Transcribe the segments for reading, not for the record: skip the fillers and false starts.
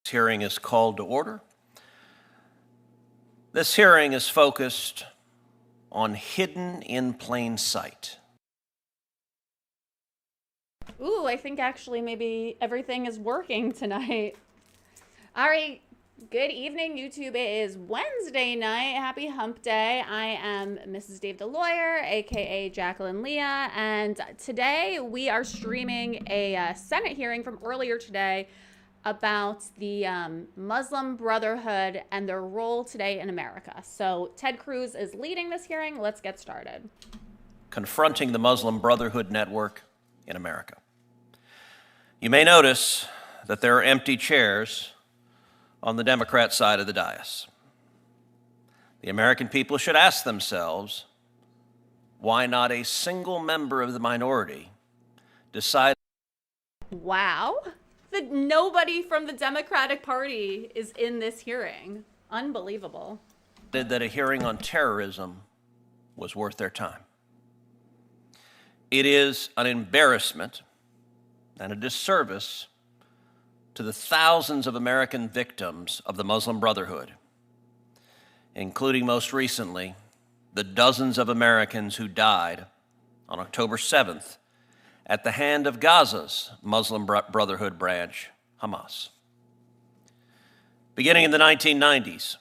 This hearing is called to order. This hearing is focused on hidden in plain sight. Ooh, I think actually maybe everything is working tonight. All right, good evening, YouTube. It is Wednesday night. Happy hump day. I am Mrs. Dave the Lawyer, aka Jacqueline Leah, and today we are streaming a Senate hearing from earlier today about the Muslim Brotherhood and their role today in America. So Ted Cruz is leading this hearing. Let's get started. Confronting the Muslim Brotherhood network in America. You may notice that there are empty chairs on the Democrat side of the dais. The American people should ask themselves, why not a single member of the minority decide? Wow. That nobody from the Democratic Party is in this hearing. Unbelievable. That a hearing on terrorism was worth their time. It is an embarrassment and a disservice to the thousands of American victims of the Muslim Brotherhood, including most recently the dozens of Americans who died on October 7th at the hand of Gaza's Muslim Brotherhood branch, Hamas. Beginning in the 1990s,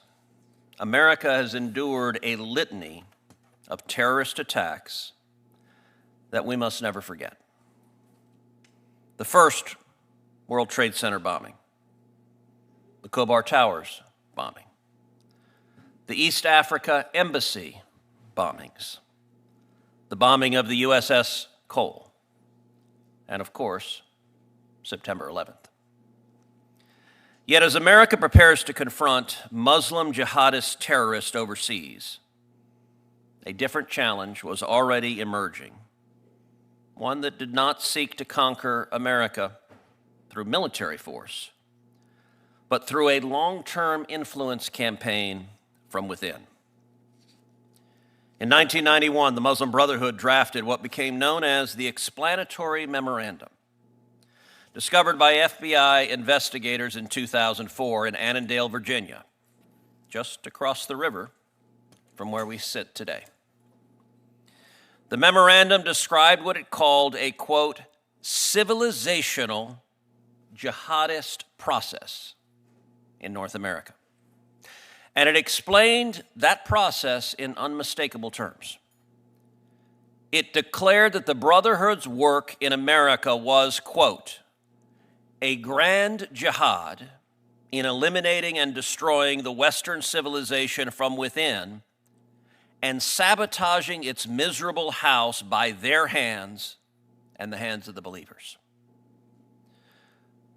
America has endured a litany of terrorist attacks that we must never forget. The first, World Trade Center bombing, the Khobar Towers bombing, the East Africa Embassy bombings, the bombing of the USS Cole, and of course, September 11th. Yet as America prepares to confront Muslim jihadist terrorists overseas, a different challenge was already emerging, one that did not seek to conquer America through military force, but through a long-term influence campaign from within. In 1991, the Muslim Brotherhood drafted what became known as the Explanatory Memorandum, discovered by FBI investigators in 2004 in Annandale, Virginia, just across the river from where we sit today. The memorandum described what it called a, quote, civilizational jihadist process in North America. And it explained that process in unmistakable terms. It declared that the Brotherhood's work in America was, quote, a grand jihad in eliminating and destroying the Western civilization from within and sabotaging its miserable house by their hands and the hands of the believers.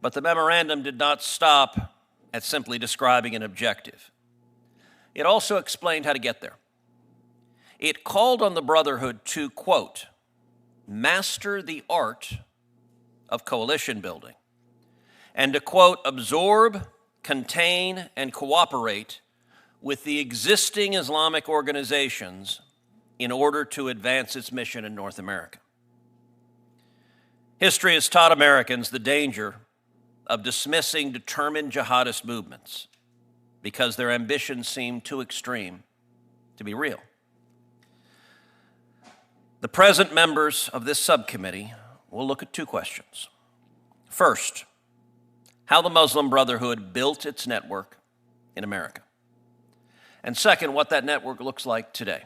But the memorandum did not stop at simply describing an objective. It also explained how to get there. It called on the Brotherhood to, quote, master the art of coalition building and to, quote, absorb, contain, and cooperate with the existing Islamic organizations in order to advance its mission in North America. History has taught Americans the danger of dismissing determined jihadist movements because their ambitions seem too extreme to be real. The present members of this subcommittee will look at two questions. First, how the Muslim Brotherhood built its network in America. And second, what that network looks like today.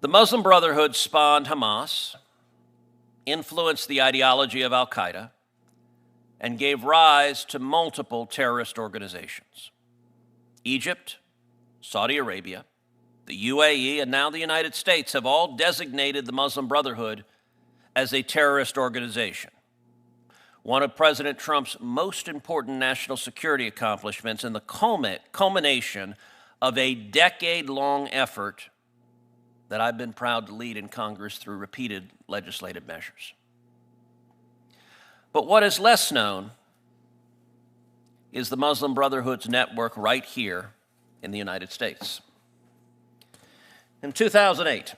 The Muslim Brotherhood spawned Hamas, influenced the ideology of Al-Qaeda, and gave rise to multiple terrorist organizations. Egypt, Saudi Arabia, the UAE, and now the United States have all designated the Muslim Brotherhood as a terrorist organization. One of President Trump's most important national security accomplishments and the culmination of a decade-long effort that I've been proud to lead in Congress through repeated legislative measures. But what is less known is the Muslim Brotherhood's network right here in the United States. In 2008,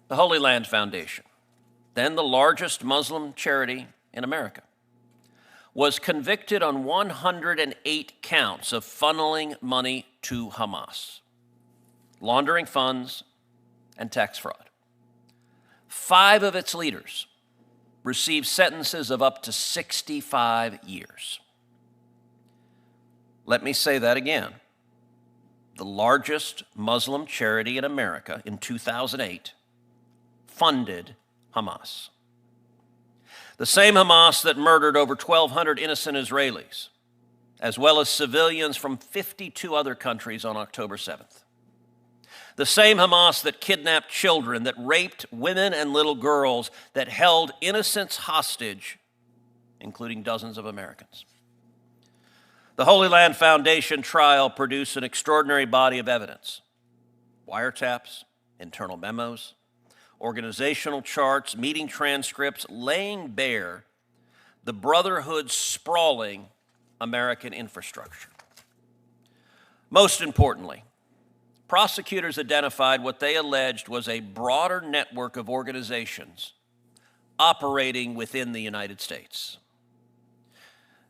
the Holy Land Foundation, then the largest Muslim charity in America, was convicted on 108 counts of funneling money to Hamas, laundering funds, and tax fraud. 5 of its leaders received sentences of up to 65 years. Let me say that again. The largest Muslim charity in America in 2008 funded Hamas. The same Hamas that murdered over 1,200 innocent Israelis, as well as civilians from 52 other countries on October 7th. The same Hamas that kidnapped children, that raped women and little girls, that held innocents hostage, including dozens of Americans. The Holy Land Foundation trial produced an extraordinary body of evidence: wiretaps, internal memos, organizational charts, meeting transcripts, laying bare the Brotherhood's sprawling American infrastructure. Most importantly, prosecutors identified what they alleged was a broader network of organizations operating within the United States.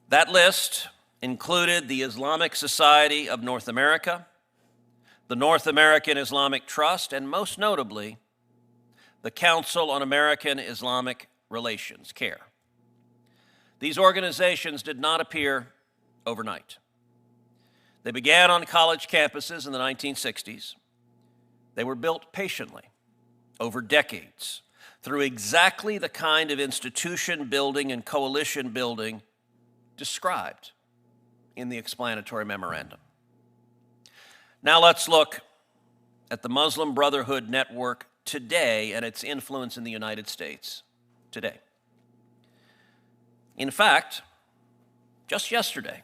That list included the Islamic Society of North America, the North American Islamic Trust, and most notably, the Council on American Islamic Relations, CAIR. These organizations did not appear overnight. They began on college campuses in the 1960s. They were built patiently over decades through exactly the kind of institution building and coalition building described in the explanatory memorandum. Now let's look at the Muslim Brotherhood network today and its influence in the United States today. In fact, just yesterday,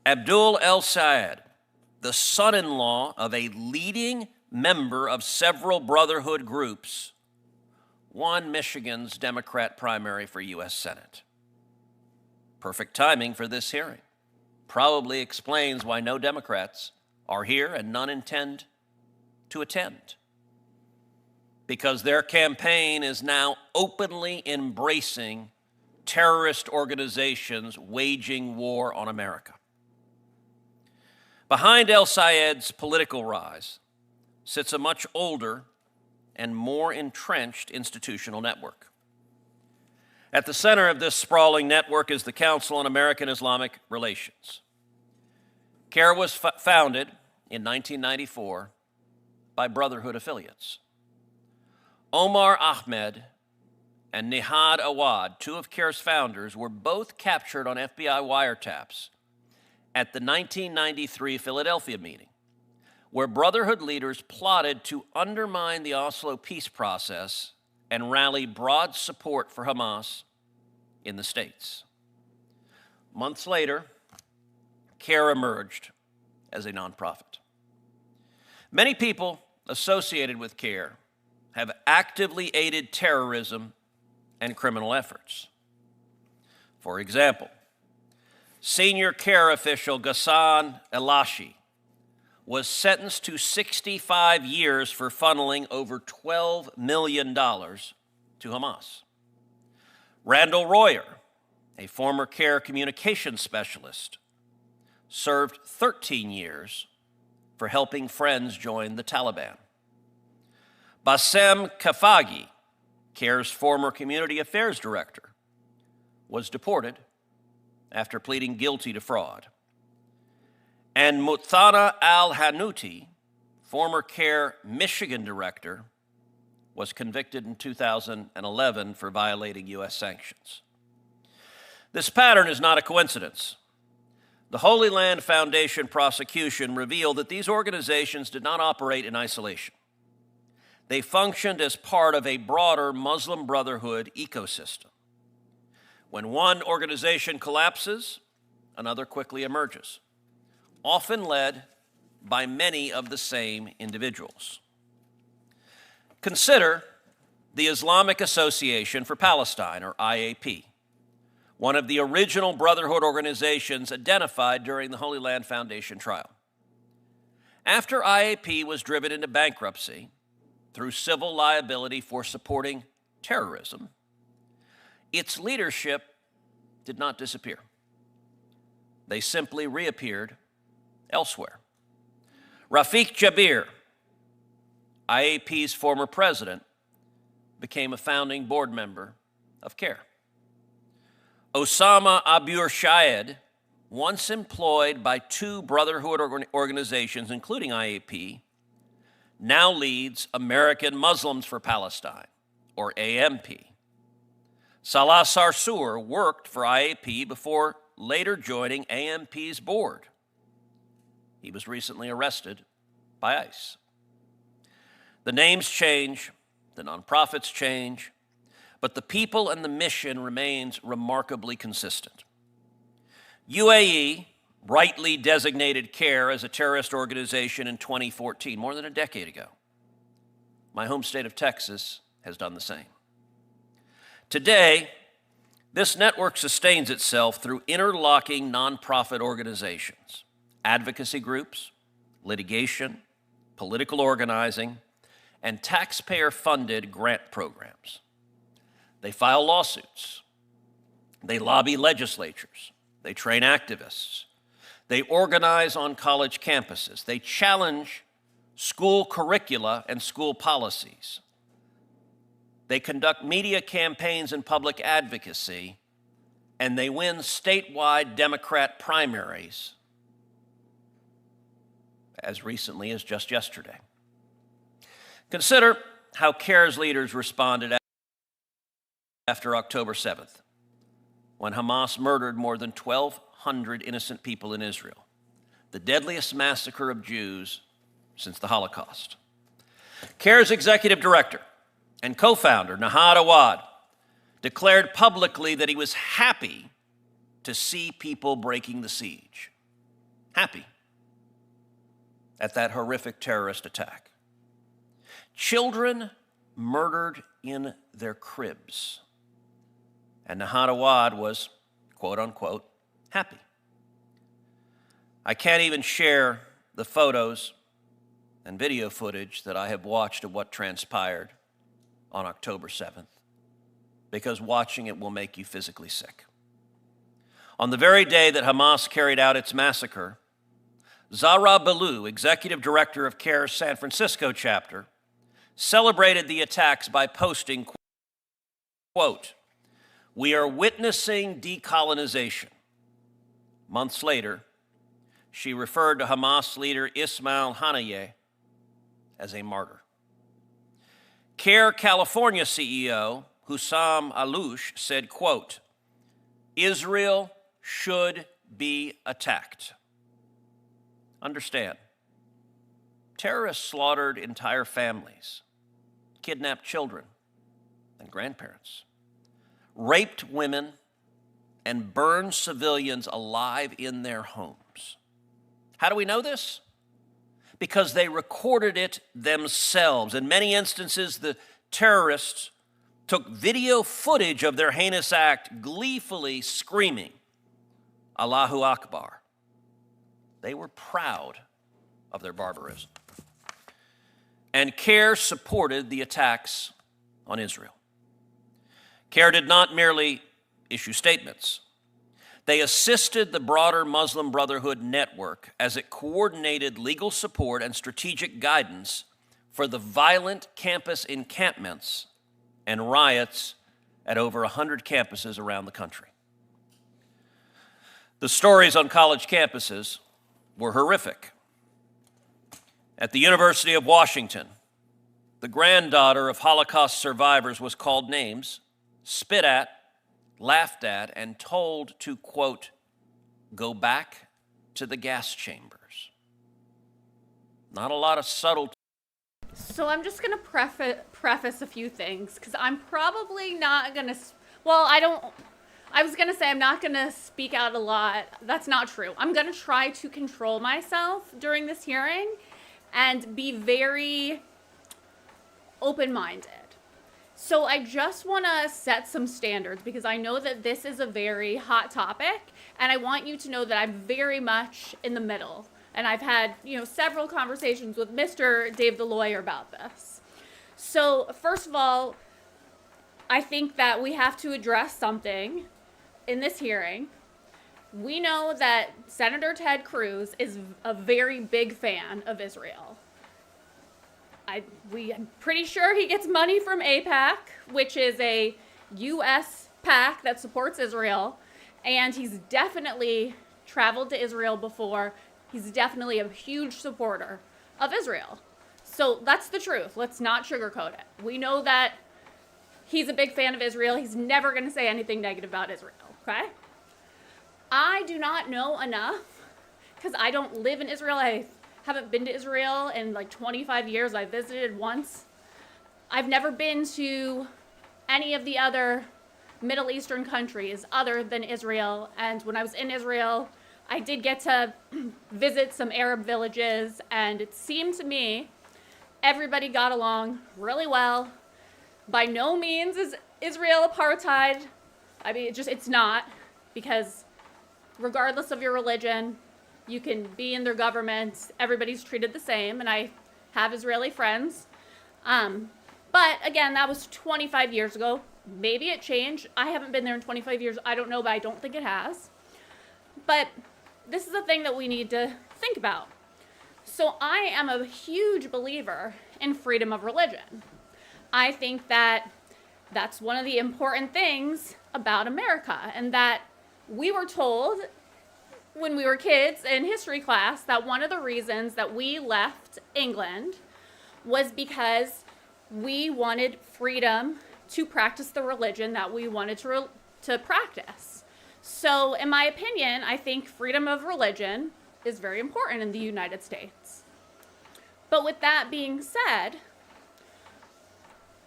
Abdul El-Sayed, the son-in-law of a leading member of several Brotherhood groups, won Michigan's Democrat primary for U.S. Senate. Perfect timing for this hearing. Probably explains why no Democrats are here and none intend to attend. Because their campaign is now openly embracing terrorist organizations waging war on America. Behind El-Sayed's political rise sits a much older and more entrenched institutional network. At the center of this sprawling network is the Council on American Islamic Relations. CAIR was founded in 1994 by Brotherhood affiliates. Omar Ahmed and Nihad Awad, 2 of CAIR's founders, were both captured on FBI wiretaps at the 1993 Philadelphia meeting, where Brotherhood leaders plotted to undermine the Oslo peace process and rally broad support for Hamas in the States. Months later, CAIR emerged as a nonprofit. Many people associated with CAIR have actively aided terrorism and criminal efforts. For example, senior CAIR official Ghassan Elashi was sentenced to 65 years for funneling over $12 million to Hamas. Randall Royer, a former CAIR communications specialist, served 13 years for helping friends join the Taliban. Bassem Khafagi, CAIR's former community affairs director, was deported after pleading guilty to fraud. And Muthana al-Hanouti, former CAIR Michigan director, was convicted in 2011 for violating U.S. sanctions. This pattern is not a coincidence. The Holy Land Foundation prosecution revealed that these organizations did not operate in isolation. They functioned as part of a broader Muslim Brotherhood ecosystem. When one organization collapses, another quickly emerges, often led by many of the same individuals. Consider the Islamic Association for Palestine, or IAP, one of the original Brotherhood organizations identified during the Holy Land Foundation trial. After IAP was driven into bankruptcy through civil liability for supporting terrorism, its leadership did not disappear. They simply reappeared elsewhere. Rafik Jabir, IAP's former president, became a founding board member of CARE. Osama Abur Shayed, once employed by two Brotherhood organizations, including IAP, now leads American Muslims for Palestine, or AMP. Salah Sarsour worked for IAP before later joining AMP's board. He was recently arrested by ICE. The names change, the nonprofits change, but the people and the mission remains remarkably consistent. UAE rightly designated CARE as a terrorist organization in 2014, more than a decade ago. My home state of Texas has done the same. Today, this network sustains itself through interlocking nonprofit organizations, advocacy groups, litigation, political organizing, and taxpayer-funded grant programs. They file lawsuits. They lobby legislatures. They train activists. They organize on college campuses. They challenge school curricula and school policies. They conduct media campaigns and public advocacy, and they win statewide Democrat primaries as recently as just yesterday. Consider how CARE's leaders responded after October 7th, when Hamas murdered more than 1,200 innocent people in Israel, the deadliest massacre of Jews since the Holocaust. CARE's executive director and co-founder, Nahad Awad, declared publicly that he was happy to see people breaking the siege. Happy at that horrific terrorist attack. Children murdered in their cribs. And Nahad Awad was, quote unquote, happy. I can't even share the photos and video footage that I have watched of what transpired on October 7th, because watching it will make you physically sick. On the very day that Hamas carried out its massacre, Zahra Ballou, executive director of CARE's San Francisco chapter, celebrated the attacks by posting, quote, "We are witnessing decolonization." Months later, she referred to Hamas leader Ismail Haniyeh as a martyr. CARE California CEO Hussam Alouche said, quote, "Israel should be attacked." Understand, terrorists slaughtered entire families, kidnapped children and grandparents, raped women, and burned civilians alive in their homes. How do we know this? Because they recorded it themselves. In many instances, the terrorists took video footage of their heinous act, gleefully screaming, "Allahu Akbar." They were proud of their barbarism. And CARE supported the attacks on Israel. CARE did not merely issue statements. They assisted the broader Muslim Brotherhood network as it coordinated legal support and strategic guidance for the violent campus encampments and riots at over 100 campuses around the country. The stories on college campuses were horrific. At the University of Washington, the granddaughter of Holocaust survivors was called names, spit at, laughed at, and told to, quote, "Go back to the gas chambers." Not a lot of subtlety. So I'm just going to preface a few things, because I'm probably not going to, I was going to say I'm not going to speak out a lot. That's not true. I'm going to try to control myself during this hearing and be very open-minded. So I just want to set some standards, because I know that this is a very hot topic, and I want you to know that I'm very much in the middle. And I've had, several conversations with Mr. Dave the lawyer about this. So first of all, I think that we have to address something in this hearing, we know that Senator Ted Cruz is a very big fan of Israel. I'm pretty sure he gets money from AIPAC, which is a U.S. PAC that supports Israel, and he's definitely traveled to Israel before. He's definitely a huge supporter of Israel. So that's the truth. Let's not sugarcoat it. We know that he's a big fan of Israel. He's never going to say anything negative about Israel, okay? I do not know enough because I don't live in Israel. I haven't been to Israel in like 25 years. I visited once. I've never been to any of the other Middle Eastern countries other than Israel. And when I was in Israel, I did get to visit some Arab villages, and it seemed to me everybody got along really well. By no means is Israel apartheid. I mean, it's not, because regardless of your religion, you can be in their government. Everybody's treated the same, and I have Israeli friends. But again, that was 25 years ago. Maybe it changed. I haven't been there in 25 years. I don't know, but I don't think it has. But this is a thing that we need to think about. So I am a huge believer in freedom of religion. I think that that's one of the important things about America, and that we were told when we were kids in history class that one of the reasons that we left England was because we wanted freedom to practice the religion that we wanted to practice. So in my opinion, I think freedom of religion is very important in the United States. But with that being said,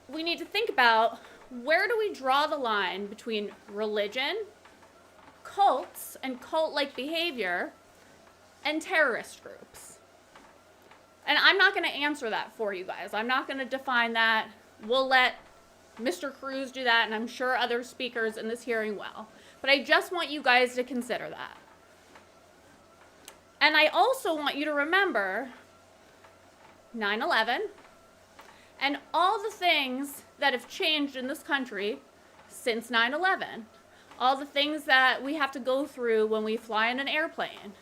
we need to think about, where do we draw the line between religion, cults and cult-like behavior, and terrorist groups? And I'm not going to answer that for you guys. I'm not going to define that. We'll let Mr. Cruz do that, and I'm sure other speakers in this hearing will. But I just want you guys to consider that. And I also want you to remember 9/11 and all the things that have changed in this country since 9/11. All the things that we have to go through when we fly in an airplane.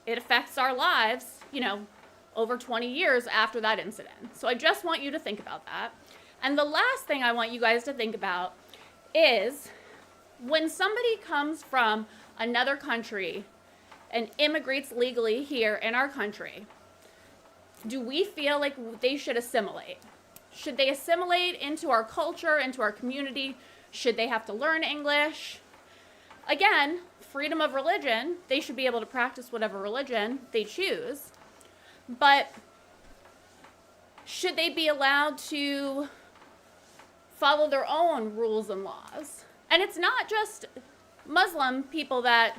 It affects our lives, over 20 years after that incident. So I just want you to think about that. And the last thing I want you guys to think about is, when somebody comes from another country and immigrates legally here in our country, do we feel like they should assimilate? Should they assimilate into our culture, into our community? Should they have to learn English? Again, freedom of religion, they should be able to practice whatever religion they choose. But should they be allowed to follow their own rules and laws? And it's not just Muslim people that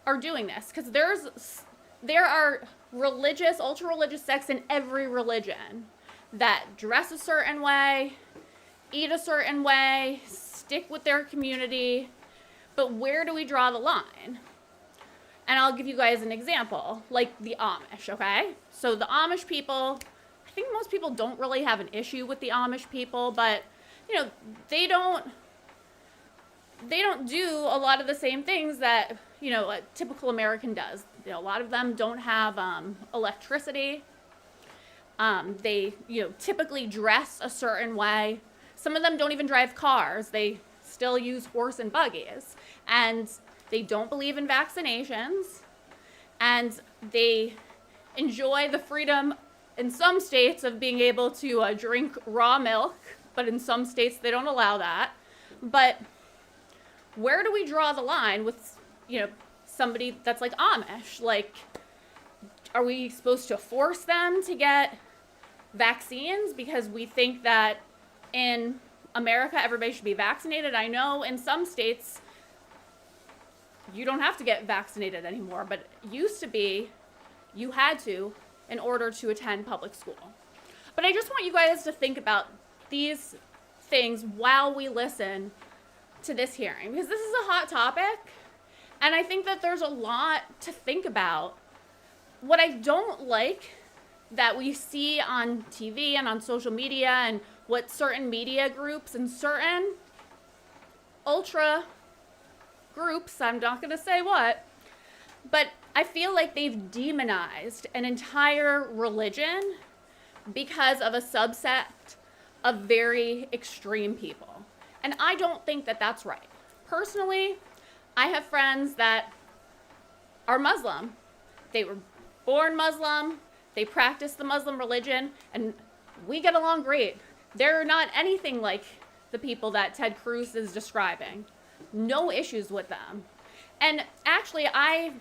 are doing this, because there are religious, ultra-religious sects in every religion that dress a certain way, eat a certain way, stick with their community. But where do we draw the line? And I'll give you guys an example, like the Amish, okay? So the Amish people, I think most people don't really have an issue with the Amish people, but, they don't do a lot of the same things that, a typical American does. A lot of them don't have electricity. They, typically dress a certain way. Some of them don't even drive cars. They still use horse and buggies. And they don't believe in vaccinations. And they enjoy the freedom in some states of being able to drink raw milk, but in some states they don't allow that. But where do we draw the line with, somebody that's like Amish? Like, are we supposed to force them to get vaccines because we think that in America everybody should be vaccinated? I know in some states you don't have to get vaccinated anymore, but it used to be you had to in order to attend public school. But I just want you guys to think about these things while we listen to this hearing, because this is a hot topic, and I think that there's a lot to think about. What I don't like that we see on TV and on social media, and what certain media groups and certain ultra groups, I'm not going to say what, but I feel like they've demonized an entire religion because of a subset of very extreme people. And I don't think that that's right. Personally, I have friends that are Muslim. They were born Muslim, they practice the Muslim religion, and we get along great. They're not anything like the people that Ted Cruz is describing. No issues with them. And actually, I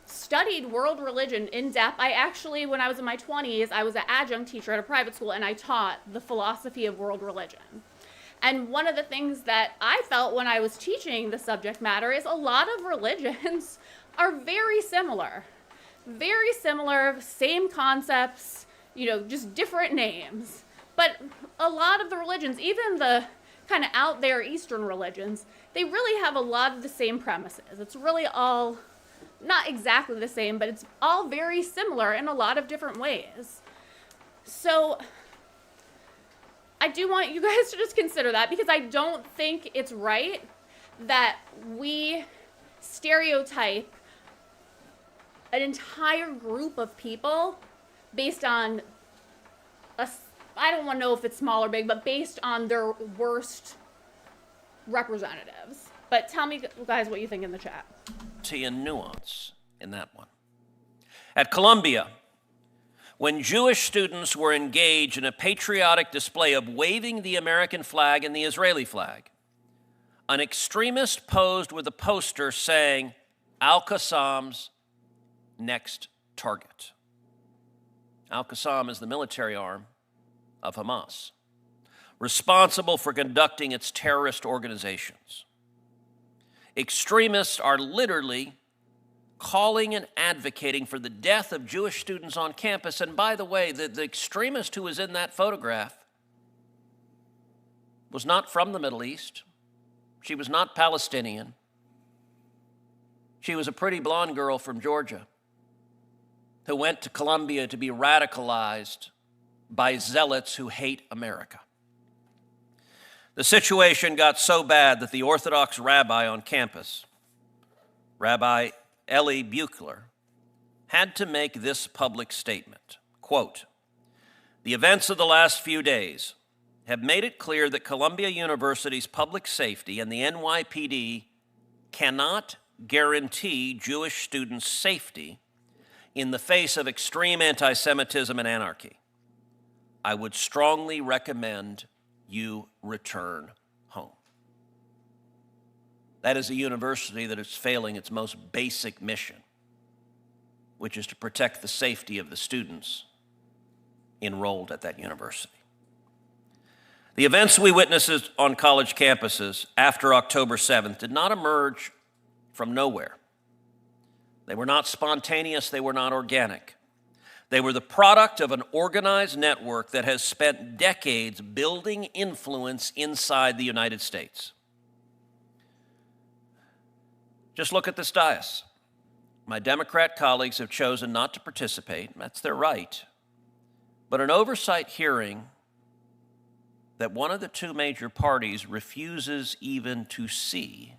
studied world religion in depth. I actually, when I was in my 20s, I was an adjunct teacher at a private school, and I taught the philosophy of world religion. And one of the things that I felt when I was teaching the subject matter is a lot of religions are very similar. Very similar, same concepts, just different names. But a lot of the religions, even the kind of out there Eastern religions, they really have a lot of the same premises. It's really all not exactly the same, but it's all very similar in a lot of different ways. So I do want you guys to just consider that, because I don't think it's right that we stereotype an entire group of people based on I don't want to know if it's small or big, but based on their worst representatives. But tell me, guys, what you think in the chat. And nuance in that one. At Columbia, when Jewish students were engaged in a patriotic display of waving the American flag and the Israeli flag, an extremist posed with a poster saying, Al-Qassam's next target. Al-Qassam is the military arm of Hamas, responsible for conducting its terrorist organizations. Extremists are literally calling and advocating for the death of Jewish students on campus. And by the way, the extremist who was in that photograph was not from the Middle East. She was not Palestinian. She was a pretty blonde girl from Georgia who went to Columbia to be radicalized by zealots who hate America. The situation got so bad that the Orthodox rabbi on campus, Rabbi Eli Buchler, had to make this public statement, quote, "The events of the last few days have made it clear that Columbia University's public safety and the NYPD cannot guarantee Jewish students' safety in the face of extreme anti-Semitism and anarchy. I would strongly recommend you return home." That is a university that is failing its most basic mission, which is to protect the safety of the students enrolled at that university. The events we witnessed on college campuses after October 7th did not emerge from nowhere. They were not spontaneous, they were not organic. They were the product of an organized network that has spent decades building influence inside the United States. Just look at this dais. My Democrat colleagues have chosen not to participate. That's their right. But an oversight hearing that one of the two major parties refuses even to see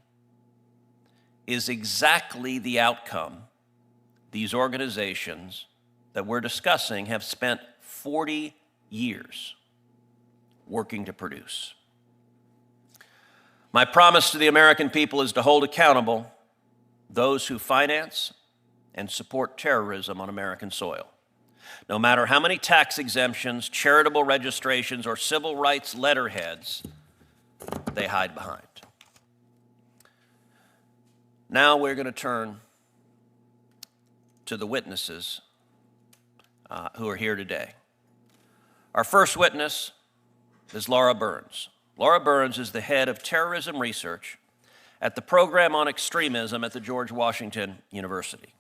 is exactly the outcome these organizations that we're discussing have spent 40 years working to produce. My promise to the American people is to hold accountable those who finance and support terrorism on American soil. No matter how many tax exemptions, charitable registrations, or civil rights letterheads they hide behind. Now we're going to turn to the witnesses who are here today. Our first witness is Laura Burns. Laura Burns is the head of terrorism research at the Program on Extremism at the George Washington University.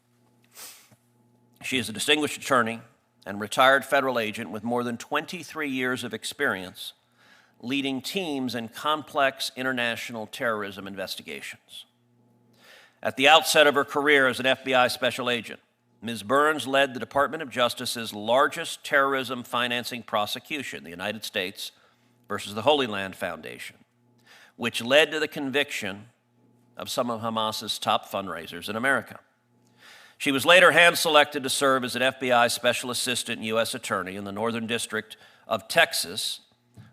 She is a distinguished attorney and retired federal agent with more than 23 years of experience leading teams in complex international terrorism investigations. At the outset of her career as an FBI special agent, Ms. Burns led the Department of Justice's largest terrorism financing prosecution, the United States versus the Holy Land Foundation, which led to the conviction of some of Hamas's top fundraisers in America. She was later hand-selected to serve as an FBI Special Assistant U.S. Attorney in the Northern District of Texas,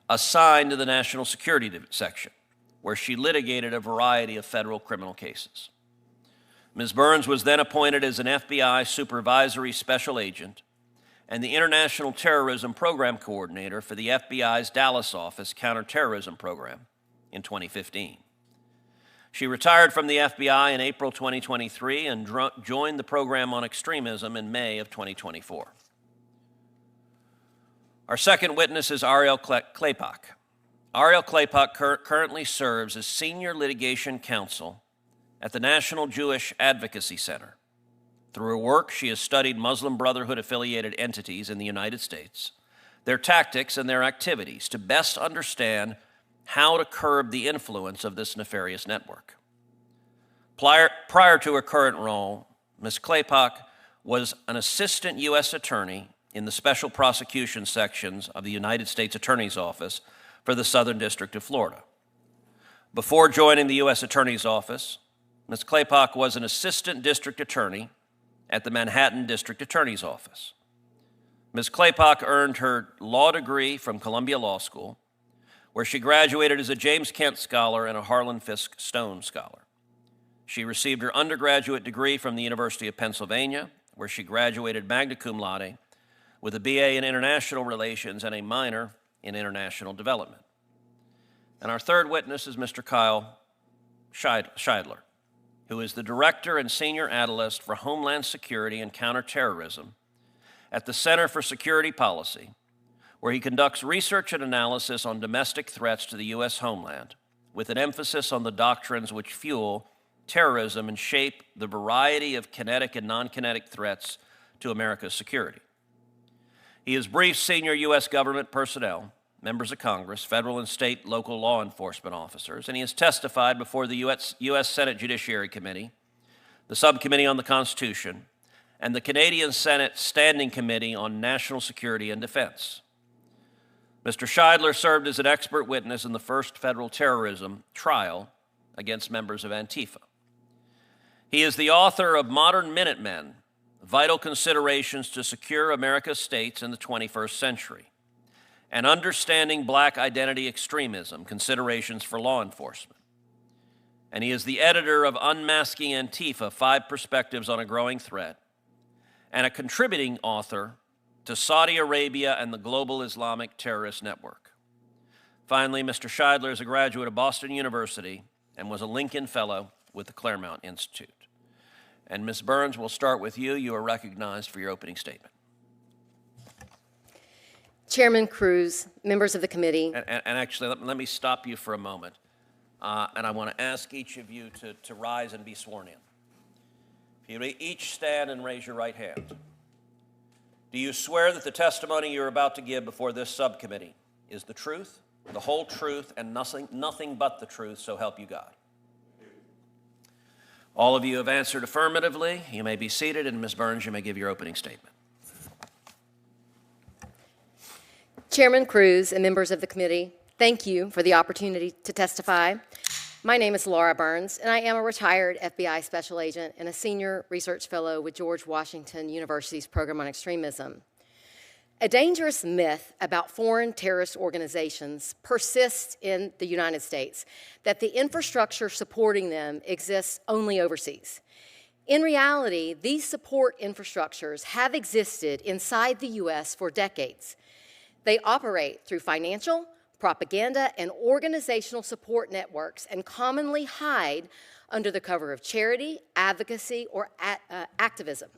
assigned to the National Security Section, where she litigated a variety of federal criminal cases. Ms. Burns was then appointed as an FBI Supervisory Special Agent and the International Terrorism Program Coordinator for the FBI's Dallas office counterterrorism program in 2015. She retired from the FBI in April 2023 and joined the Program on Extremism in May of 2024. Our second witness is Ariel Klepak. Ariel Klepak currently serves as Senior Litigation Counsel at the National Jewish Advocacy Center. Through her work, she has studied Muslim Brotherhood-affiliated entities in the United States, their tactics and their activities to best understand how to curb the influence of this nefarious network. Prior to her current role, Ms. Klepak was an assistant U.S. attorney in the Special Prosecution Sections of the United States Attorney's Office for the Southern District of Florida. Before joining the U.S. Attorney's Office, Ms. Klepak was an assistant district attorney at the Manhattan District Attorney's Office. Ms. Klepak earned her law degree from Columbia Law School, where she graduated as a James Kent Scholar and a Harlan Fiske Stone Scholar. She received her undergraduate degree from the University of Pennsylvania, where she graduated magna cum laude with a BA in International Relations and a minor in International Development. And our third witness is Mr. Kyle Scheidler, who is the Director and Senior Analyst for Homeland Security and Counterterrorism at the Center for Security Policy, where he conducts research and analysis on domestic threats to the U.S. homeland, with an emphasis on the doctrines which fuel terrorism and shape the variety of kinetic and non-kinetic threats to America's security. He has briefed senior U.S. government personnel, members of Congress, federal and state local law enforcement officers, and he has testified before the U.S. Senate Judiciary Committee, the Subcommittee on the Constitution, and the Canadian Senate Standing Committee on National Security and Defense. Mr. Scheidler served as an expert witness in the first federal terrorism trial against members of Antifa. He is the author of Modern Minutemen, Vital Considerations to Secure America's States in the 21st Century, and Understanding Black Identity Extremism, Considerations for Law Enforcement. And he is the editor of Unmasking Antifa, 5 Perspectives on a Growing Threat, and a contributing author to Saudi Arabia and the Global Islamic Terrorist Network. Finally, Mr. Scheidler is a graduate of Boston University and was a Lincoln Fellow with the Claremont Institute. And Ms. Burns, we'll start with you. You are recognized for your opening statement. Chairman Cruz, members of the committee. And actually, let me stop you for a moment. And I want to ask each of you to rise and be sworn in. If you each stand and raise your right hand. Do you swear that the testimony you're about to give before this subcommittee is the truth, the whole truth, and nothing but the truth, so help you God? All of you have answered affirmatively. You may be seated, and Ms. Burns, you may give your opening statement. Chairman Cruz and members of the committee, thank you for the opportunity to testify. My name is Laura Burns, and I am a retired FBI Special Agent and a Senior Research Fellow with George Washington University's Program on Extremism. A dangerous myth about foreign terrorist organizations persists in the United States, that the infrastructure supporting them exists only overseas. In reality, these support infrastructures have existed inside the U.S. for decades. They operate through financial, propaganda, and organizational support networks and commonly hide under the cover of charity, advocacy, or activism.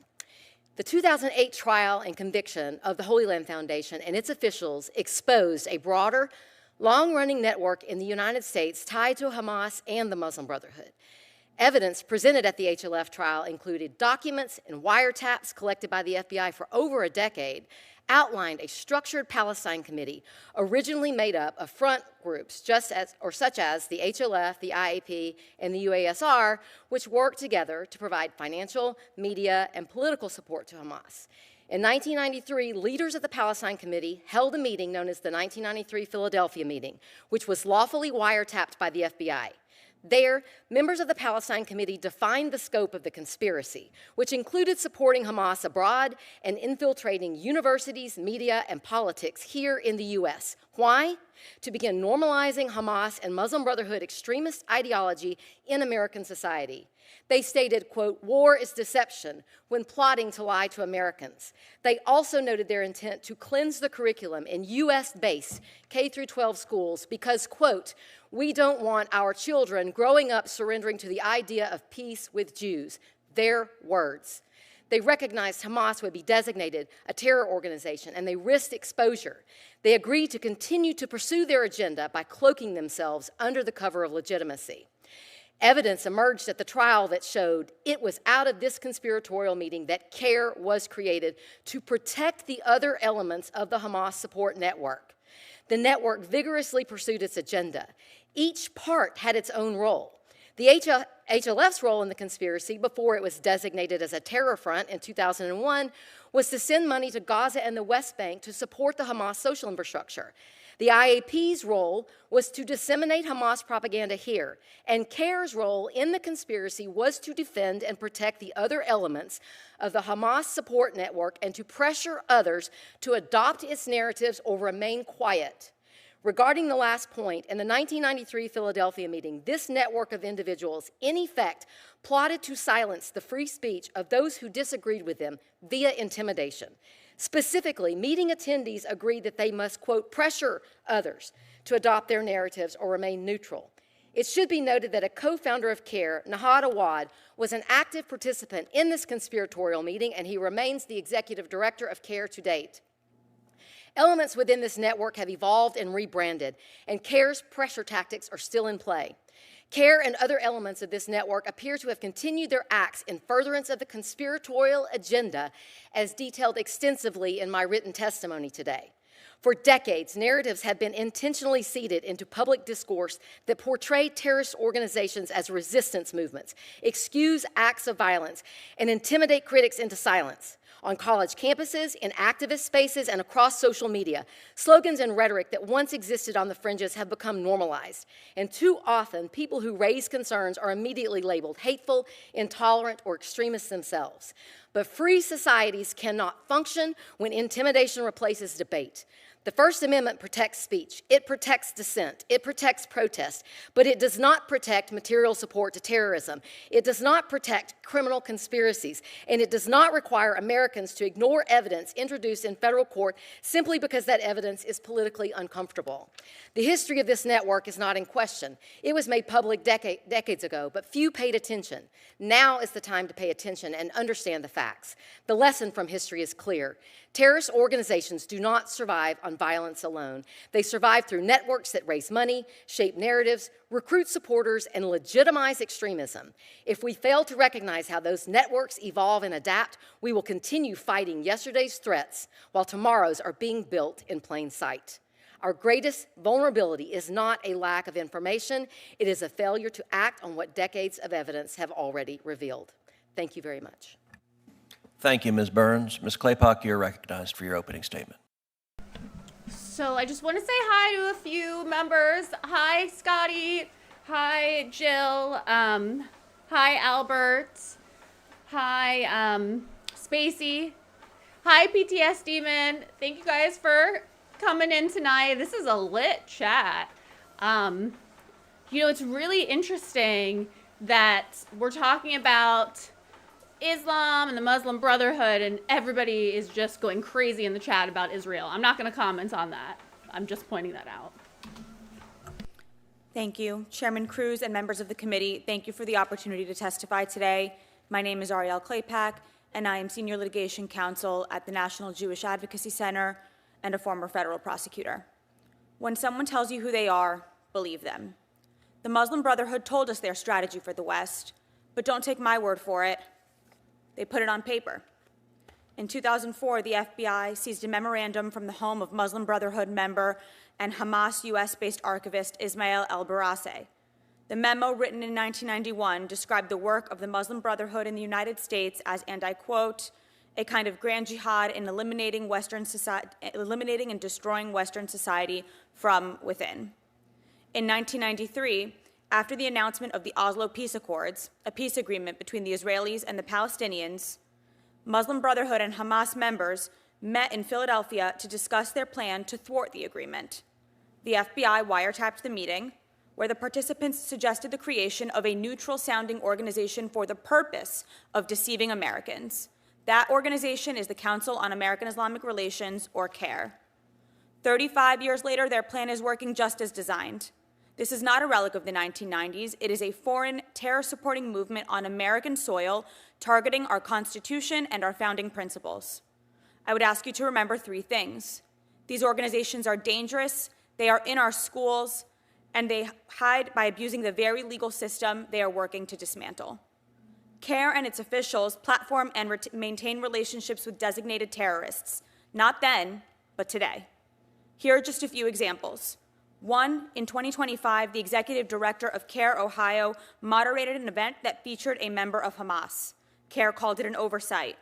The 2008 trial and conviction of the Holy Land Foundation and its officials exposed a broader, long-running network in the United States tied to Hamas and the Muslim Brotherhood. Evidence presented at the HLF trial included documents and wiretaps collected by the FBI for over a decade, outlined a structured Palestine committee originally made up of front groups such as the HLF, the IAP, and the UASR, which worked together to provide financial, media, and political support to Hamas. In 1993, leaders of the Palestine Committee held a meeting known as the 1993 Philadelphia meeting, which was lawfully wiretapped by the FBI. There, members of the Palestine Committee defined the scope of the conspiracy, which included supporting Hamas abroad and infiltrating universities, media, and politics here in the U.S. Why? To begin normalizing Hamas and Muslim Brotherhood extremist ideology in American society. They stated, quote, war is deception when plotting to lie to Americans. They also noted their intent to cleanse the curriculum in U.S.-based K-12 schools because, quote, we don't want our children growing up surrendering to the idea of peace with Jews. Their words. They recognized Hamas would be designated a terror organization, and they risked exposure. They agreed to continue to pursue their agenda by cloaking themselves under the cover of legitimacy. Evidence emerged at the trial that showed it was out of this conspiratorial meeting that CARE was created to protect the other elements of the Hamas support network. The network vigorously pursued its agenda. Each part had its own role. The HLF's role in the conspiracy, before it was designated as a terror front in 2001, was to send money to Gaza and the West Bank to support the Hamas social infrastructure. The IAP's role was to disseminate Hamas propaganda here, and CARE's role in the conspiracy was to defend and protect the other elements of the Hamas support network and to pressure others to adopt its narratives or remain quiet. Regarding the last point, in the 1993 Philadelphia meeting, this network of individuals, in effect, plotted to silence the free speech of those who disagreed with them via intimidation. Specifically, meeting attendees agreed that they must, quote, pressure others to adopt their narratives or remain neutral. It should be noted that a co-founder of CARE, Nahad Awad, was an active participant in this conspiratorial meeting, and he remains the executive director of CARE to date. Elements within this network have evolved and rebranded, and CARE's pressure tactics are still in play. CARE and other elements of this network appear to have continued their acts in furtherance of the conspiratorial agenda, as detailed extensively in my written testimony today. For decades, narratives have been intentionally seeded into public discourse that portray terrorist organizations as resistance movements, excuse acts of violence, and intimidate critics into silence. On college campuses, in activist spaces, and across social media, slogans and rhetoric that once existed on the fringes have become normalized. And too often, people who raise concerns are immediately labeled hateful, intolerant, or extremists themselves. But free societies cannot function when intimidation replaces debate. The First Amendment protects speech, it protects dissent, it protects protest, but it does not protect material support to terrorism. It does not protect criminal conspiracies, and it does not require Americans to ignore evidence introduced in federal court simply because that evidence is politically uncomfortable. The history of this network is not in question. It was made public decades ago, but few paid attention. Now is the time to pay attention and understand the facts. The lesson from history is clear. Terrorist organizations do not survive on violence alone. They survive through networks that raise money, shape narratives, recruit supporters, and legitimize extremism. If we fail to recognize how those networks evolve and adapt, we will continue fighting yesterday's threats while tomorrow's are being built in plain sight. Our greatest vulnerability is not a lack of information. It is a failure to act on what decades of evidence have already revealed. Thank you very much. Thank you, Ms. Burns. Ms. Claypock, you're recognized for your opening statement. So I just want to say hi to a few members. Hi, Scotty. Hi, Jill. Hi, Albert. Hi, Spacey. Hi, PTS Demon. Thank you guys for coming in tonight. This is a lit chat. It's really interesting that we're talking about Islam and the Muslim Brotherhood, and everybody is just going crazy in the chat about Israel. I'm not going to comment on that. I'm just pointing that out. Thank you. Chairman Cruz and members of the committee, thank you for the opportunity to testify today. My name is Ariel Claypack, and I am Senior Litigation Counsel at the National Jewish Advocacy Center and a former federal prosecutor. When someone tells you who they are, believe them. The Muslim Brotherhood told us their strategy for the West, but don't take my word for it. They put it on paper. In 2004, the FBI seized a memorandum from the home of Muslim Brotherhood member and Hamas U.S.-based archivist Ismail el-Barase. The memo, written in 1991, described the work of the Muslim Brotherhood in the United States as, and I quote, a kind of grand jihad in eliminating and destroying Western society from within. In 1993, after the announcement of the Oslo Peace Accords, a peace agreement between the Israelis and the Palestinians, Muslim Brotherhood and Hamas members met in Philadelphia to discuss their plan to thwart the agreement. The FBI wiretapped the meeting, where the participants suggested the creation of a neutral-sounding organization for the purpose of deceiving Americans. That organization is the Council on American Islamic Relations, or CAIR. 35 years later, their plan is working just as designed. This is not a relic of the 1990s. It is a foreign terror-supporting movement on American soil targeting our Constitution and our founding principles. I would ask you to remember three things. These organizations are dangerous, they are in our schools, and they hide by abusing the very legal system they are working to dismantle. CAIR and its officials platform and maintain relationships with designated terrorists, not then, but today. Here are just a few examples. One, in 2025, the executive director of CAIR Ohio moderated an event that featured a member of Hamas. CAIR called it an oversight.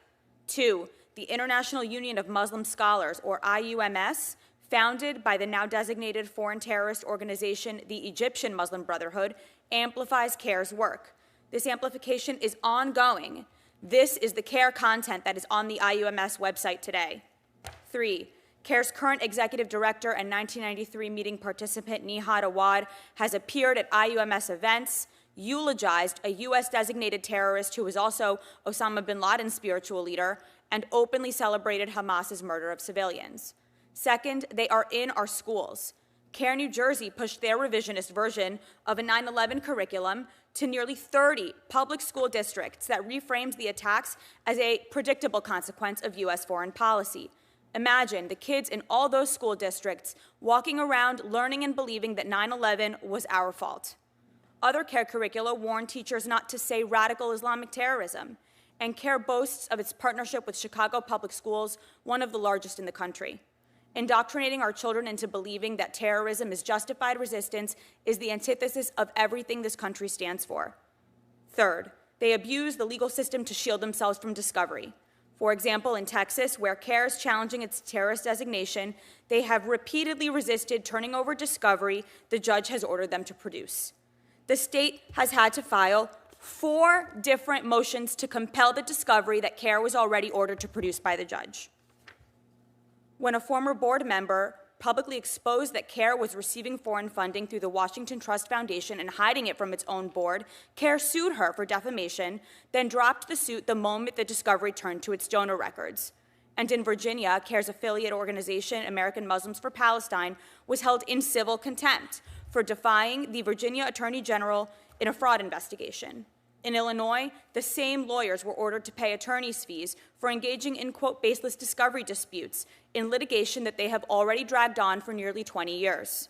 Two, the International Union of Muslim Scholars, or IUMS, founded by the now designated foreign terrorist organization, the Egyptian Muslim Brotherhood, amplifies CAIR's work. This amplification is ongoing. This is the CAIR content that is on the IUMS website today. Three, CAIR's current executive director and 1993 meeting participant, Nihad Awad, has appeared at IUMS events, eulogized a U.S. designated terrorist who was also Osama bin Laden's spiritual leader, and openly celebrated Hamas's murder of civilians. Second, they are in our schools. CAIR New Jersey pushed their revisionist version of a 9/11 curriculum to nearly 30 public school districts that reframes the attacks as a predictable consequence of U.S. foreign policy. Imagine the kids in all those school districts walking around learning and believing that 9/11 was our fault. Other CAIR curricula warn teachers not to say radical Islamic terrorism, and CAIR boasts of its partnership with Chicago Public Schools, one of the largest in the country. Indoctrinating our children into believing that terrorism is justified resistance is the antithesis of everything this country stands for. Third, they abuse the legal system to shield themselves from discovery. For example, in Texas, where CAIR is challenging its terrorist designation, they have repeatedly resisted turning over discovery the judge has ordered them to produce. The state has had to file 4 different motions to compel the discovery that CAIR was already ordered to produce by the judge. When a former board member publicly exposed that CAIR was receiving foreign funding through the Washington Trust Foundation and hiding it from its own board, CAIR sued her for defamation, then dropped the suit the moment the discovery turned to its donor records. And in Virginia, CAIR's affiliate organization, American Muslims for Palestine, was held in civil contempt for defying the Virginia Attorney General in a fraud investigation. In Illinois, the same lawyers were ordered to pay attorney's fees for engaging in, quote, baseless discovery disputes in litigation that they have already dragged on for nearly 20 years.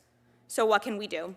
So what can we do?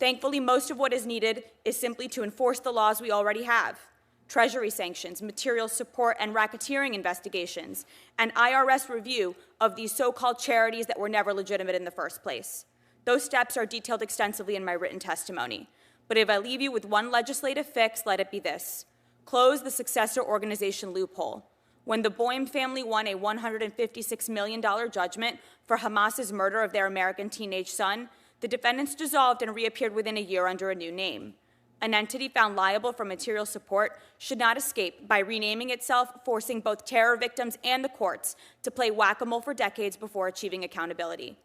Thankfully, most of what is needed is simply to enforce the laws we already have. Treasury sanctions, material support and racketeering investigations, and IRS review of these so-called charities that were never legitimate in the first place. Those steps are detailed extensively in my written testimony. But if I leave you with one legislative fix, let it be this: close the successor organization loophole. When the Boehm family won a $156 million judgment for Hamas's murder of their American teenage son, the defendants dissolved and reappeared within a year under a new name. An entity found liable for material support should not escape by renaming itself, forcing both terror victims and the courts to play whack-a-mole for decades before achieving accountability.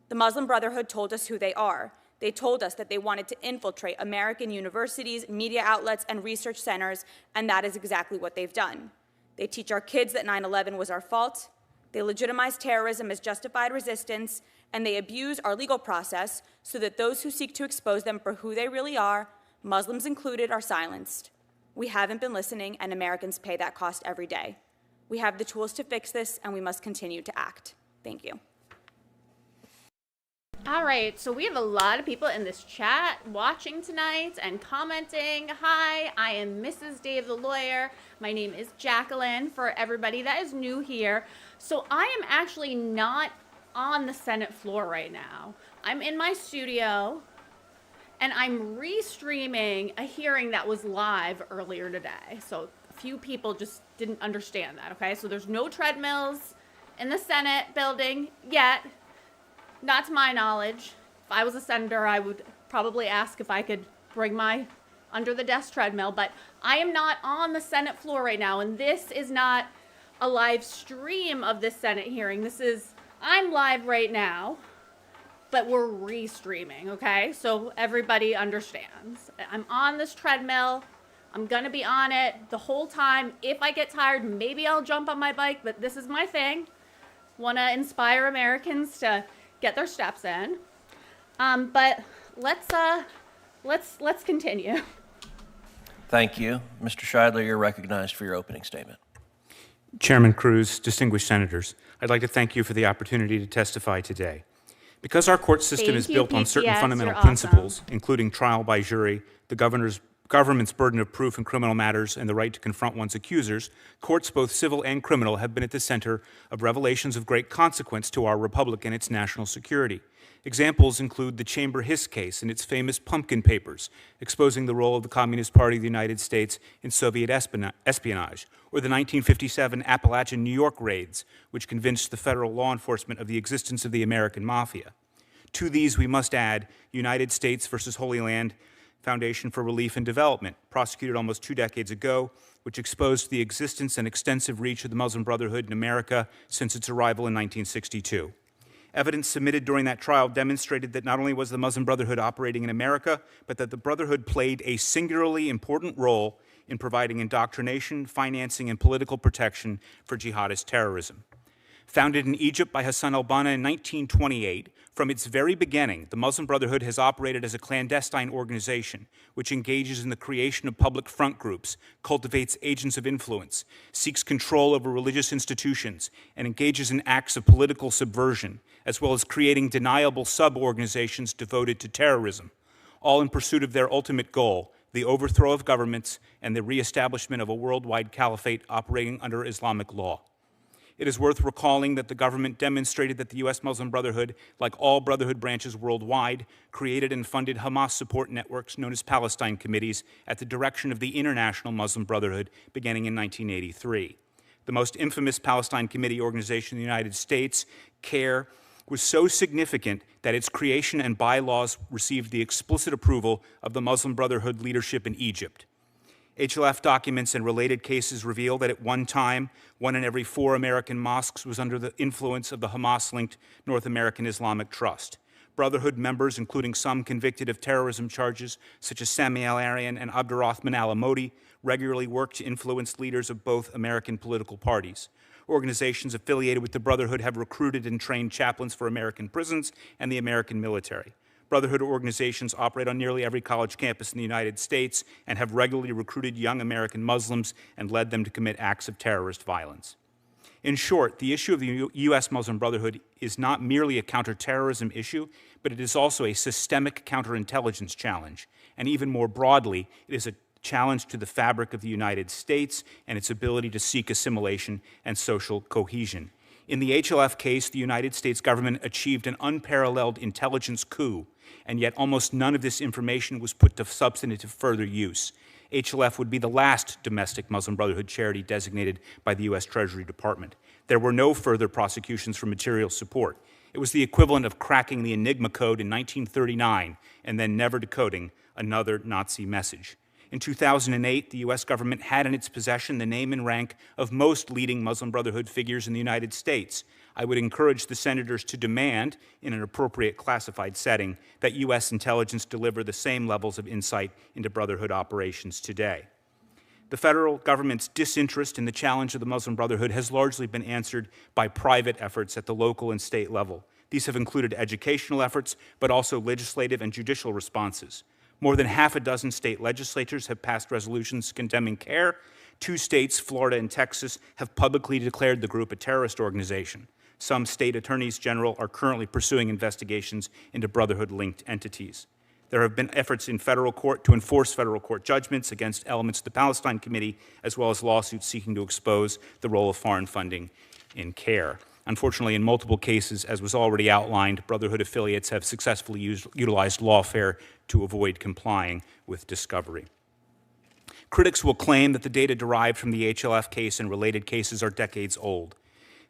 The Muslim Brotherhood told us who they are. They told us that they wanted to infiltrate American universities, media outlets, and research centers, and that is exactly what they've done. They teach our kids that 9/11 was our fault, they legitimize terrorism as justified resistance, and they abuse our legal process so that those who seek to expose them for who they really are, Muslims included, are silenced. We haven't been listening, and Americans pay that cost every day. We have the tools to fix this, and we must continue to act. Thank you. All right, so we have a lot of people in this chat watching tonight and commenting. Hi, I am Mrs. Dave the lawyer. My name is Jacqueline, for everybody that is new here. So I am actually not on the Senate floor right now. I'm in my studio, and I'm restreaming a hearing that was live earlier today. So few people just didn't understand that, okay? So there's no treadmills in the Senate building yet, not to my knowledge. If I was a senator, I would probably ask if I could bring my under the desk treadmill, but I am not on the Senate floor right now, and this is not a live stream of this Senate hearing. I'm live right now, but we're restreaming, okay? So everybody understands. I'm on this treadmill. I'm gonna be on it the whole time. If I get tired, maybe I'll jump on my bike, but this is my thing. Wanna inspire Americans to get their steps in. But let's continue. Thank you. Mr. Scheidler, you're recognized for your opening statement. Chairman Cruz, distinguished senators, I'd like to thank you for the opportunity to testify today. Because our court system is built on certain fundamental principles, including trial by jury, the government's burden of proof in criminal matters, and the right to confront one's accusers, courts, both civil and criminal, have been at the center of revelations of great consequence to our republic and its national security. Examples include the Chamber Hiss case and its famous pumpkin papers, exposing the role of the Communist Party of the United States in Soviet espionage, or the 1957 Appalachian New York raids, which convinced the federal law enforcement of the existence of the American Mafia. To these, we must add United States versus Holy Land Foundation for Relief and Development, prosecuted almost 2 decades ago, which exposed the existence and extensive reach of the Muslim Brotherhood in America since its arrival in 1962. Evidence submitted during that trial demonstrated that not only was the Muslim Brotherhood operating in America, but that the Brotherhood played a singularly important role in providing indoctrination, financing, and political protection for jihadist terrorism. Founded in Egypt by Hassan al-Banna in 1928, from its very beginning, the Muslim Brotherhood has operated as a clandestine organization which engages in the creation of public front groups, cultivates agents of influence, seeks control over religious institutions, and engages in acts of political subversion, as well as creating deniable sub-organizations devoted to terrorism, all in pursuit of their ultimate goal, the overthrow of governments and the reestablishment of a worldwide caliphate operating under Islamic law. It is worth recalling that the government demonstrated that the U.S. Muslim Brotherhood, like all Brotherhood branches worldwide, created and funded Hamas support networks known as Palestine Committees at the direction of the International Muslim Brotherhood beginning in 1983. The most infamous Palestine Committee organization in the United States, CARE, was so significant that its creation and bylaws received the explicit approval of the Muslim Brotherhood leadership in Egypt. HLF documents and related cases reveal that at one time, 1 in every 4 American mosques was under the influence of the Hamas-linked North American Islamic Trust. Brotherhood members, including some convicted of terrorism charges, such as Sami al-Arian and Abdurrahman al-Amodi, regularly worked to influence leaders of both American political parties. Organizations affiliated with the Brotherhood have recruited and trained chaplains for American prisons and the American military. Brotherhood organizations operate on nearly every college campus in the United States and have regularly recruited young American Muslims and led them to commit acts of terrorist violence. In short, the issue of the U.S. Muslim Brotherhood is not merely a counterterrorism issue, but it is also a systemic counterintelligence challenge. And even more broadly, it is a challenge to the fabric of the United States and its ability to seek assimilation and social cohesion. In the HLF case, the United States government achieved an unparalleled intelligence coup, and yet almost none of this information was put to substantive further use. HLF would be the last domestic Muslim Brotherhood charity designated by the U.S. Treasury Department. There were no further prosecutions for material support. It was the equivalent of cracking the Enigma code in 1939 and then never decoding another Nazi message. In 2008, the U.S. government had in its possession the name and rank of most leading Muslim Brotherhood figures in the United States. I would encourage the senators to demand, in an appropriate classified setting, that U.S. intelligence deliver the same levels of insight into Brotherhood operations today. The federal government's disinterest in the challenge of the Muslim Brotherhood has largely been answered by private efforts at the local and state level. These have included educational efforts, but also legislative and judicial responses. More than half a dozen state legislatures have passed resolutions condemning CARE. 2 states, Florida and Texas, have publicly declared the group a terrorist organization. Some state attorneys general are currently pursuing investigations into Brotherhood-linked entities. There have been efforts in federal court to enforce federal court judgments against elements of the Palestine Committee, as well as lawsuits seeking to expose the role of foreign funding in CARE. Unfortunately, in multiple cases, as was already outlined, Brotherhood affiliates have successfully utilized lawfare to avoid complying with discovery. Critics will claim that the data derived from the HLF case and related cases are decades old.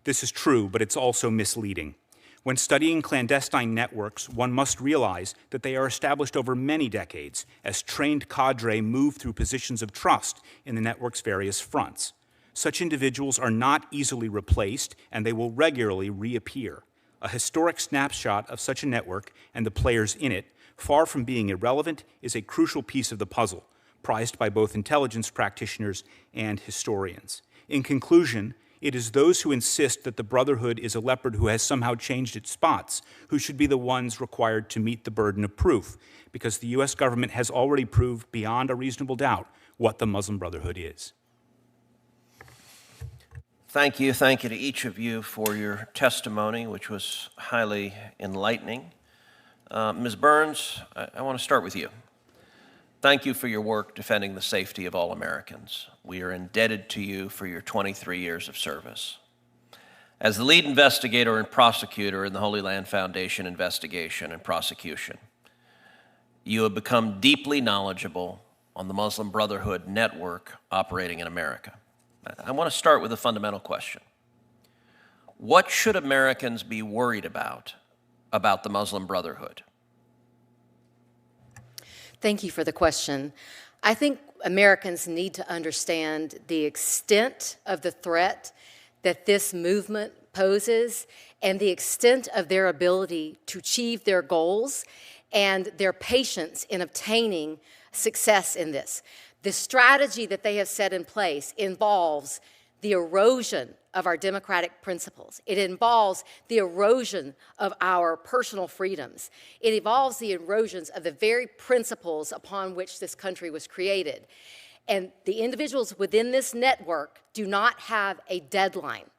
This is true, but it's also misleading. When studying clandestine networks, one must realize that they are established over many decades as trained cadre move through positions of trust in the network's various fronts. Such individuals are not easily replaced, and they will regularly reappear. A historic snapshot of such a network and the players in it, far from being irrelevant, is a crucial piece of the puzzle, prized by both intelligence practitioners and historians. In conclusion, it is those who insist that the Brotherhood is a leopard who has somehow changed its spots who should be the ones required to meet the burden of proof, because the U.S. government has already proved beyond a reasonable doubt what the Muslim Brotherhood is. Thank you to each of you for your testimony, which was highly enlightening. Ms. Burns, I want to start with you. Thank you for your work defending the safety of all Americans. We are indebted to you for your 23 years of service. As the lead investigator and prosecutor in the Holy Land Foundation investigation and prosecution, you have become deeply knowledgeable on the Muslim Brotherhood network operating in America. I want to start with a fundamental question. What should Americans be worried about the Muslim Brotherhood? Thank you for the question. I think Americans need to understand the extent of the threat that this movement poses and the extent of their ability to achieve their goals and their patience in obtaining success in this. The strategy that they have set in place involves the erosion of our democratic principles. It involves the erosion of our personal freedoms. It involves the erosions of the very principles upon which this country was created. And the individuals within this network do not have a deadline.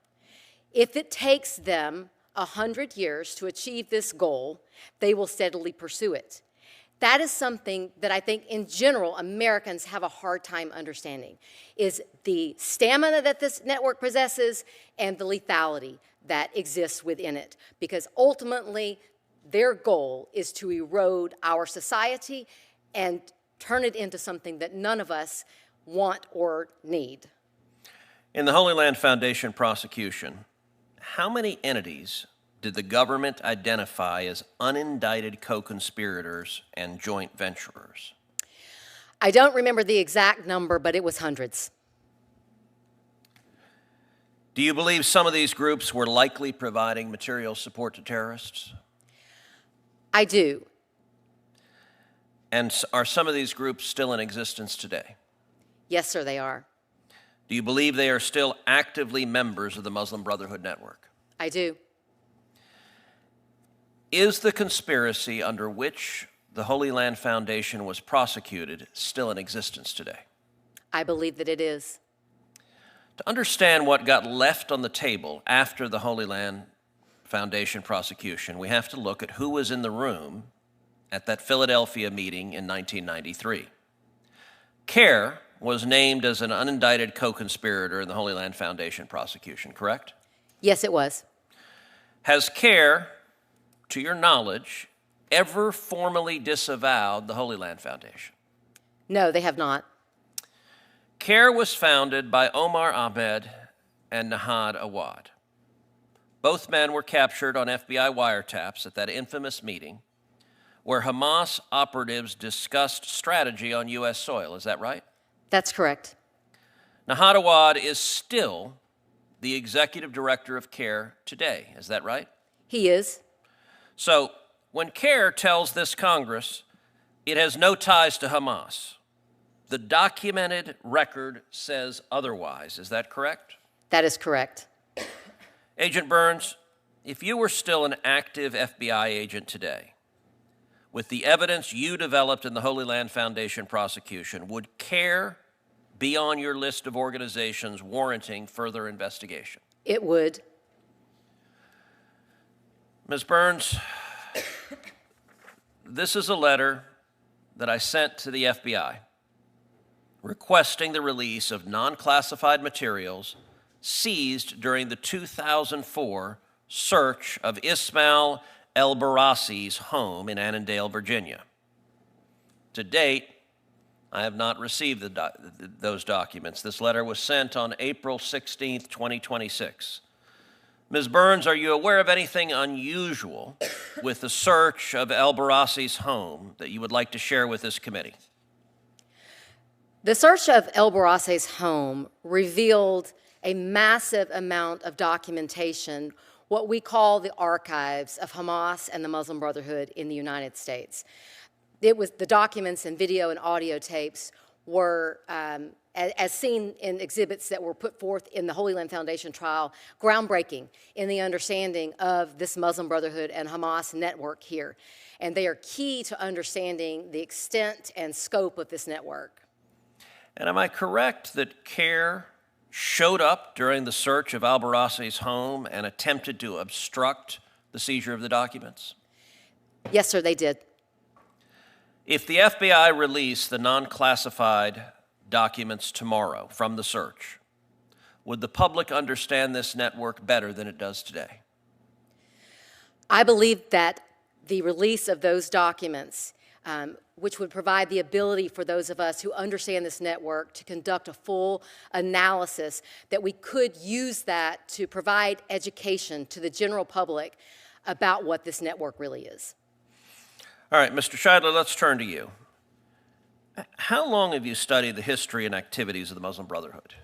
If it takes them 100 years to achieve this goal, they will steadily pursue it. That is something that I think in general Americans have a hard time understanding, is the stamina that this network possesses and the lethality that exists within it. Because ultimately, their goal is to erode our society and turn it into something that none of us want or need. In the Holy Land Foundation prosecution, how many entities did the government identify as unindicted co-conspirators and joint venturers? I don't remember the exact number, but it was hundreds. Do you believe some of these groups were likely providing material support to terrorists? I do. And are some of these groups still in existence today? Yes, sir, they are. Do you believe they are still actively members of the Muslim Brotherhood network? I do. Is the conspiracy under which the Holy Land Foundation was prosecuted still in existence today? I believe that it is. To understand what got left on the table after the Holy Land Foundation prosecution, we have to look at who was in the room at that Philadelphia meeting in 1993. CARE was named as an unindicted co-conspirator in the Holy Land Foundation prosecution, correct? Yes, it was. Has CARE, to your knowledge, ever formally disavowed the Holy Land Foundation? No, they have not. CARE was founded by Omar Ahmed and Nahad Awad. Both men were captured on FBI wiretaps at that infamous meeting where Hamas operatives discussed strategy on U.S. soil. Is that right? That's correct. Nahad Awad is still the executive director of CARE today. Is that right? He is. So when CARE tells this Congress it has no ties to Hamas, the documented record says otherwise. Is that correct? That is correct. Agent Burns, if you were still an active FBI agent today, with the evidence you developed in the Holy Land Foundation prosecution, would CARE be on your list of organizations warranting further investigation? It would. Ms. Burns, this is a letter that I sent to the FBI requesting the release of non-classified materials seized during the 2004 search of Ismail El-Barassi's home in Annandale, Virginia. To date, I have not received those documents. This letter was sent on April 16th, 2026. Ms. Burns, are you aware of anything unusual with the search of El Barassi's home that you would like to share with this committee? The search of El Barassi's home revealed a massive amount of documentation, what we call the archives of Hamas and the Muslim Brotherhood in the United States. It was the documents and video and audio tapes were, as seen in exhibits that were put forth in the Holy Land Foundation trial, groundbreaking in the understanding of this Muslim Brotherhood and Hamas network here. And they are key to understanding the extent and scope of this network. And am I correct that CARE showed up during the search of Al Barassi's home and attempted to obstruct the seizure of the documents? Yes, sir, they did. If the FBI released the non-classified documents tomorrow from the search, would the public understand this network better than it does today? I believe that the release of those documents, which would provide the ability for those of us who understand this network to conduct a full analysis, that we could use that to provide education to the general public about what this network really is. All right, Mr. Scheidler, let's turn to you. How long have you studied the history and activities of the Muslim Brotherhood?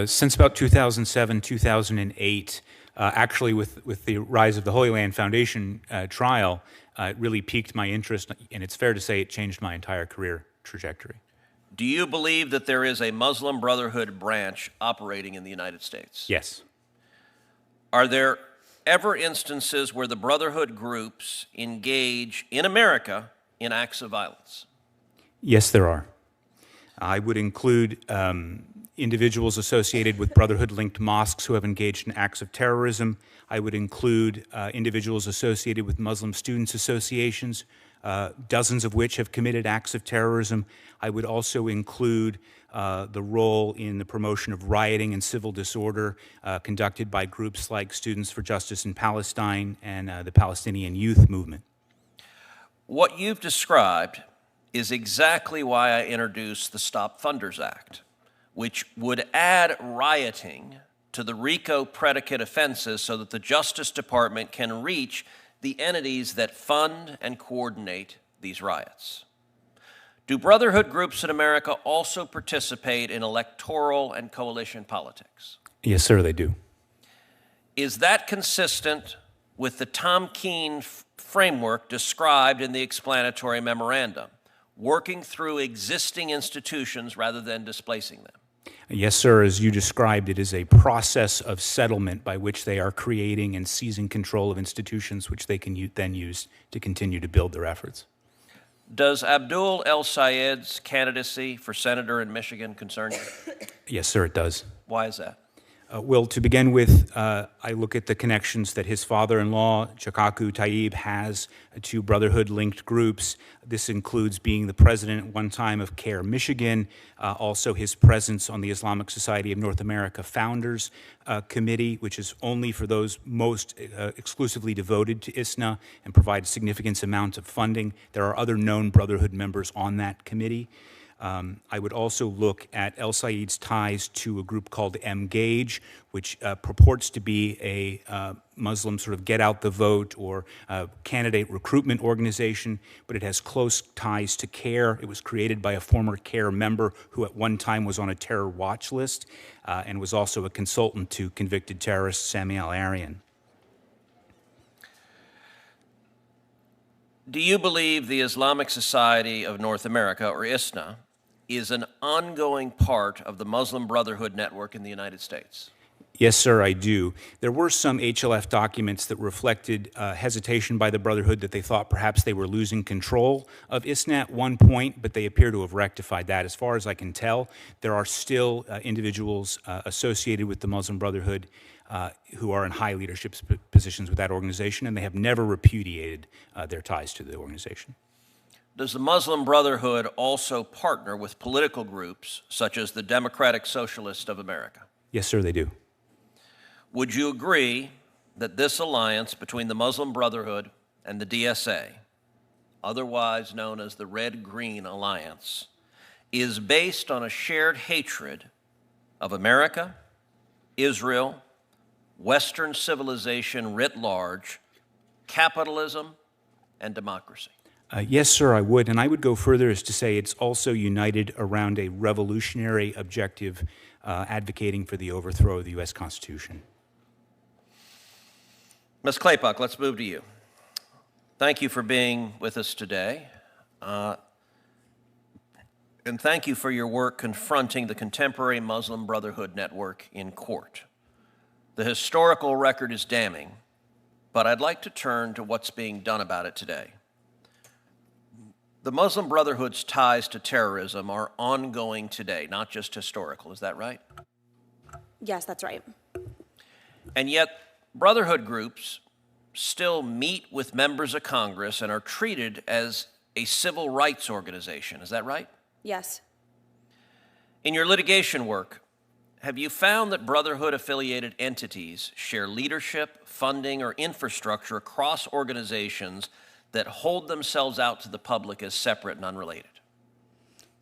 Since about 2007, 2008, actually with the rise of the Holy Land Foundation trial, it really piqued my interest, and it's fair to say it changed my entire career trajectory. Do you believe that there is a Muslim Brotherhood branch operating in the United States? Yes. Are there ever instances where the Brotherhood groups engage in America in acts of violence? Yes, there are. I would include individuals associated with Brotherhood-linked mosques who have engaged in acts of terrorism. I would include individuals associated with Muslim students associations, dozens of which have committed acts of terrorism. I would also include the role in the promotion of rioting and civil disorder conducted by groups like Students for Justice in Palestine and the Palestinian Youth Movement. What you've described is exactly why I introduced the Stop Funders Act, which would add rioting to the RICO predicate offenses so that the Justice Department can reach the entities that fund and coordinate these riots. Do Brotherhood groups in America also participate in electoral and coalition politics? Yes, sir, they do. Is that consistent with the Tom Keene framework described in the explanatory memorandum, working through existing institutions rather than displacing them? Yes, sir. As you described, it is a process of settlement by which they are creating and seizing control of institutions which they can then use to continue to build their efforts. Does Abdul El Sayed's candidacy for senator in Michigan concern you? Yes, sir, it does. Why is that? Well, to begin with, I look at the connections that his father-in-law, Chakaku Tayyib, has to Brotherhood-linked groups. This includes being the president at one time of CARE Michigan, also his presence on the Islamic Society of North America Founders Committee, which is only for those most exclusively devoted to ISNA and provides significant amounts of funding. There are other known Brotherhood members on that committee. I would also look at El Sayed's ties to a group called Mgage, which purports to be a Muslim sort of get-out-the-vote or candidate recruitment organization, but it has close ties to CARE. It was created by a former CARE member who at one time was on a terror watch list and was also a consultant to convicted terrorist Samuel Arian. Do you believe the Islamic Society of North America, or ISNA, is an ongoing part of the Muslim Brotherhood network in the United States? Yes, sir, I do. There were some HLF documents that reflected hesitation by the Brotherhood that they thought perhaps they were losing control of ISNA at one point, but they appear to have rectified that. As far as I can tell, there are still individuals associated with the Muslim Brotherhood who are in high leadership positions with that organization, and they have never repudiated their ties to the organization. Does the Muslim Brotherhood also partner with political groups such as the Democratic Socialists of America? Yes, sir, they do. Would you agree that this alliance between the Muslim Brotherhood and the DSA, otherwise known as the Red-Green Alliance, is based on a shared hatred of America, Israel, Western civilization writ large, capitalism, and democracy? Yes, sir, I would. And I would go further as to say it's also united around a revolutionary objective advocating for the overthrow of the U.S. Constitution. Ms. Claypuck, let's move to you. Thank you for being with us today. And thank you for your work confronting the contemporary Muslim Brotherhood network in court. The historical record is damning, but I'd like to turn to what's being done about it today. The Muslim Brotherhood's ties to terrorism are ongoing today, not just historical. Is that right? Yes, that's right. And yet, Brotherhood groups still meet with members of Congress and are treated as a civil rights organization. Is that right? Yes. In your litigation work, have you found that Brotherhood-affiliated entities share leadership, funding, or infrastructure across organizations that hold themselves out to the public as separate and unrelated?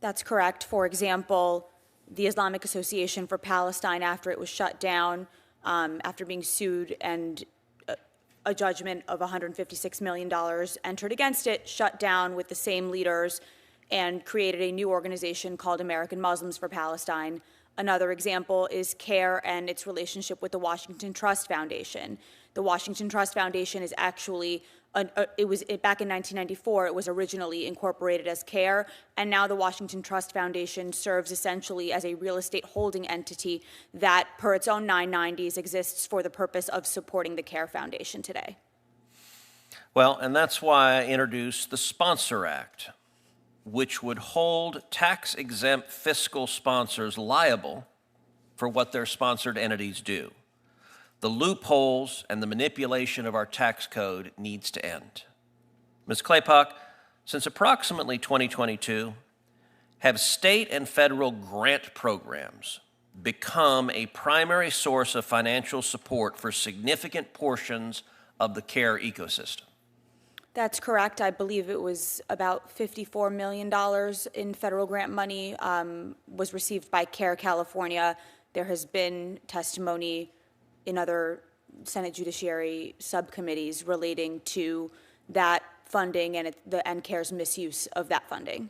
That's correct. For example, the Islamic Association for Palestine, after it was shut down, after being sued and a judgment of $156 million entered against it, shut down with the same leaders and created a new organization called American Muslims for Palestine. Another example is CARE and its relationship with the Washington Trust Foundation. The Washington Trust Foundation is actually back in 1994, it was originally incorporated as CARE, and now the Washington Trust Foundation serves essentially as a real estate holding entity that, per its own 990s, exists for the purpose of supporting the CARE Foundation today. Well, and that's why I introduced the Sponsor Act, which would hold tax-exempt fiscal sponsors liable for what their sponsored entities do. The loopholes and the manipulation of our tax code needs to end. Ms. Claypuck, since approximately 2022, have state and federal grant programs become a primary source of financial support for significant portions of the CARE ecosystem? That's correct. I believe it was about $54 million in federal grant money was received by CARE California. There has been testimony in other Senate Judiciary Subcommittees relating to that funding and CARE's misuse of that funding.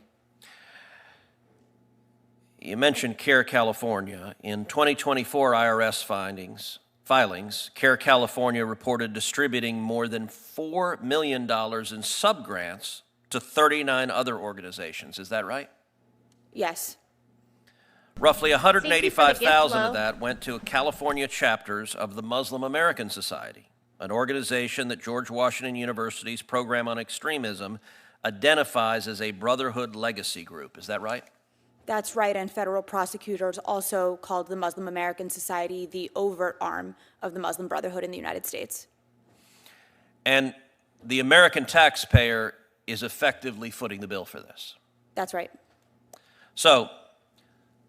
You mentioned CARE California. In 2024 IRS filings, CARE California reported distributing more than $4 million in subgrants to 39 other organizations. Is that right? Yes. Roughly $185,000 of that went to California chapters of the Muslim American Society, an organization that George Washington University's program on extremism identifies as a Brotherhood legacy group. Is that right? That's right, and federal prosecutors also called the Muslim American Society the overt arm of the Muslim Brotherhood in the United States. And the American taxpayer is effectively footing the bill for this. That's right. So,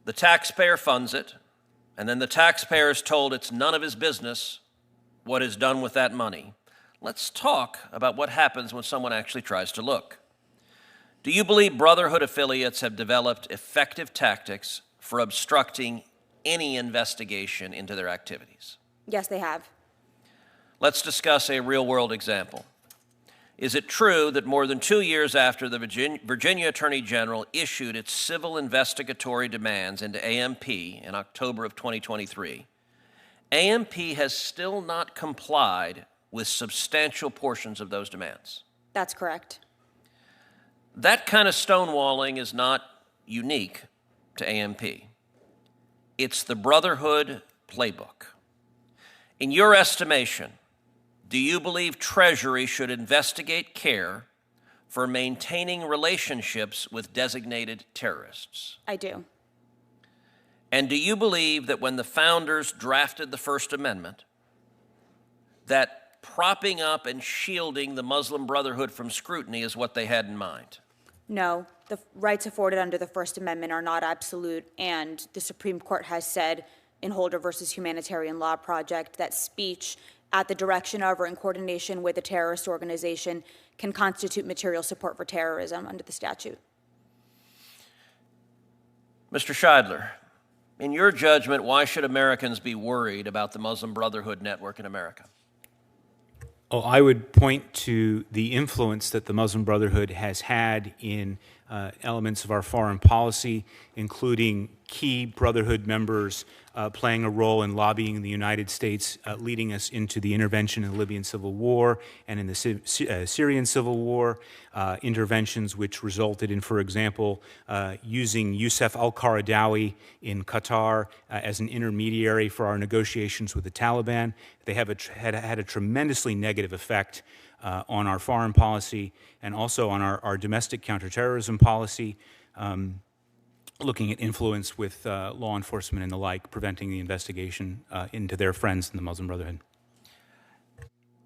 the taxpayer funds it, and then the taxpayer is told it's none of his business what is done with that money. Let's talk about what happens when someone actually tries to look. Do you believe Brotherhood affiliates have developed effective tactics for obstructing any investigation into their activities? Yes, they have. Let's discuss a real-world example. Is it true that more than 2 years after the Virginia Attorney General issued its civil investigatory demands into AMP in October of 2023, AMP has still not complied with substantial portions of those demands? That's correct. That kind of stonewalling is not unique to AMP. It's the Brotherhood playbook. In your estimation, do you believe Treasury should investigate CARE for maintaining relationships with designated terrorists? I do. And do you believe that when the founders drafted the First Amendment, that propping up and shielding the Muslim Brotherhood from scrutiny is what they had in mind? No, the rights afforded under the First Amendment are not absolute, and the Supreme Court has said in Holder versus Humanitarian Law Project that speech at the direction of or in coordination with a terrorist organization can constitute material support for terrorism under the statute. Mr. Scheidler, in your judgment, why should Americans be worried about the Muslim Brotherhood network in America? Oh, I would point to the influence that the Muslim Brotherhood has had in elements of our foreign policy, including key Brotherhood members playing a role in lobbying the United States, leading us into the intervention in the Libyan civil war and in the Syrian civil war, interventions which resulted in, for example, using Youssef al-Qaradawi in Qatar as an intermediary for our negotiations with the Taliban. They have had a tremendously negative effect on our foreign policy and also on our domestic counterterrorism policy, looking at influence with law enforcement and the like, preventing the investigation into their friends in the Muslim Brotherhood.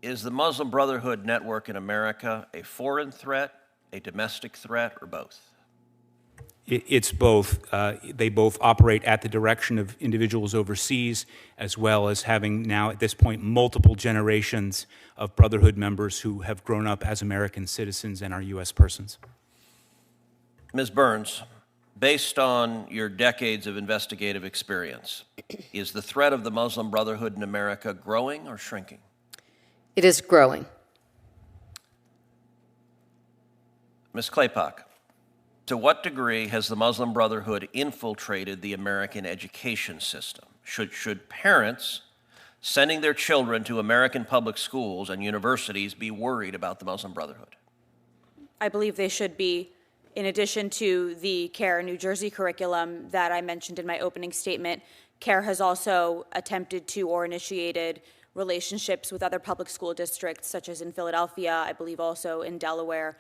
Is the Muslim Brotherhood network in America a foreign threat, a domestic threat, or both? It's both. They both operate at the direction of individuals overseas, as well as having now, at this point, multiple generations of Brotherhood members who have grown up as American citizens and are U.S. persons. Ms. Burns, based on your decades of investigative experience, is the threat of the Muslim Brotherhood in America growing or shrinking? It is growing. Ms. Claypock, to what degree has the Muslim Brotherhood infiltrated the American education system? Should parents sending their children to American public schools and universities be worried about the Muslim Brotherhood? I believe they should be. In addition to the CARE New Jersey curriculum that I mentioned in my opening statement, CARE has also attempted to or initiated relationships with other public school districts, such as in Philadelphia, I believe also in Delaware.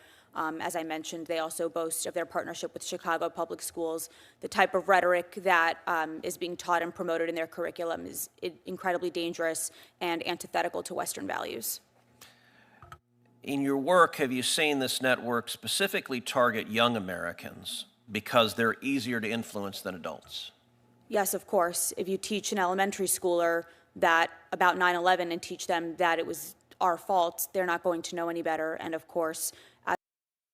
As I mentioned, they also boast of their partnership with Chicago Public Schools. The type of rhetoric that is being taught and promoted in their curriculum is incredibly dangerous and antithetical to Western values. In your work, have you seen this network specifically target young Americans because they're easier to influence than adults? Yes, of course. If you teach an elementary schooler that about 9/11 and teach them that it was our fault, they're not going to know any better. And of course,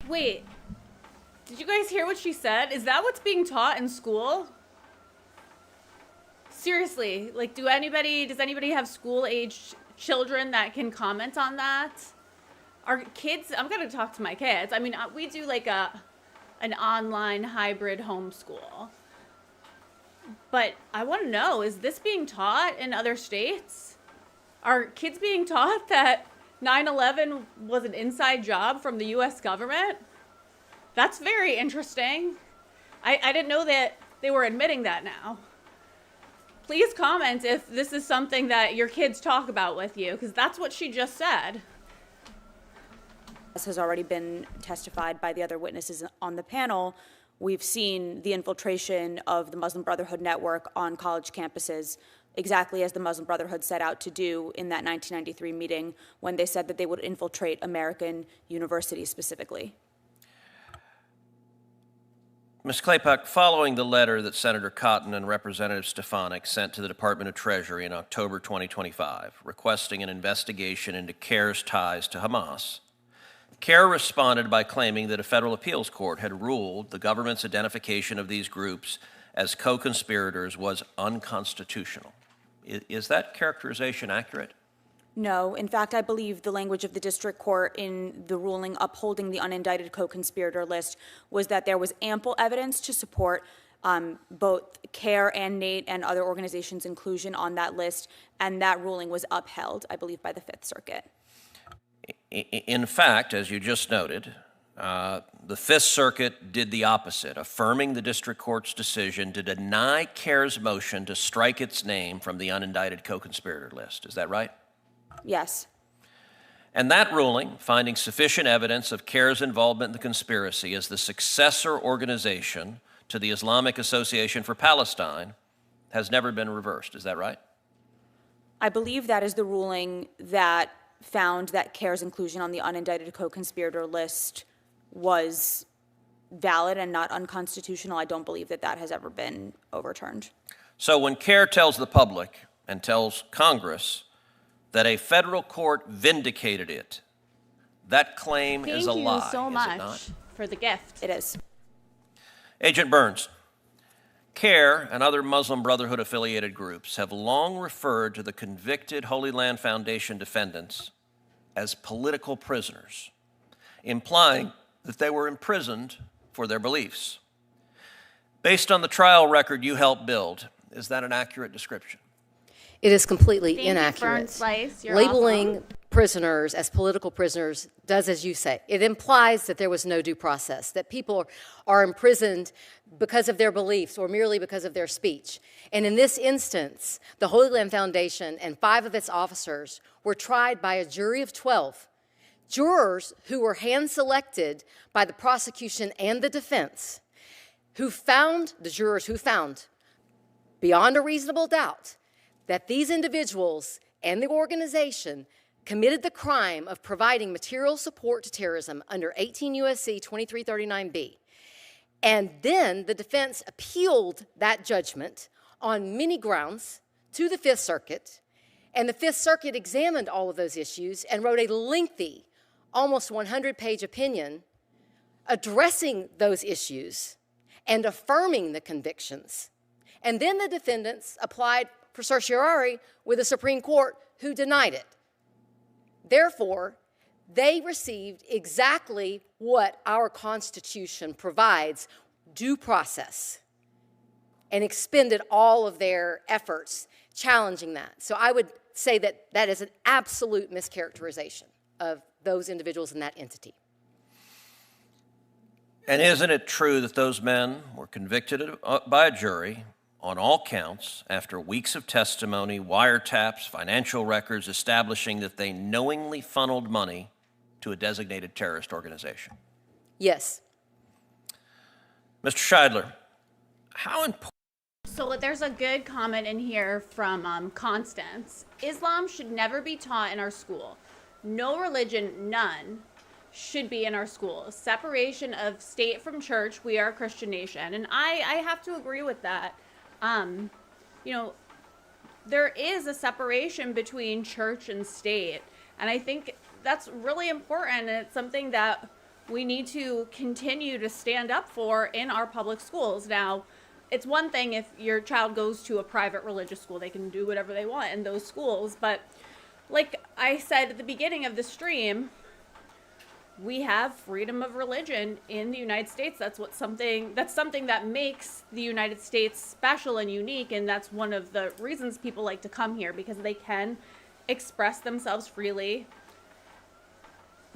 Wait, did you guys hear what she said? Is that what's being taught in school? Seriously, like, does anybody have school-aged children that can comment on that? Our kids, I'm gonna talk to my kids. I mean, we do like an online hybrid homeschool. But I wanna know, is this being taught in other states? Are kids being taught that 9/11 was an inside job from the U.S. government? That's very interesting. I didn't know that they were admitting that now. Please comment if this is something that your kids talk about with you, because that's what she just said. This has already been testified by the other witnesses on the panel. We've seen the infiltration of the Muslim Brotherhood network on college campuses, exactly as the Muslim Brotherhood set out to do in that 1993 meeting when they said that they would infiltrate American universities specifically. Ms. Claypock, following the letter that Senator Cotton and Representative Stefanik sent to the Department of Treasury in October 2025, requesting an investigation into CARE's ties to Hamas, CARE responded by claiming that a federal appeals court had ruled the government's identification of these groups as co-conspirators was unconstitutional. Is that characterization accurate? No. In fact, I believe the language of the district court in the ruling upholding the unindicted co-conspirator list was that there was ample evidence to support both CARE and NATE and other organizations' inclusion on that list, and that ruling was upheld, I believe, by the Fifth Circuit. In fact, as you just noted, the Fifth Circuit did the opposite, affirming the district court's decision to deny CARE's motion to strike its name from the unindicted co-conspirator list. Is that right? Yes. And that ruling, finding sufficient evidence of CARE's involvement in the conspiracy as the successor organization to the Islamic Association for Palestine, has never been reversed. Is that right? I believe that is the ruling that found that CARE's inclusion on the unindicted co-conspirator list was valid and not unconstitutional. I don't believe that that has ever been overturned. So when CARE tells the public and tells Congress that a federal court vindicated it, that claim is a lie, Thank you so is it much not? for the gift. It is. Agent Burns, CARE and other Muslim Brotherhood affiliated groups have long referred to the convicted Holy Land Foundation defendants as political prisoners, implying that they were imprisoned for their beliefs. Based on the trial record you helped build, is that an accurate description? It is completely Thank you, inaccurate. Fern Slice. You're Labeling awesome. prisoners as political prisoners does, as you say, it implies that there was no due process, that people are imprisoned because of their beliefs or merely because of their speech. And in this instance, the Holy Land Foundation and 5 of its officers were tried by a jury of 12 jurors who were hand-selected by the prosecution and the defense, the jurors who found, beyond a reasonable doubt, that these individuals and the organization committed the crime of providing material support to terrorism under 18 U.S.C. 2339B. And then the defense appealed that judgment on many grounds to the Fifth Circuit, and the Fifth Circuit examined all of those issues and wrote a lengthy, almost 100-page opinion addressing those issues and affirming the convictions. And then the defendants applied for certiorari with the Supreme Court, who denied it. Therefore, they received exactly what our Constitution provides, due process, and expended all of their efforts challenging that. So I would say that that is an absolute mischaracterization of those individuals in that entity. And isn't it true that those men were convicted by a jury on all counts after weeks of testimony, wiretaps, financial records establishing that they knowingly funneled money to a designated terrorist organization? Yes. Mr. Scheidler, how important? So there's a good comment in here from Constance. Islam should never be taught in our school. No religion, none, should be in our schools. Separation of state from church. We are a Christian nation. And I have to agree with that. There is a separation between church and state. And I think that's really important. And it's something that we need to continue to stand up for in our public schools. Now, it's one thing if your child goes to a private religious school, they can do whatever they want in those schools. But like I said at the beginning of the stream, we have freedom of religion in the United States. That's something that makes the United States special and unique, and that's one of the reasons people like to come here, because they can express themselves freely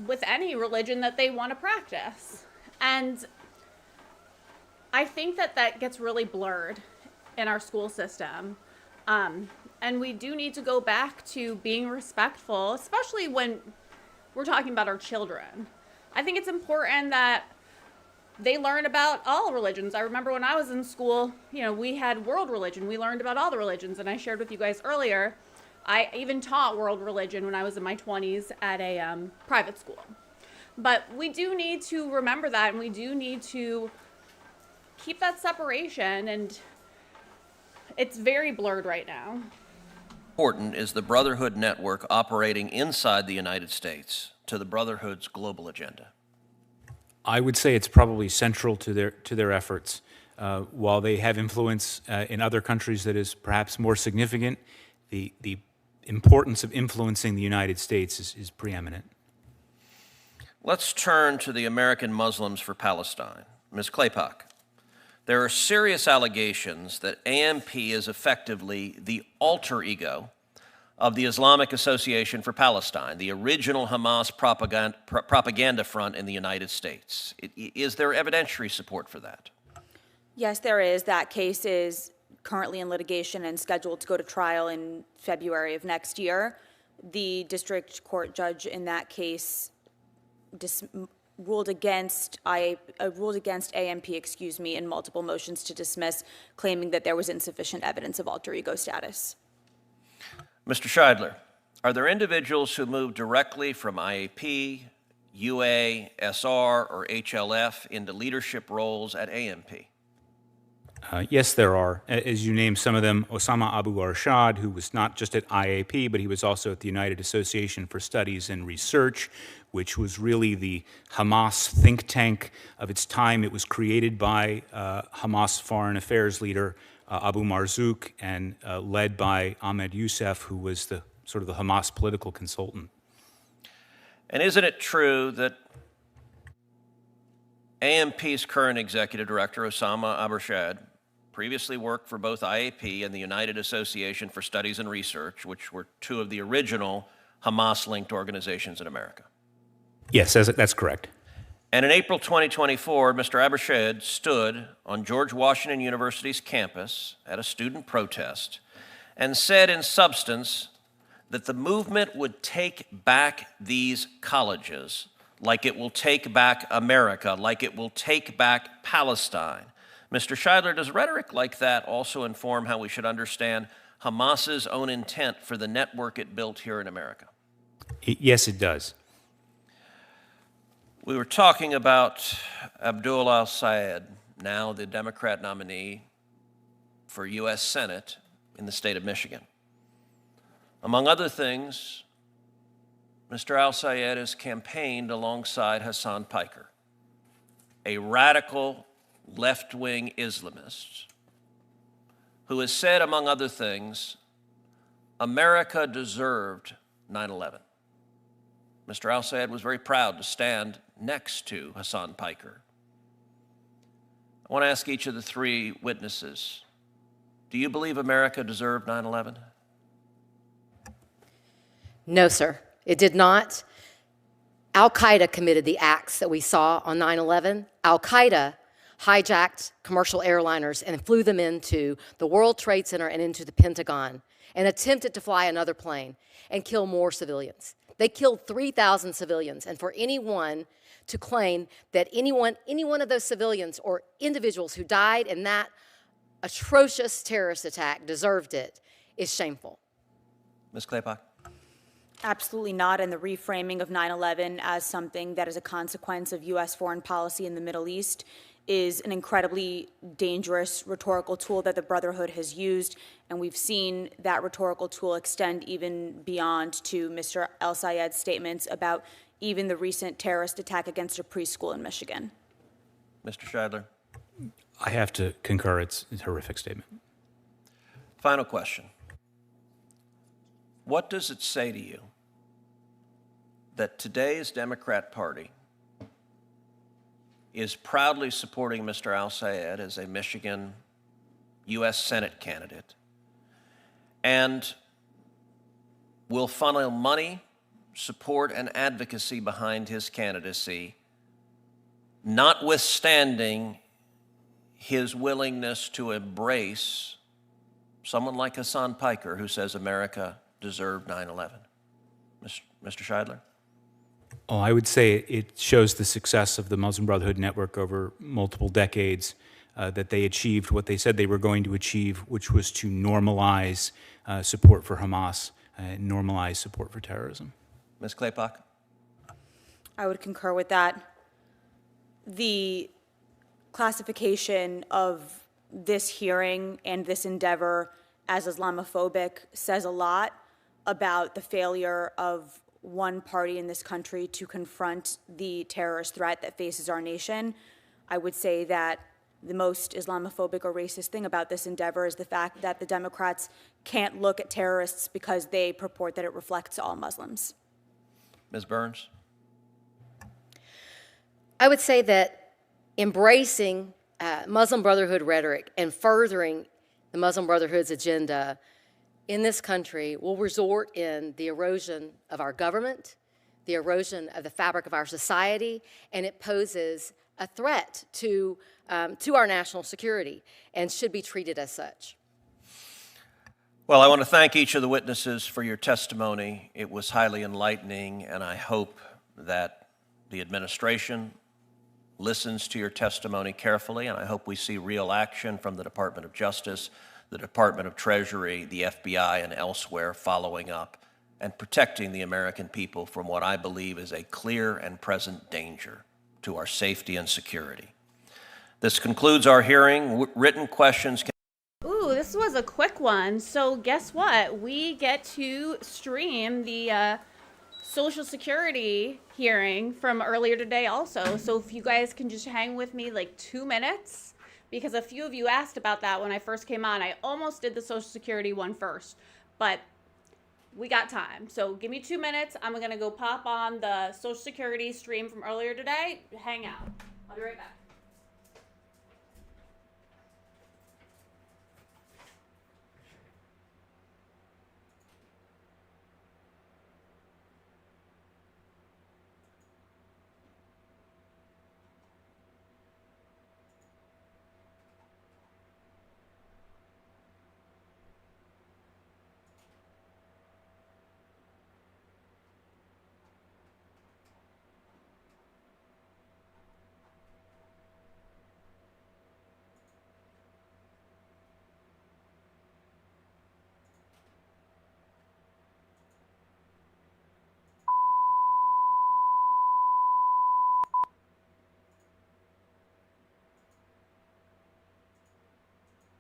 with any religion that they want to practice. And I think that gets really blurred in our school system. And we do need to go back to being respectful, especially when we're talking about our children. I think it's important that they learn about all religions. I remember when I was in school, we had world religion. We learned about all the religions, and I shared with you guys earlier, I even taught world religion when I was in my 20s at a private school. But we do need to remember that, and we do need to keep that separation, and it's very blurred right now. Important is the Brotherhood network operating inside the United States to the Brotherhood's global agenda? I would say it's probably central to their efforts. While they have influence in other countries that is perhaps more significant, the importance of influencing the United States is preeminent. Let's turn to the American Muslims for Palestine. Ms. Claypack, there are serious allegations that AMP is effectively the alter ego of the Islamic Association for Palestine, the original Hamas propaganda front in the United States. Is there evidentiary support for that? Yes, there is. That case is currently in litigation and scheduled to go to trial in February of next year. The district court judge in that case ruled against AMP, in multiple motions to dismiss, claiming that there was insufficient evidence of alter ego status. Mr. Scheidler, are there individuals who move directly from IAP, UA, SR, or HLF into leadership roles at AMP? Yes, there are. As you named some of them, Osama Abu Arshad, who was not just at IAP, but he was also at the United Association for Studies and Research, which was really the Hamas think tank of its time. It was created by Hamas foreign affairs leader Abu Marzouk and led by Ahmed Youssef, who was the sort of the Hamas political consultant. And isn't it true that AMP's current executive director, Osama Abu Arshad, previously worked for both IAP and the United Association for Studies and Research, which were two of the original Hamas-linked organizations in America? Yes, that's correct. And in April 2024, Mr. Abu Arshad stood on George Washington University's campus at a student protest and said in substance that the movement would take back these colleges like it will take back America, like it will take back Palestine. Mr. Scheidler, does rhetoric like that also inform how we should understand Hamas's own intent for the network it built here in America? Yes, it does. We were talking about Abdul al-Sayed, now the Democrat nominee for U.S. Senate in the state of Michigan. Among other things, Mr. al-Sayed has campaigned alongside Hassan Piker, a radical left-wing Islamist who has said, among other things, America deserved 9/11. Mr. al-Sayed was very proud to stand next to Hassan Piker. I want to ask each of the three witnesses, do you believe America deserved 9/11? No, sir, it did not. Al-Qaeda committed the acts that we saw on 9/11. Al-Qaeda hijacked commercial airliners and flew them into the World Trade Center and into the Pentagon and attempted to fly another plane and kill more civilians. They killed 3,000 civilians, and for anyone to claim that any one of those civilians or individuals who died in that atrocious terrorist attack deserved it is shameful. Ms. Claypock? Absolutely not, and the reframing of 9/11 as something that is a consequence of U.S. foreign policy in the Middle East is an incredibly dangerous rhetorical tool that the Brotherhood has used, and we've seen that rhetorical tool extend even beyond to Mr. al-Sayed's statements about even the recent terrorist attack against a preschool in Michigan. Mr. Scheidler? I have to concur. It's a horrific statement. Final question. What does it say to you that today's Democrat Party is proudly supporting Mr. al-Sayed as a Michigan U.S. Senate candidate and will funnel money, support, and advocacy behind his candidacy, notwithstanding his willingness to embrace someone like Hassan Piker, who says America deserved 9/11? Mr. Scheidler? Oh, I would say it shows the success of the Muslim Brotherhood network over multiple decades, that they achieved what they said they were going to achieve, which was to normalize support for Hamas, normalize support for terrorism. Ms. Claypock? I would concur with that. The classification of this hearing and this endeavor as Islamophobic says a lot about the failure of one party in this country to confront the terrorist threat that faces our nation. I would say that the most Islamophobic or racist thing about this endeavor is the fact that the Democrats can't look at terrorists because they purport that it reflects all Muslims. Ms. Burns? I would say that embracing Muslim Brotherhood rhetoric and furthering the Muslim Brotherhood's agenda in this country will result in the erosion of our government, the erosion of the fabric of our society, and it poses a threat to our national security and should be treated as such. Well, I want to thank each of the witnesses for your testimony. It was highly enlightening, and I hope that the administration listens to your testimony carefully, and I hope we see real action from the Department of Justice, the Department of Treasury, the FBI, and elsewhere following up and protecting the American people from what I believe is a clear and present danger to our safety and security. This concludes our hearing. Written questions can. Ooh, this was a quick one. So guess what? We get to stream the Social Security hearing from earlier today also. So if you guys can just hang with me like 2 minutes, because a few of you asked about that when I first came on. I almost did the Social Security one first, but we got time. So give me 2 minutes. I'm going to go pop on the Social Security stream from earlier today. Hang out. I'll be right back.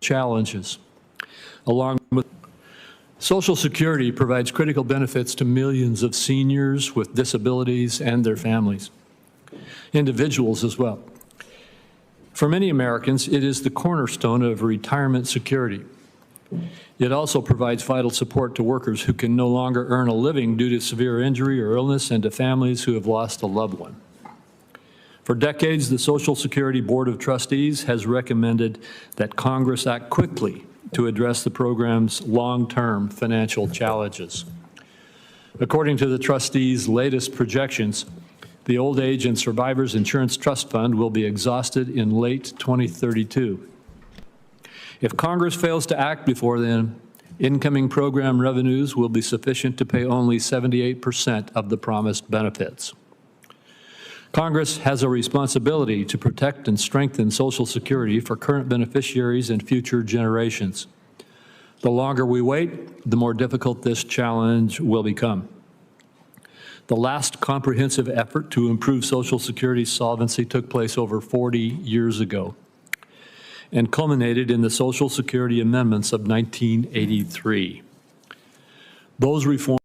Challenges. Along with Social Security provides critical benefits to millions of seniors with disabilities and their families, individuals as well. For many Americans, it is the cornerstone of retirement security. It also provides vital support to workers who can no longer earn a living due to severe injury or illness and to families who have lost a loved one. For decades, the Social Security Board of Trustees has recommended that Congress act quickly to address the program's long-term financial challenges. According to the trustees' latest projections, the Old Age and Survivors Insurance Trust Fund will be exhausted in late 2032. If Congress fails to act before then, incoming program revenues will be sufficient to pay only 78% of the promised benefits. Congress has a responsibility to protect and strengthen Social Security for current beneficiaries and future generations. The longer we wait, the more difficult this challenge will become. The last comprehensive effort to improve Social Security's solvency took place over 40 years ago and culminated in the Social Security Amendments of 1983. Those reforms.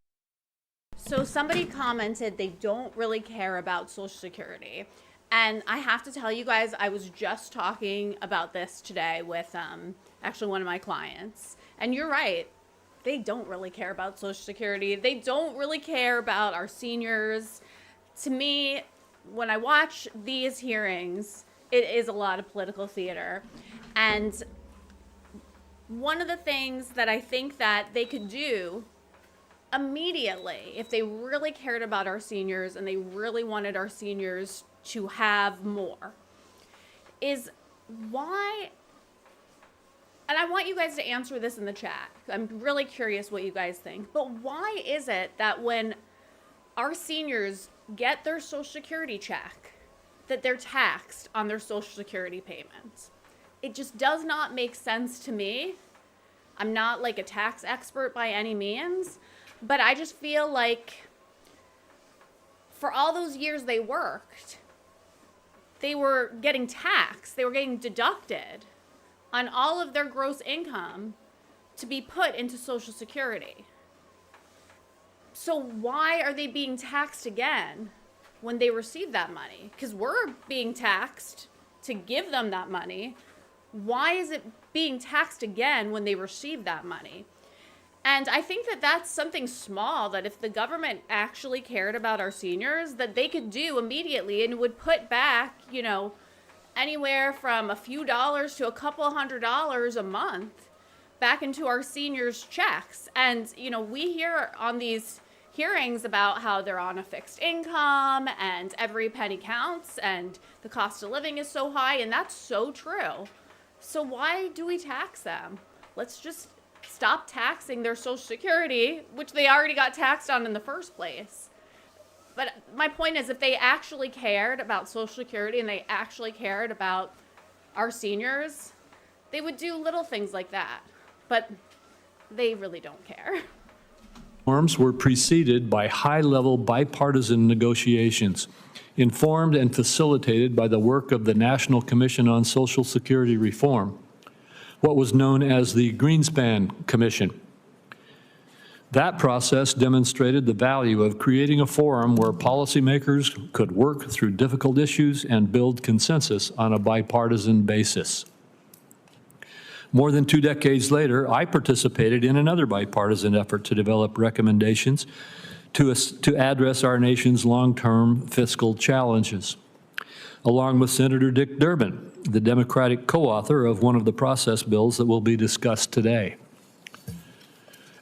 So somebody commented they don't really care about Social Security. And I have to tell you guys, I was just talking about this today with actually one of my clients. And you're right. They don't really care about Social Security. They don't really care about our seniors. To me, when I watch these hearings, it is a lot of political theater. And one of the things that I think that they could do immediately, if they really cared about our seniors and they really wanted our seniors to have more, is why, and I want you guys to answer this in the chat. I'm really curious what you guys think, but why is it that when our seniors get their Social Security check, that they're taxed on their Social Security payments? It just does not make sense to me. I'm not like a tax expert by any means, but I just feel like for all those years they worked, they were getting taxed, they were getting deducted on all of their gross income to be put into Social Security. So why are they being taxed again when they receive that money? Because we're being taxed to give them that money. Why is it being taxed again when they receive that money? And I think that that's something small that if the government actually cared about our seniors, that they could do immediately and would put back, you know, anywhere from a few dollars to a couple $100 a month back into our seniors' checks. And, you know, we hear on these hearings about how they're on a fixed income and every penny counts and the cost of living is so high, and that's so true. So why do we tax them? Let's just stop taxing their Social Security, which they already got taxed on in the first place. But my point is, if they actually cared about Social Security and they actually cared about our seniors, they would do little things like that. But they really don't care. reforms were preceded by high-level bipartisan negotiations, informed and facilitated by the work of the National Commission on Social Security Reform, what was known as the Greenspan Commission. That process demonstrated the value of creating a forum where policymakers could work through difficult issues and build consensus on a bipartisan basis. More than 2 decades later, I participated in another bipartisan effort to develop recommendations to address our nation's long-term fiscal challenges. Along with Senator Dick Durbin, the Democratic co-author of one of the process bills that will be discussed today.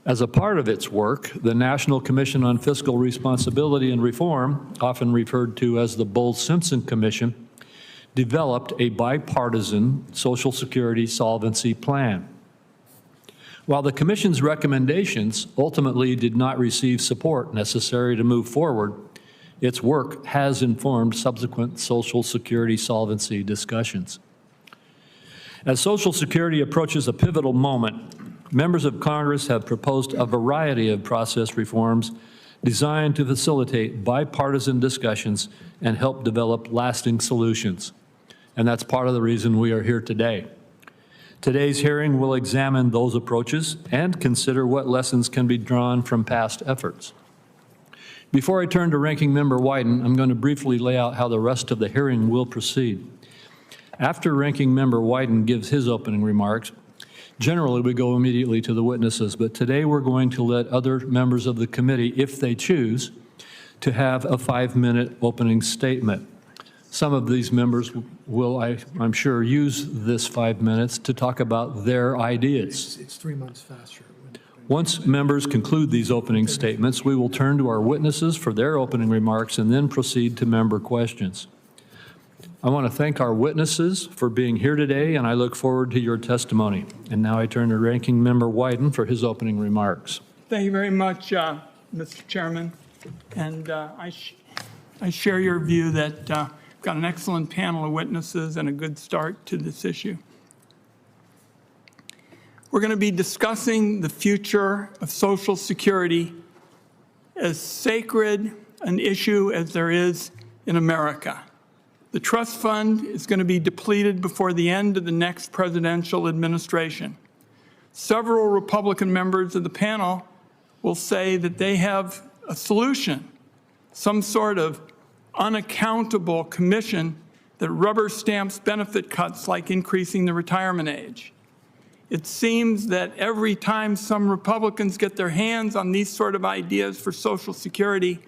As a part of its work, the National Commission on Fiscal Responsibility and Reform, often referred to as the Bowles-Simpson Commission, developed a bipartisan Social Security solvency plan. While the Commission's recommendations ultimately did not receive support necessary to move forward, its work has informed subsequent Social Security solvency discussions. As Social Security approaches a pivotal moment, members of Congress have proposed a variety of process reforms designed to facilitate bipartisan discussions and help develop lasting solutions. And that's part of the reason we are here today. Today's hearing will examine those approaches and consider what lessons can be drawn from past efforts. Before I turn to Ranking Member Wyden, I'm going to briefly lay out how the rest of the hearing will proceed. After Ranking Member Wyden gives his opening remarks, generally we go immediately to the witnesses, but today we're going to let other members of the committee, if they choose, to have a 5-minute opening statement. Some of these members will, I'm sure, use this 5 minutes to talk about their ideas. It's 3 months faster. Once members conclude these opening statements, we will turn to our witnesses for their opening remarks and then proceed to member questions. I want to thank our witnesses for being here today, and I look forward to your testimony. And now I turn to Ranking Member Wyden for his opening remarks. Thank you very much, Mr. Chairman. And I share your view that we've got an excellent panel of witnesses and a good start to this issue. We're going to be discussing the future of Social Security, as sacred an issue as there is in America. The trust fund is going to be depleted before the end of the next presidential administration. Several Republican members of the panel will say that they have a solution, some sort of unaccountable commission that rubber stamps benefit cuts like increasing the retirement age. It seems that every time some Republicans get their hands on these sort of ideas for Social Security,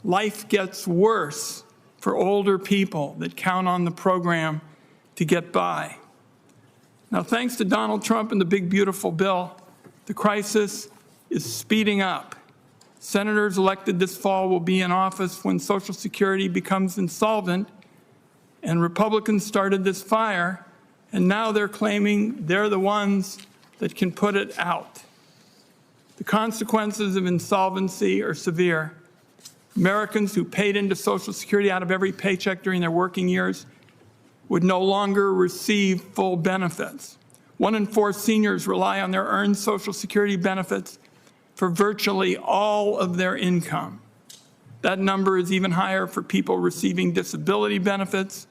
life gets worse for older people that count on the program to get by. Now, thanks to Donald Trump and the big, beautiful bill, the crisis is speeding up. Senators elected this fall will be in office when Social Security becomes insolvent, and Republicans started this fire, and now they're claiming they're the ones that can put it out. The consequences of insolvency are severe. Americans who paid into Social Security out of every paycheck during their working years would no longer receive full benefits. 1 in 4 seniors rely on their earned Social Security benefits for virtually all of their income. That number is even higher for people receiving disability benefits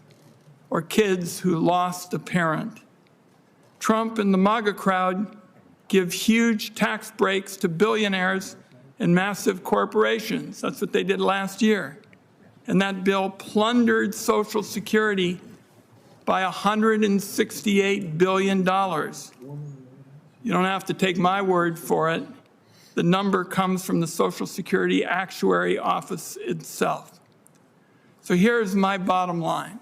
or kids who lost a parent. Trump and the MAGA crowd give huge tax breaks to billionaires and massive corporations. That's what they did last year. And that bill plundered Social Security by $168 billion. You don't have to take my word for it. The number comes from the Social Security Actuary Office itself. So here's my bottom line.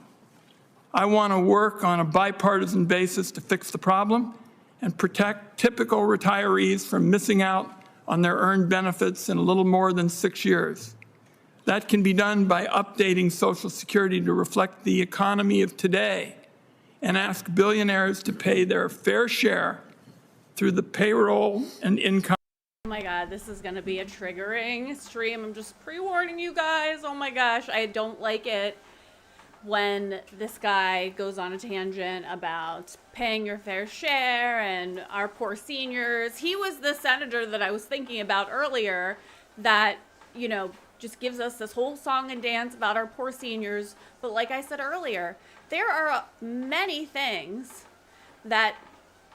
I want to work on a bipartisan basis to fix the problem and protect typical retirees from missing out on their earned benefits in a little more than 6 years. That can be done by updating Social Security to reflect the economy of today and ask billionaires to pay their fair share through the payroll and income. Oh my God, this is going to be a triggering stream. I'm just pre-warning you guys. Oh my gosh, I don't like it. when this guy goes on a tangent about paying your fair share and our poor seniors. He was the senator that I was thinking about earlier that, you know, just gives us this whole song and dance about our poor seniors. But like I said earlier, there are many things that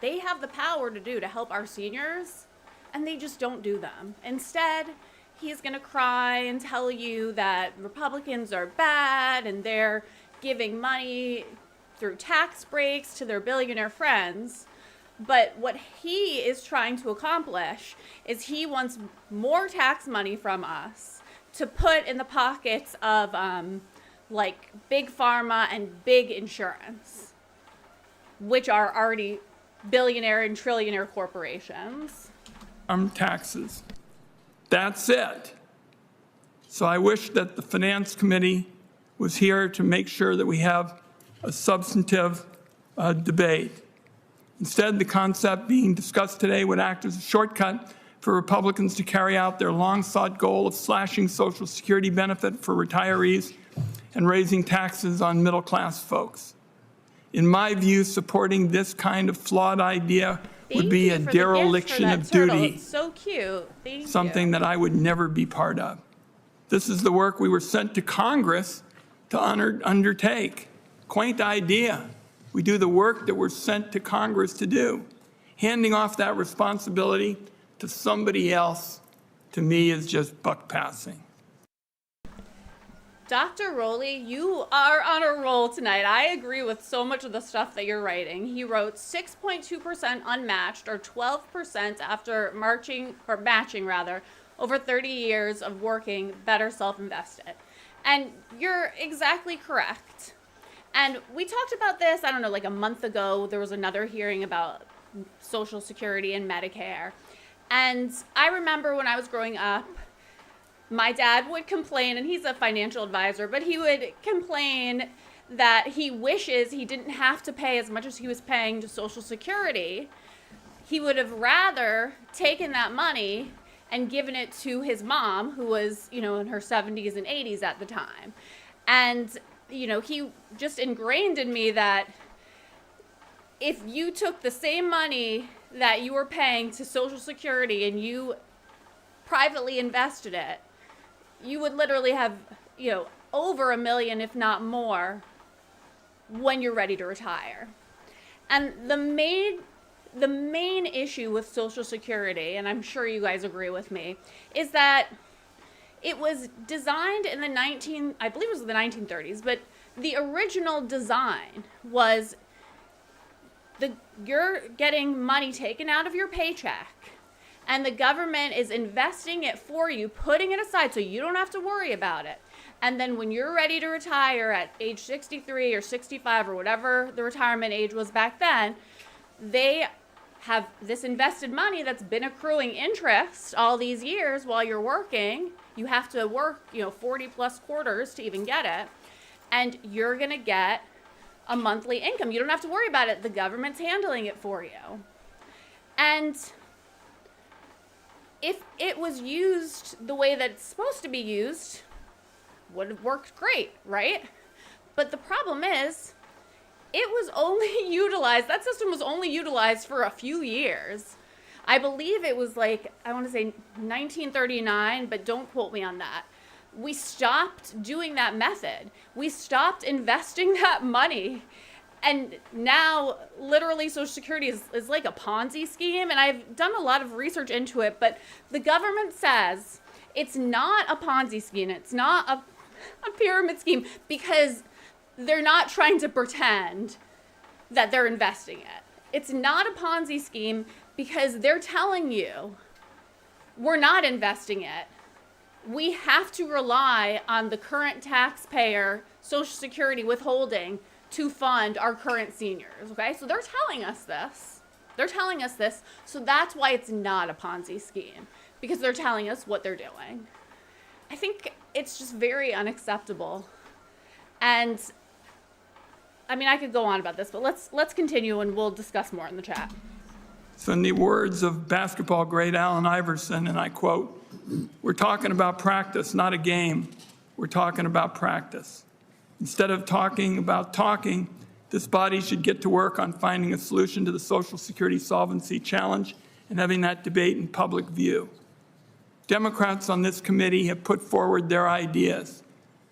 they have the power to do to help our seniors, and they just don't do them. Instead, he's going to cry and tell you that Republicans are bad and they're giving money through tax breaks to their billionaire friends. But what he is trying to accomplish is he wants more tax money from us to put in the pockets of like big pharma and big insurance, which are already billionaire and trillionaire corporations. Taxes. That's it. So I wish that the Finance Committee was here to make sure that we have a substantive debate. Instead, the concept being discussed today would act as a shortcut for Republicans to carry out their long-sought goal of slashing Social Security benefit for retirees and raising taxes on middle-class folks. In my view, supporting this kind of flawed idea would be a dereliction of duty. It's so cute. Thank something you. that I would never be part of. This is the work we were sent to Congress to undertake. Quaint idea. We do the work that we're sent to Congress to do. Handing off that responsibility to somebody else, to me, is just buck passing. Dr. Rowley, you are on a roll tonight. I agree with so much of the stuff that you're writing. He wrote 6.2% unmatched, or 12% after matching over 30 years of working better self-invested. And you're exactly correct. And we talked about this, I don't know, like a month ago. There was another hearing about Social Security and Medicare. And I remember when I was growing up, my dad would complain, and he's a financial advisor, but he would complain that he wishes he didn't have to pay as much as he was paying to Social Security. He would have rather taken that money and given it to his mom, who was, you know, in her 70s and 80s at the time. And, you know, he just ingrained in me that if you took the same money that you were paying to Social Security and you privately invested it, you would literally have, you know, over $1 million, if not more, when you're ready to retire. And the main issue with Social Security, and I'm sure you guys agree with me, is that it was designed in the 1930s, but the original design was you're getting money taken out of your paycheck, and the government is investing it for you, putting it aside so you don't have to worry about it. And then when you're ready to retire at age 63 or 65 or whatever the retirement age was back then, they have this invested money that's been accruing interest all these years while you're working. You have to work, you know, 40 plus quarters to even get it. And you're going to get a monthly income. You don't have to worry about it. The government's handling it for you. And if it was used the way that it's supposed to be used, would have worked great, right? But the problem is, it was only utilized, that system was only utilized for a few years. I believe it was like, I want to say 1939, but don't quote me on that. We stopped doing that method. We stopped investing that money. And now, literally, Social Security is like a Ponzi scheme. And I've done a lot of research into it, but the government says it's not a Ponzi scheme. It's not a pyramid scheme, because they're not trying to pretend that they're investing it. It's not a Ponzi scheme because they're telling you we're not investing it. We have to rely on the current taxpayer Social Security withholding to fund our current seniors, okay? So they're telling us this. They're telling us this, so that's why it's not a Ponzi scheme, because they're telling us what they're doing. I think it's just very unacceptable. And I mean, I could go on about this, but let's continue and we'll discuss more in the chat. So in the words of basketball great Allen Iverson, and I quote, "We're talking about practice, not a game. We're talking about practice." Instead of talking about talking, this body should get to work on finding a solution to the Social Security solvency challenge and having that debate in public view. Democrats on this committee have put forward their ideas.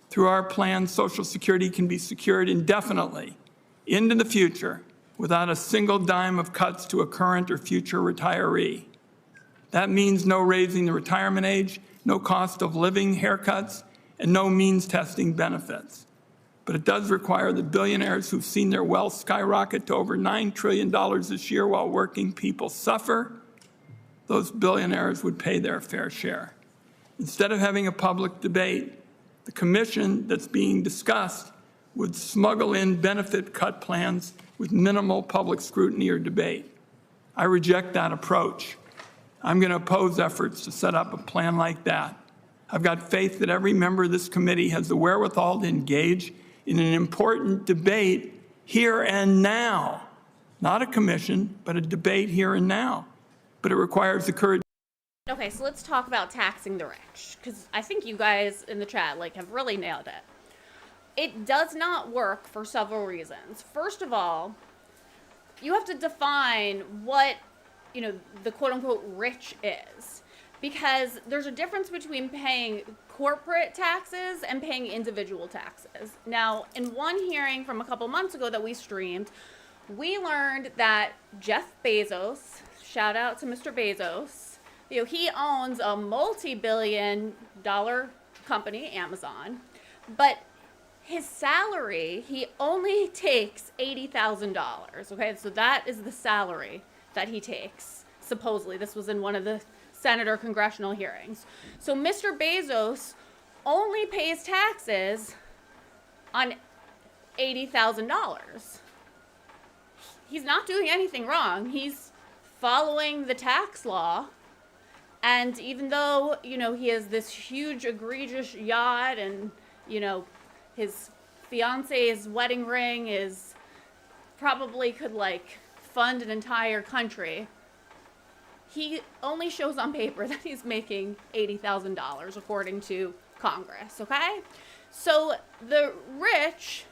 Through our plan, Social Security can be secured indefinitely into the future without a single dime of cuts to a current or future retiree. That means no raising the retirement age, no cost of living haircuts, and no means testing benefits. But it does require the billionaires who've seen their wealth skyrocket to over $9 trillion this year while working people suffer. Those billionaires would pay their fair share. Instead of having a public debate, the commission that's being discussed would smuggle in benefit cut plans with minimal public scrutiny or debate. I reject that approach. I'm going to oppose efforts to set up a plan like that. I've got faith that every member of this committee has the wherewithal to engage in an important debate here and now. Not a commission, but a debate here and now. But it requires the courage. Okay, so let's talk about taxing the rich, because I think you guys in the chat have really nailed it. It does not work for several reasons. First of all, you have to define what, the quote-unquote rich is, because there's a difference between paying corporate taxes and paying individual taxes. Now, in one hearing from a couple months ago that we streamed, we learned that Jeff Bezos, shout out to Mr. Bezos, he owns a multi-billion-dollar company, Amazon, but his salary, he only takes $80,000, okay? So that is the salary that he takes, supposedly. This was in one of the Senate or congressional hearings. So Mr. Bezos only pays taxes on $80,000. He's not doing anything wrong. He's following the tax law. And even though, he has this huge, egregious yacht and, his fiance's wedding ring is probably could fund an entire country, he only shows on paper that he's making $80,000 according to Congress, okay? So the rich,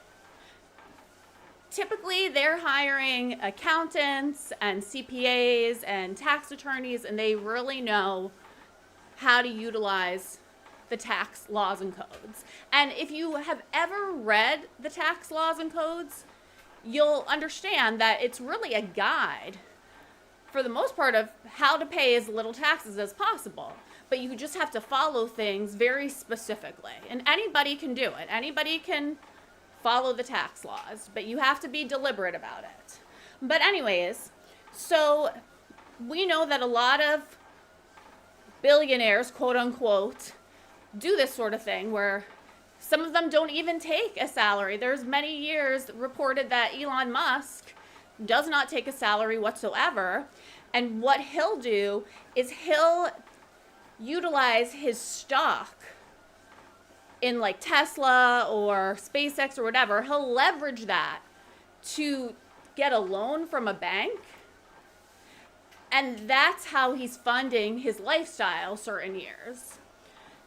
typically they're hiring accountants and CPAs and tax attorneys, and they really know how to utilize the tax laws and codes. And if you have ever read the tax laws and codes, you'll understand that it's really a guide, for the most part, of how to pay as little taxes as possible. But you just have to follow things very specifically. And anybody can do it. Anybody can follow the tax laws, but you have to be deliberate about it. But anyways, so we know that a lot of billionaires, quote unquote, do this sort of thing where some of them don't even take a salary. There's many years reported that Elon Musk does not take a salary whatsoever. And what he'll do is he'll utilize his stock in Tesla or SpaceX or whatever. He'll leverage that to get a loan from a bank. And that's how he's funding his lifestyle certain years.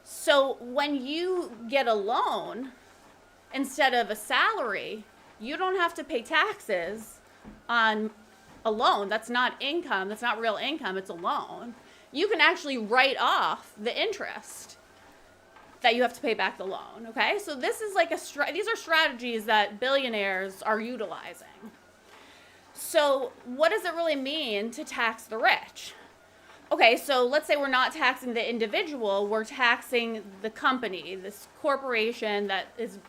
So when you get a loan instead of a salary, you don't have to pay taxes on a loan. That's not income. That's not real income. It's a loan. You can actually write off the interest that you have to pay back the loan, okay? So this is these are strategies that billionaires are utilizing. So what does it really mean to tax the rich? Okay, so let's say we're not taxing the individual, we're taxing the company, this corporation that is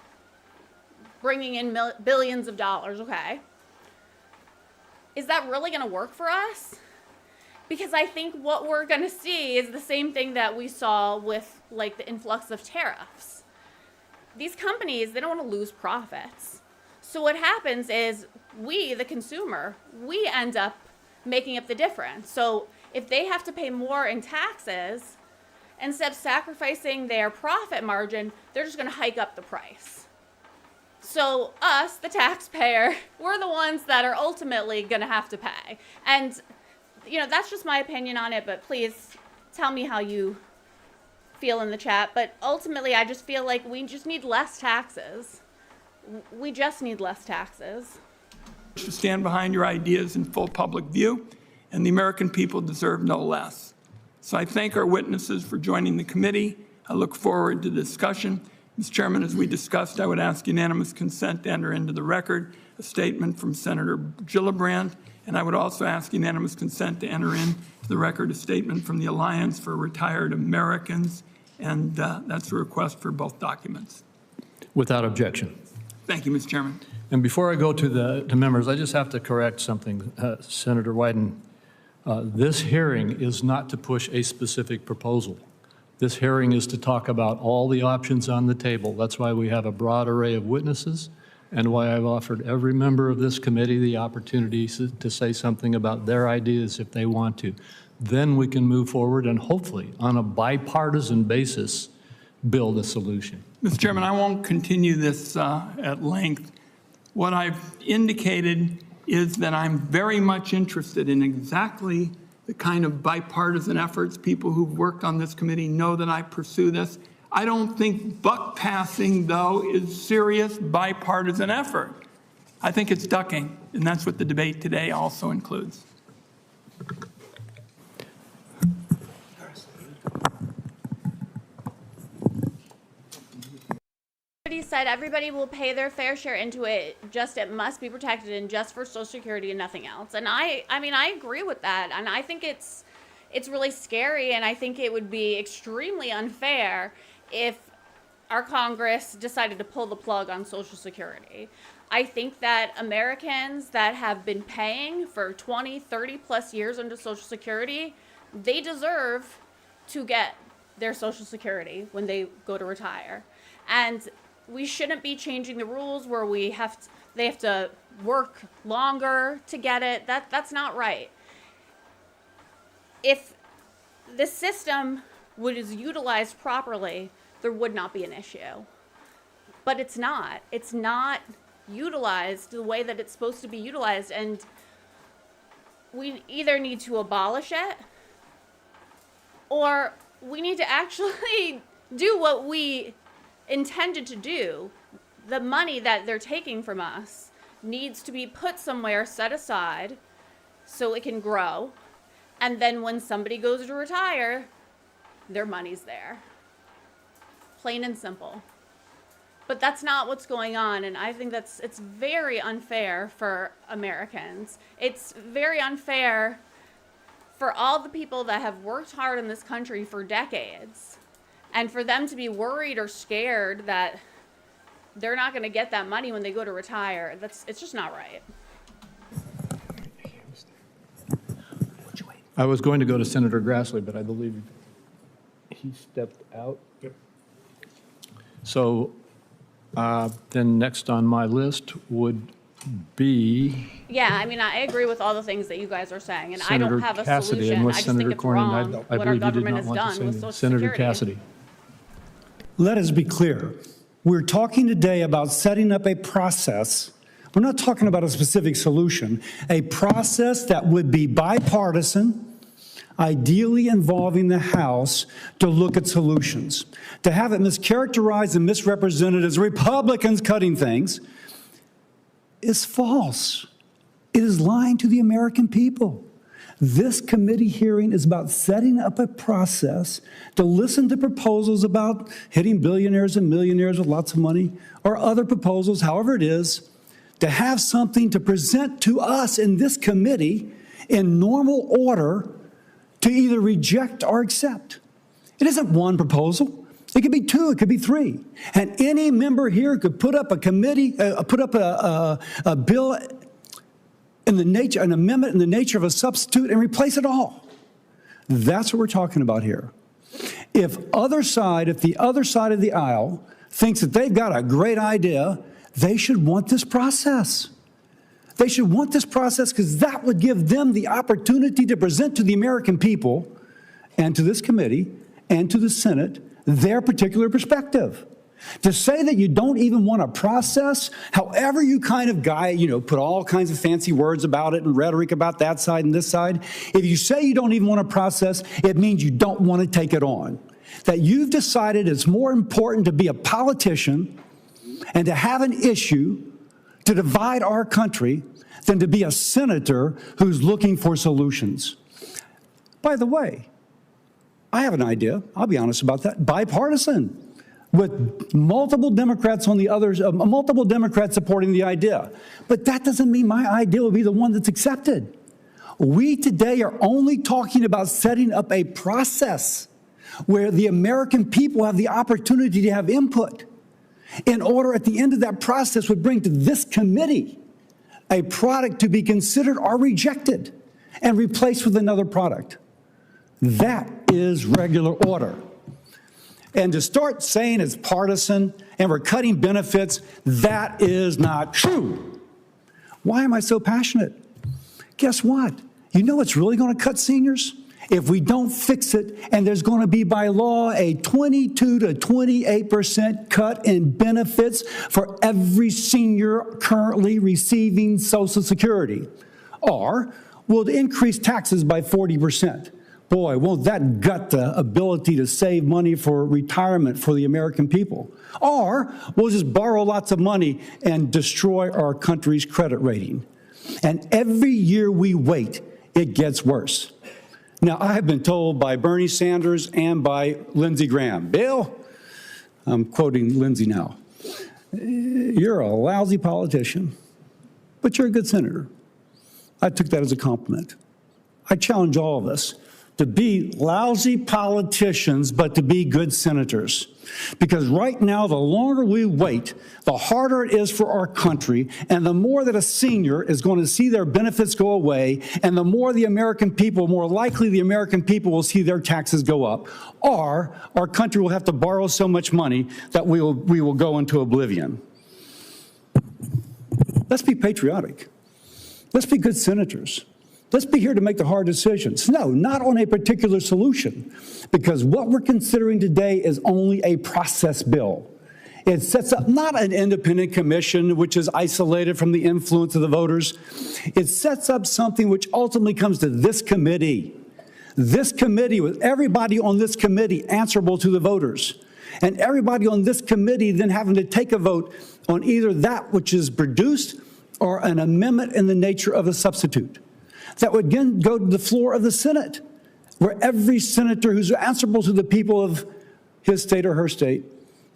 bringing in billions of dollars, okay? Is that really going to work for us? Because I think what we're going to see is the same thing that we saw with the influx of tariffs. These companies, they don't want to lose profits. So what happens is we, the consumer, we end up making up the difference. So if they have to pay more in taxes, instead of sacrificing their profit margin, they're just going to hike up the price. So us, the taxpayer, we're the ones that are ultimately going to have to pay. And, that's just my opinion on it, but please tell me how you feel in the chat. But ultimately, I just feel like we just need less taxes. we just need less taxes. To stand behind your ideas in full public view, and the American people deserve no less. So I thank our witnesses for joining the committee. I look forward to the discussion. Mr. Chairman, as we discussed, I would ask unanimous consent to enter into the record a statement from Senator Gillibrand, and I would also ask unanimous consent to enter into the record a statement from the Alliance for Retired Americans, and that's a request for both documents. Without objection. Thank you, Mr. Chairman. And before I go to the members, I just have to correct something, Senator Wyden. This hearing is not to push a specific proposal. This hearing is to talk about all the options on the table. That's why we have a broad array of witnesses and why I've offered every member of this committee the opportunity to say something about their ideas if they want to. Then we can move forward and hopefully, on a bipartisan basis, build a solution. Mr. Chairman, I won't continue this at length. What I've indicated is that I'm very much interested in exactly the kind of bipartisan efforts. People who've worked on this committee know that I pursue this. I don't think buck passing, though, is serious bipartisan effort. I think it's ducking, and that's what the debate today also includes. Said everybody will pay their fair share into it, just it must be protected and just for Social Security and nothing else. And I mean, I agree with that. And I think it's really scary, and I think it would be extremely unfair if our Congress decided to pull the plug on Social Security. I think that Americans that have been paying for 20, 30 plus years into Social Security, they deserve to get their Social Security when they go to retire. And we shouldn't be changing the rules where they have to work longer to get it. That's not right. If the system was utilized properly, there would not be an issue. But it's not. It's not utilized the way that it's supposed to be utilized, and we either need to abolish it or we need to actually do what we intended to do. The money that they're taking from us needs to be put somewhere, set aside, so it can grow. And then when somebody goes to retire, their money's there. Plain and simple. But that's not what's going on, and I think it's very unfair for Americans. It's very unfair for all the people that have worked hard in this country for decades, and for them to be worried or scared that they're not going to get that money when they go to retire. It's just not right. I was going to go to Senator Grassley, but I believe he stepped out. Yep. So then next on my list would be... Yeah, I mean, I agree with all the things that you guys are saying, and Senator I don't have a Cassidy, solution. I just Senator think it's Cornyn, wrong what our government has done with Social Senator Security. Cassidy. Let us be clear. We're talking today about setting up a process. We're not talking about a specific solution. A process that would be bipartisan, ideally involving the House, to look at solutions. To have it mischaracterized and misrepresented as Republicans cutting things is false. It is lying to the American people. This committee hearing is about setting up a process to listen to proposals about hitting billionaires and millionaires with lots of money, or other proposals, however it is, to have something to present to us in this committee in normal order to either reject or accept. It isn't one proposal. It could be two, it could be three. And any member here could put up a committee, put up a bill in the nature, an amendment in the nature of a substitute, and replace it all. That's what we're talking about here. If the other side of the aisle thinks that they've got a great idea, they should want this process. They should want this process because that would give them the opportunity to present to the American people and to this committee and to the Senate their particular perspective. To say that you don't even want a process, however you kind of put all kinds of fancy words about it and rhetoric about that side and this side. If you say you don't even want a process, it means you don't want to take it on. That you've decided it's more important to be a politician and to have an issue to divide our country than to be a senator who's looking for solutions. By the way, I have an idea, I'll be honest about that, bipartisan, with multiple Democrats on the others, multiple Democrats supporting the idea. But that doesn't mean my idea will be the one that's accepted. We today are only talking about setting up a process where the American people have the opportunity to have input in order at the end of that process would bring to this committee a product to be considered or rejected and replaced with another product. That is regular order. And to start saying it's partisan and we're cutting benefits, that is not true. Why am I so passionate? Guess what? You know what's really going to cut seniors? If we don't fix it, and there's going to be by law a 22 to 28% cut in benefits for every senior currently receiving Social Security. Or we'll increase taxes by 40%. Boy, won't that gut the ability to save money for retirement for the American people. Or we'll just borrow lots of money and destroy our country's credit rating. And every year we wait, it gets worse. Now, I have been told by Bernie Sanders and by Lindsey Graham, Bill, I'm quoting Lindsey now, you're a lousy politician, but you're a good senator. I took that as a compliment. I challenge all of us to be lousy politicians, but to be good senators. Because right now, the longer we wait, the harder it is for our country, and the more that a senior is going to see their benefits go away, and the more the American people, more likely the American people will see their taxes go up, or our country will have to borrow so much money that we will go into oblivion. Let's be patriotic. Let's be good senators. Let's be here to make the hard decisions. No, not on a particular solution, because what we're considering today is only a process bill. It sets up not an independent commission which is isolated from the influence of the voters. It sets up something which ultimately comes to this committee. This committee, with everybody on this committee answerable to the voters, and everybody on this committee then having to take a vote on either that which is produced or an amendment in the nature of a substitute. That would again go to the floor of the Senate, where every senator who's answerable to the people of his state or her state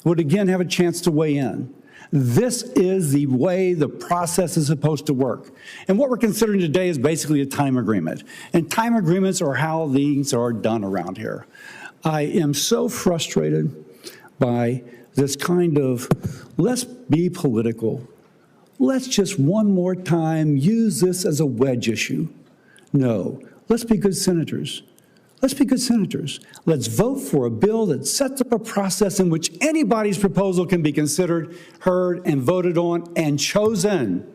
would again have a chance to weigh in. This is the way the process is supposed to work. And what we're considering today is basically a time agreement. And time agreements are how things are done around here. I am so frustrated by this kind of, let's be political. Let's just one more time use this as a wedge issue. No, let's be good senators. Let's be good senators. Let's vote for a bill that sets up a process in which anybody's proposal can be considered, heard, and voted on and chosen.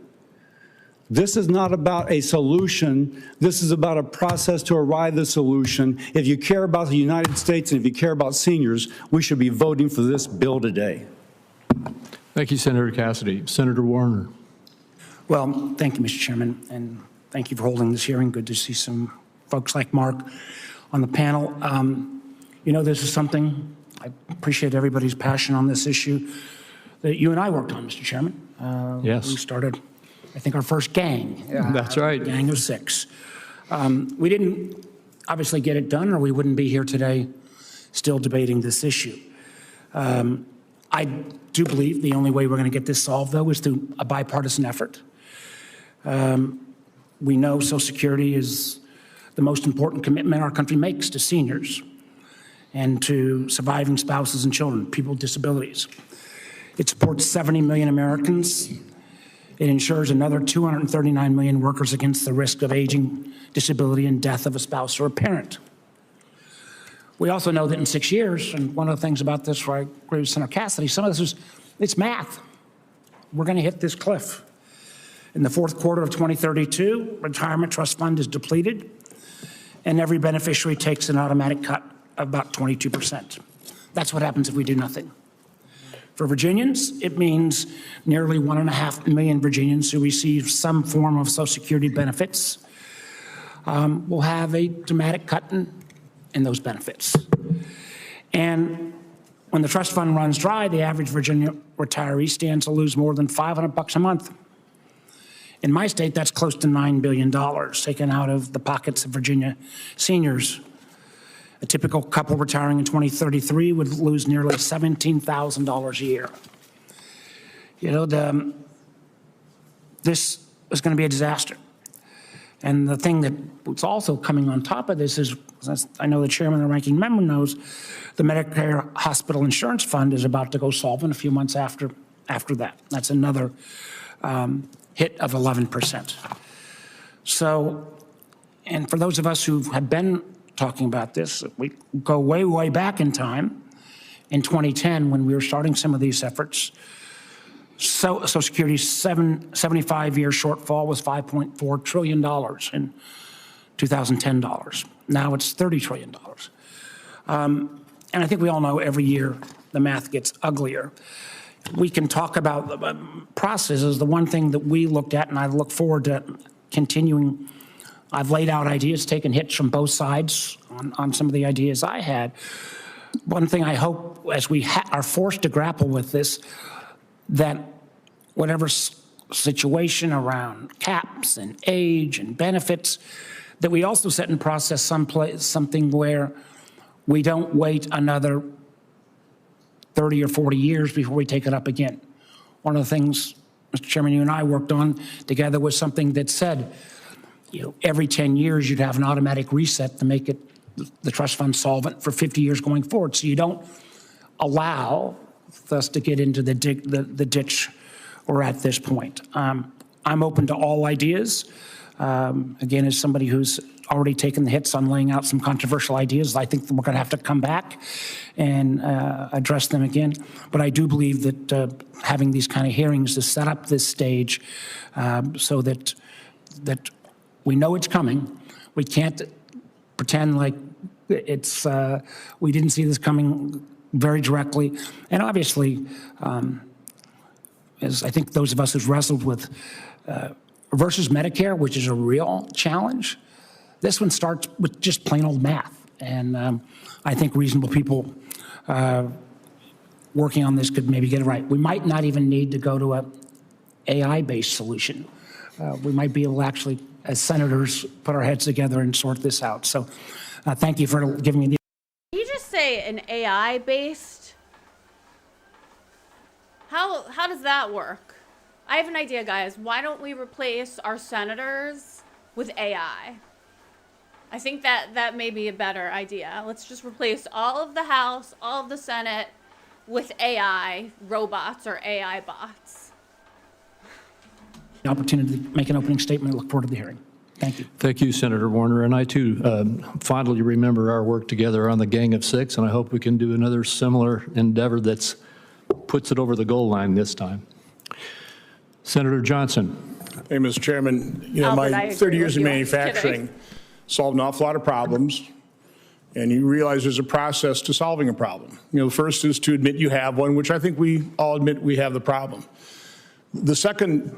This is not about a solution. This is about a process to arrive at a solution. If you care about the United States and if you care about seniors, we should be voting for this bill today. Thank you, Senator Cassidy. Senator Warner. Well, thank you, Mr. Chairman, and thank you for holding this hearing. Good to see some folks like Mark on the panel. You know, this is something, I appreciate everybody's passion on this issue that you and I worked on, Mr. Chairman. Yes. We started, I think, our first gang. That's right. Gang of 6. We didn't obviously get it done, or we wouldn't be here today still debating this issue. I do believe the only way we're going to get this solved, though, is through a bipartisan effort. We know Social Security is the most important commitment our country makes to seniors and to surviving spouses and children, people with disabilities. It supports 70 million Americans. It ensures another 239 million workers against the risk of aging, disability, and death of a spouse or a parent. We also know that in 6 years, and one of the things about this, where I agree with Senator Cassidy, some of this is, it's math. We're going to hit this cliff. In the fourth quarter of 2032, retirement trust fund is depleted, and every beneficiary takes an automatic cut of about 22%. That's what happens if we do nothing. For Virginians, it means nearly 1.5 million Virginians who receive some form of Social Security benefits will have a dramatic cut in those benefits. And when the trust fund runs dry, the average Virginia retiree stands to lose more than $500 a month. In my state, that's close to $9 billion taken out of the pockets of Virginia seniors. A typical couple retiring in 2033 would lose nearly $17,000 a year. You know, this is going to be a disaster. And the thing that's also coming on top of this is, as I know the chairman and ranking member knows, the Medicare Hospital Insurance Fund is about to go solvent a few months after that. That's another hit of 11%. So, and for those of us who have been talking about this, we go way, way back in time, in 2010, when we were starting some of these efforts, Social Security's 75-year shortfall was $5.4 trillion in 2010 dollars. Now it's $30 trillion. And I think we all know every year the math gets uglier. We can talk about the processes. The one thing that we looked at, and I look forward to continuing, I've laid out ideas, taken hits from both sides on some of the ideas I had. One thing I hope, as we are forced to grapple with this, that whatever situation around caps and age and benefits, that we also set in process something where we don't wait another 30 or 40 years before we take it up again. One of the things, Mr. Chairman, you and I worked on together was something that said, you know, every 10 years you'd have an automatic reset to make it the trust fund solvent for 50 years going forward. So you don't allow us to get into the ditch we're at this point. I'm open to all ideas. Again, as somebody who's already taken the hits on laying out some controversial ideas, I think that we're going to have to come back and address them again. But I do believe that having these kind of hearings to set up this stage so that we know it's coming. We can't pretend like it's we didn't see this coming very directly. And obviously, as I think those of us who've wrestled with versus Medicare, which is a real challenge, this one starts with just plain old math. And I think reasonable people working on this could maybe get it right. We might not even need to go to a AI-based solution. We might be able to actually, as senators, put our heads together and sort this out. So thank you for giving me the... Did you just say an AI-based? How does that work? I have an idea, guys. Why don't we replace our senators with AI? I think that may be a better idea. Let's just replace all of the House, all of the Senate with AI robots or AI bots. The opportunity to make an opening statement. I look forward to the hearing. Thank you. Thank you, Senator Warner. And I, too, fondly remember our work together on the Gang of Six, and I hope we can do another similar endeavor that puts it over the goal line this time. Senator Johnson. Hey, Mr. Chairman, you know, my 30 years in manufacturing solved an awful lot of problems, and you realize there's a process to solving a problem. You know, the first is to admit you have one, which I think we all admit we have the problem. The second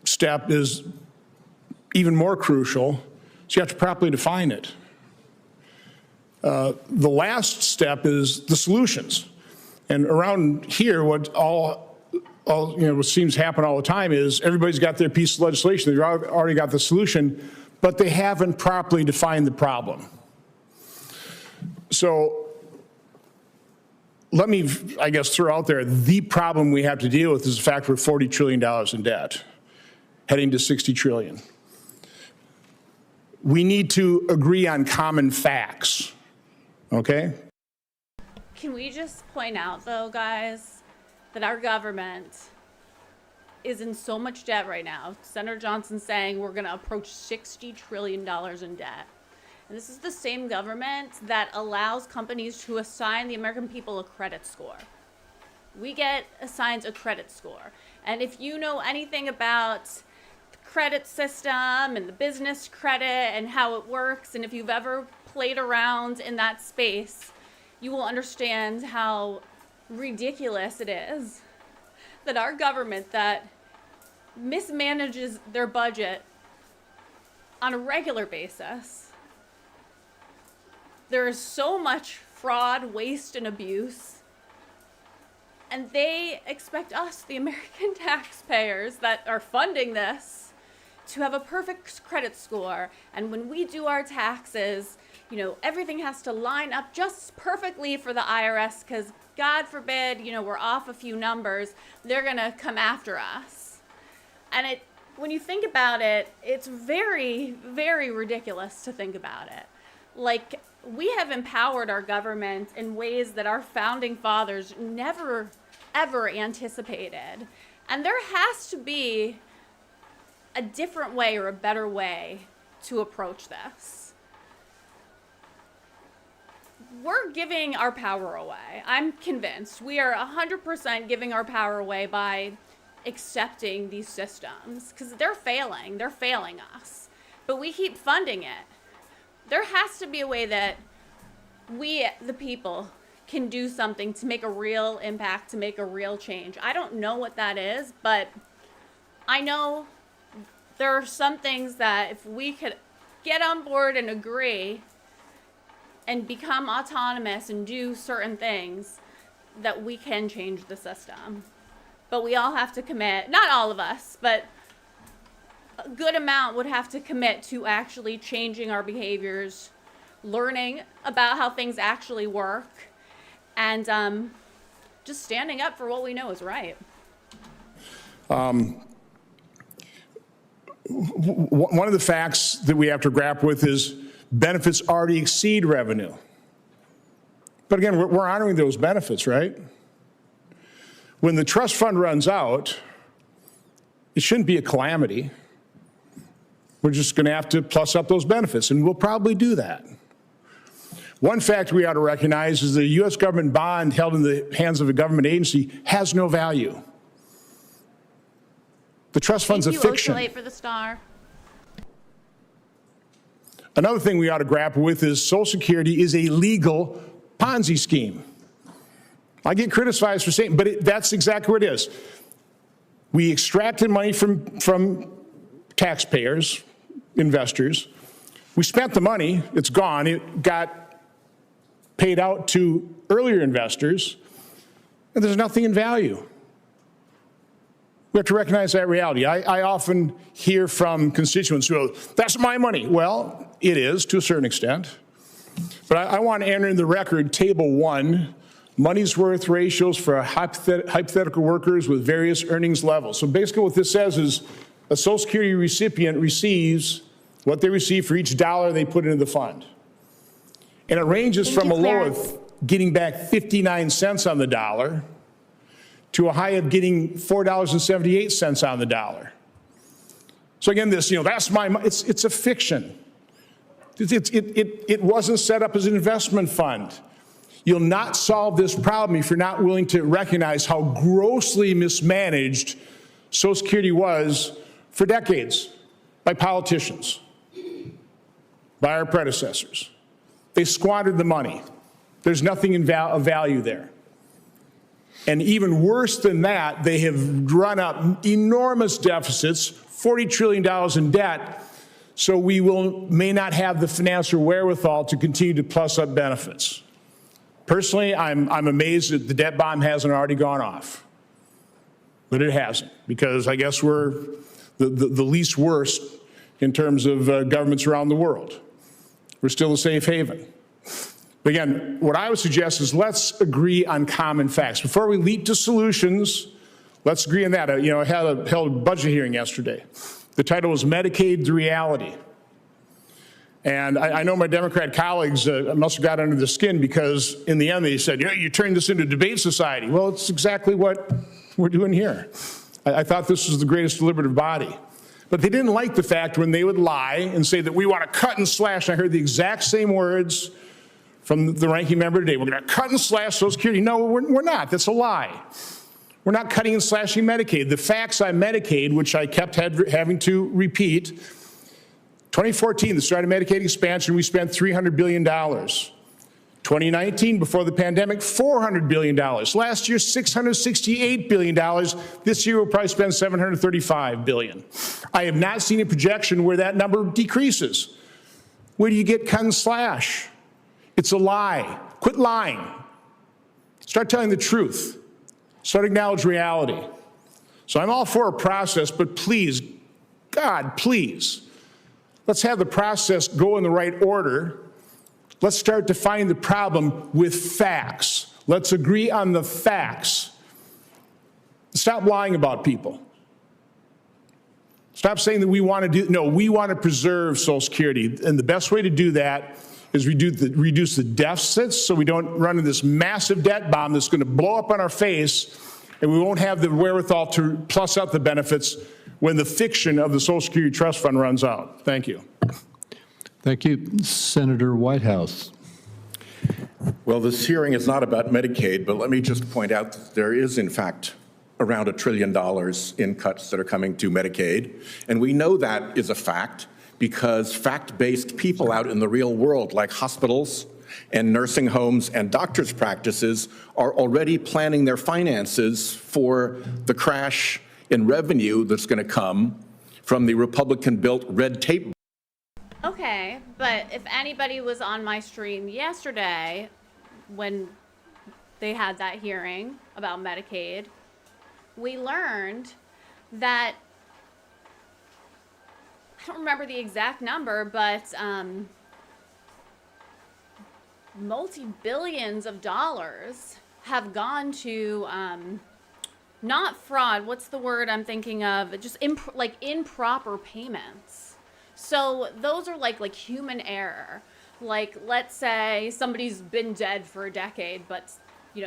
step is even more crucial, so you have to properly define it. The last step is the solutions. And around here, what what seems to happen all the time is everybody's got their piece of legislation, they've already got the solution, but they haven't properly defined the problem. So let me, I guess, throw out there, the problem we have to deal with is the fact we're $40 trillion in debt, heading to $60 trillion. We need to agree on common facts, okay? Can we just point out, though, guys, that our government is in so much debt right now? Senator Johnson saying we're going to approach $60 trillion in debt. And this is the same government that allows companies to assign the American people a credit score. We get assigned a credit score. And if you know anything about the credit system and the business credit and how it works, and if you've ever played around in that space, you will understand how ridiculous it is that our government that mismanages their budget on a regular basis. There is so much fraud, waste, and abuse And they expect us, the American taxpayers that are funding this, to have a perfect credit score. And when we do our taxes, you know, everything has to line up just perfectly for the IRS, because God forbid, you know, we're off a few numbers, they're gonna come after us. And when you think about it, it's very, very ridiculous to think about it. Like, we have empowered our government in ways that our founding fathers never, ever anticipated. And there has to be a different way or a better way to approach this. We're giving our power away. I'm convinced we are 100% giving our power away by accepting these systems, because they're failing us, but we keep funding it. There has to be a way that we, the people, can do something to make a real impact, to make a real change. I don't know what that is, but I know there are some things that if we could get on board and agree and become autonomous and do certain things, that we can change the system. But we all have to commit, not all of us, but a good amount would have to commit to actually changing our behaviors, learning about how things actually work, and just standing up for what we know is right. One of the facts that we have to grapple with is benefits already exceed revenue. But again, we're honoring those benefits, right? When the trust fund runs out, it shouldn't be a calamity. We're just going to have to plus up those benefits, and we'll probably do that. One fact we ought to recognize is the U.S. government bond held in the hands of a government agency has no value. The trust fund's a fiction. Thank you, for the star. Another thing we ought to grapple with is Social Security is a legal Ponzi scheme. I get criticized for saying, but that's exactly what it is. We extracted money from taxpayers, investors. We spent the money, it's gone. It got paid out to earlier investors, and there's nothing in value. We have to recognize that reality. I often hear from constituents who go, that's my money. Well, it is to a certain extent. But I want to enter in the record Table 1, money's worth ratios for hypothetical workers with various earnings levels. So basically what this says is a Social Security recipient receives what they receive for each dollar they put into the fund. And it ranges from a low of getting back 59 cents on the dollar to a high of getting $4.78 on the dollar. So again, this, that's my money. It's a fiction. It wasn't set up as an investment fund. You'll not solve this problem if you're not willing to recognize how grossly mismanaged Social Security was for decades by politicians, by our predecessors. They squandered the money. There's nothing of value there. And even worse than that, they have run up enormous deficits, $40 trillion in debt, so we may not have the financial wherewithal to continue to plus up benefits. Personally, I'm amazed that the debt bomb hasn't already gone off. But it hasn't, because I guess we're the least worst in terms of governments around the world. We're still a safe haven. But again, what I would suggest is let's agree on common facts. Before we leap to solutions, let's agree on that. I held a budget hearing yesterday. The title was Medicaid the Reality. And I know my Democrat colleagues must have got under the skin, because in the end they said, you turned this into a debate society. Well, it's exactly what we're doing here. I thought this was the greatest deliberative body. But they didn't like the fact when they would lie and say that we want to cut and slash. I heard the exact same words from the ranking member today. We're going to cut and slash Social Security. No, we're not. That's a lie. We're not cutting and slashing Medicaid. The facts on Medicaid, which I kept having to repeat, 2014, the start of Medicaid expansion, we spent $300 billion. 2019, before the pandemic, $400 billion. Last year, $668 billion. This year, we'll probably spend $735 billion. I have not seen a projection where that number decreases. Where do you get cut and slash? It's a lie. Quit lying. Start telling the truth. So I'd acknowledge reality. So I'm all for a process, but please, God, please, let's have the process go in the right order. Let's start defining the problem with facts. Let's agree on the facts. Stop lying about people. Stop saying that we want to we want to preserve Social Security. And the best way to do that is reduce the deficits so we don't run into this massive debt bomb that's going to blow up on our face, and we won't have the wherewithal to plus out the benefits when the fiction of the Social Security Trust Fund runs out. Thank you. Thank you. Senator Whitehouse. Well, this hearing is not about Medicaid, but let me just point out that there is, in fact, around $1 trillion in cuts that are coming to Medicaid. And we know that is a fact because fact-based people out in the real world, like hospitals and nursing homes and doctors' practices, are already planning their finances for the crash in revenue that's going to come from the Republican-built red tape. Okay, but if anybody was on my stream yesterday when they had that hearing about Medicaid, we learned that, I don't remember the exact number, but multi-billions of dollars have gone to, not fraud, what's the word I'm thinking of? Just improper payments. So those are like human error. Like, let's say somebody's been dead for a decade, but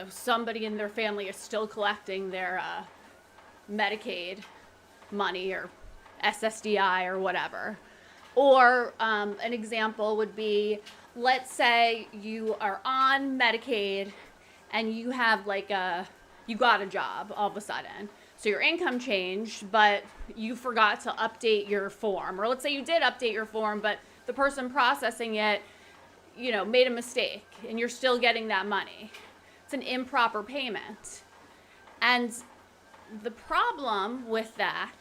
somebody in their family is still collecting their Medicaid money or SSDI or whatever. Or an example would be, let's say you are on Medicaid and you have you got a job all of a sudden. So your income changed, but you forgot to update your form. Or let's say you did update your form, but the person processing it, made a mistake and you're still getting that money. It's an improper payment. And the problem with that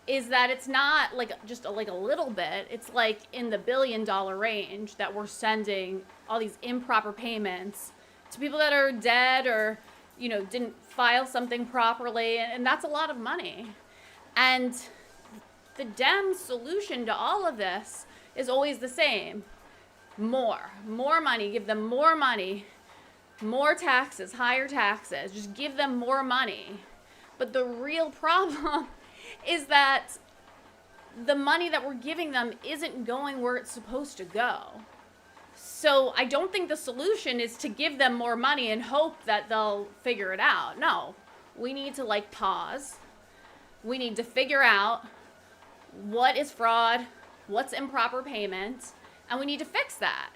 is that it's not just a little bit. It's in the $1 billion range that we're sending all these improper payments to people that are dead or, didn't file something properly. And that's a lot of money. And the Dems' solution to all of this is always the same. More money, give them more money, more taxes, higher taxes, just give them more money. But the real problem is that the money that we're giving them isn't going where it's supposed to go. So I don't think the solution is to give them more money and hope that they'll figure it out. No, we need to pause. We need to figure out what is fraud, what's improper payment, and we need to fix that.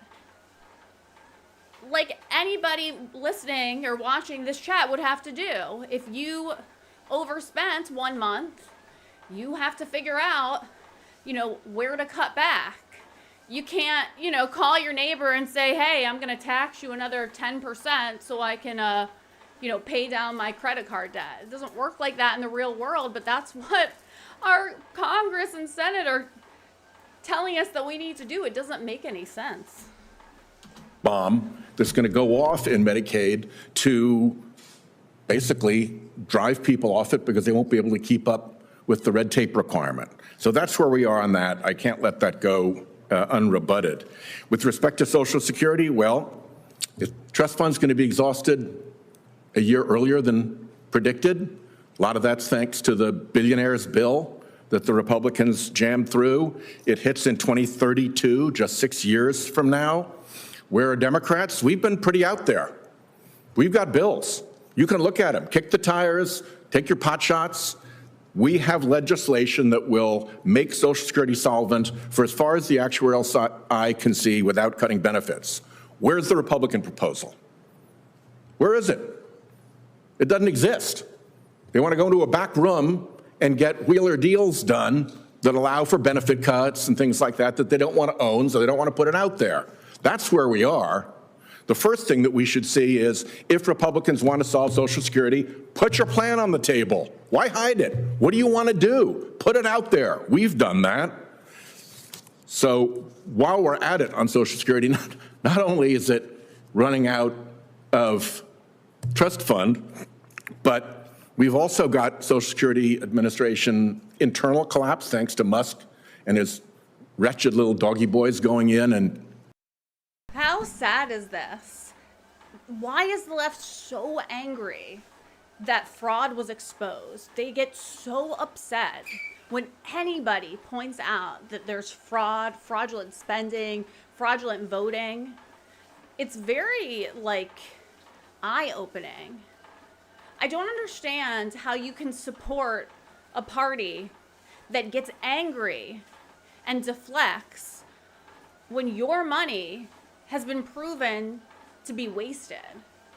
Like anybody listening or watching this chat would have to do. If you overspent 1 month, you have to figure out, where to cut back. You can't, call your neighbor and say, hey, I'm going to tax you another 10% so I can, pay down my credit card debt. It doesn't work like that in the real world, but that's what our Congress and Senate are telling us that we need to do. It doesn't make any sense. Bomb that's going to go off in Medicaid to basically drive people off it because they won't be able to keep up with the red tape requirement. So that's where we are on that. I can't let that go unrebutted. With respect to Social Security, well, the trust fund's going to be exhausted a year earlier than predicted. A lot of that's thanks to the billionaires' bill that the Republicans jammed through. It hits in 2032, just 6 years from now. Where are Democrats? We've been pretty out there. We've got bills. You can look at them, kick the tires, take your pot shots. We have legislation that will make Social Security solvent for as far as the actuarial eye can see without cutting benefits. Where's the Republican proposal? Where is it? It doesn't exist. They want to go into a back room and get wheeler deals done that allow for benefit cuts and things like that they don't want to own, so they don't want to put it out there. That's where we are. The first thing that we should see is if Republicans want to solve Social Security, put your plan on the table. Why hide it? What do you want to do? Put it out there. We've done that. So while we're at it on Social Security, not only is it running out of trust fund, but We've also got Social Security Administration internal collapse thanks to Musk and his wretched little doggy boys going in and... How sad is this? Why is the left so angry that fraud was exposed? They get so upset when anybody points out that there's fraud, fraudulent spending, fraudulent voting. It's very, eye-opening. I don't understand how you can support a party that gets angry and deflects when your money has been proven to be wasted.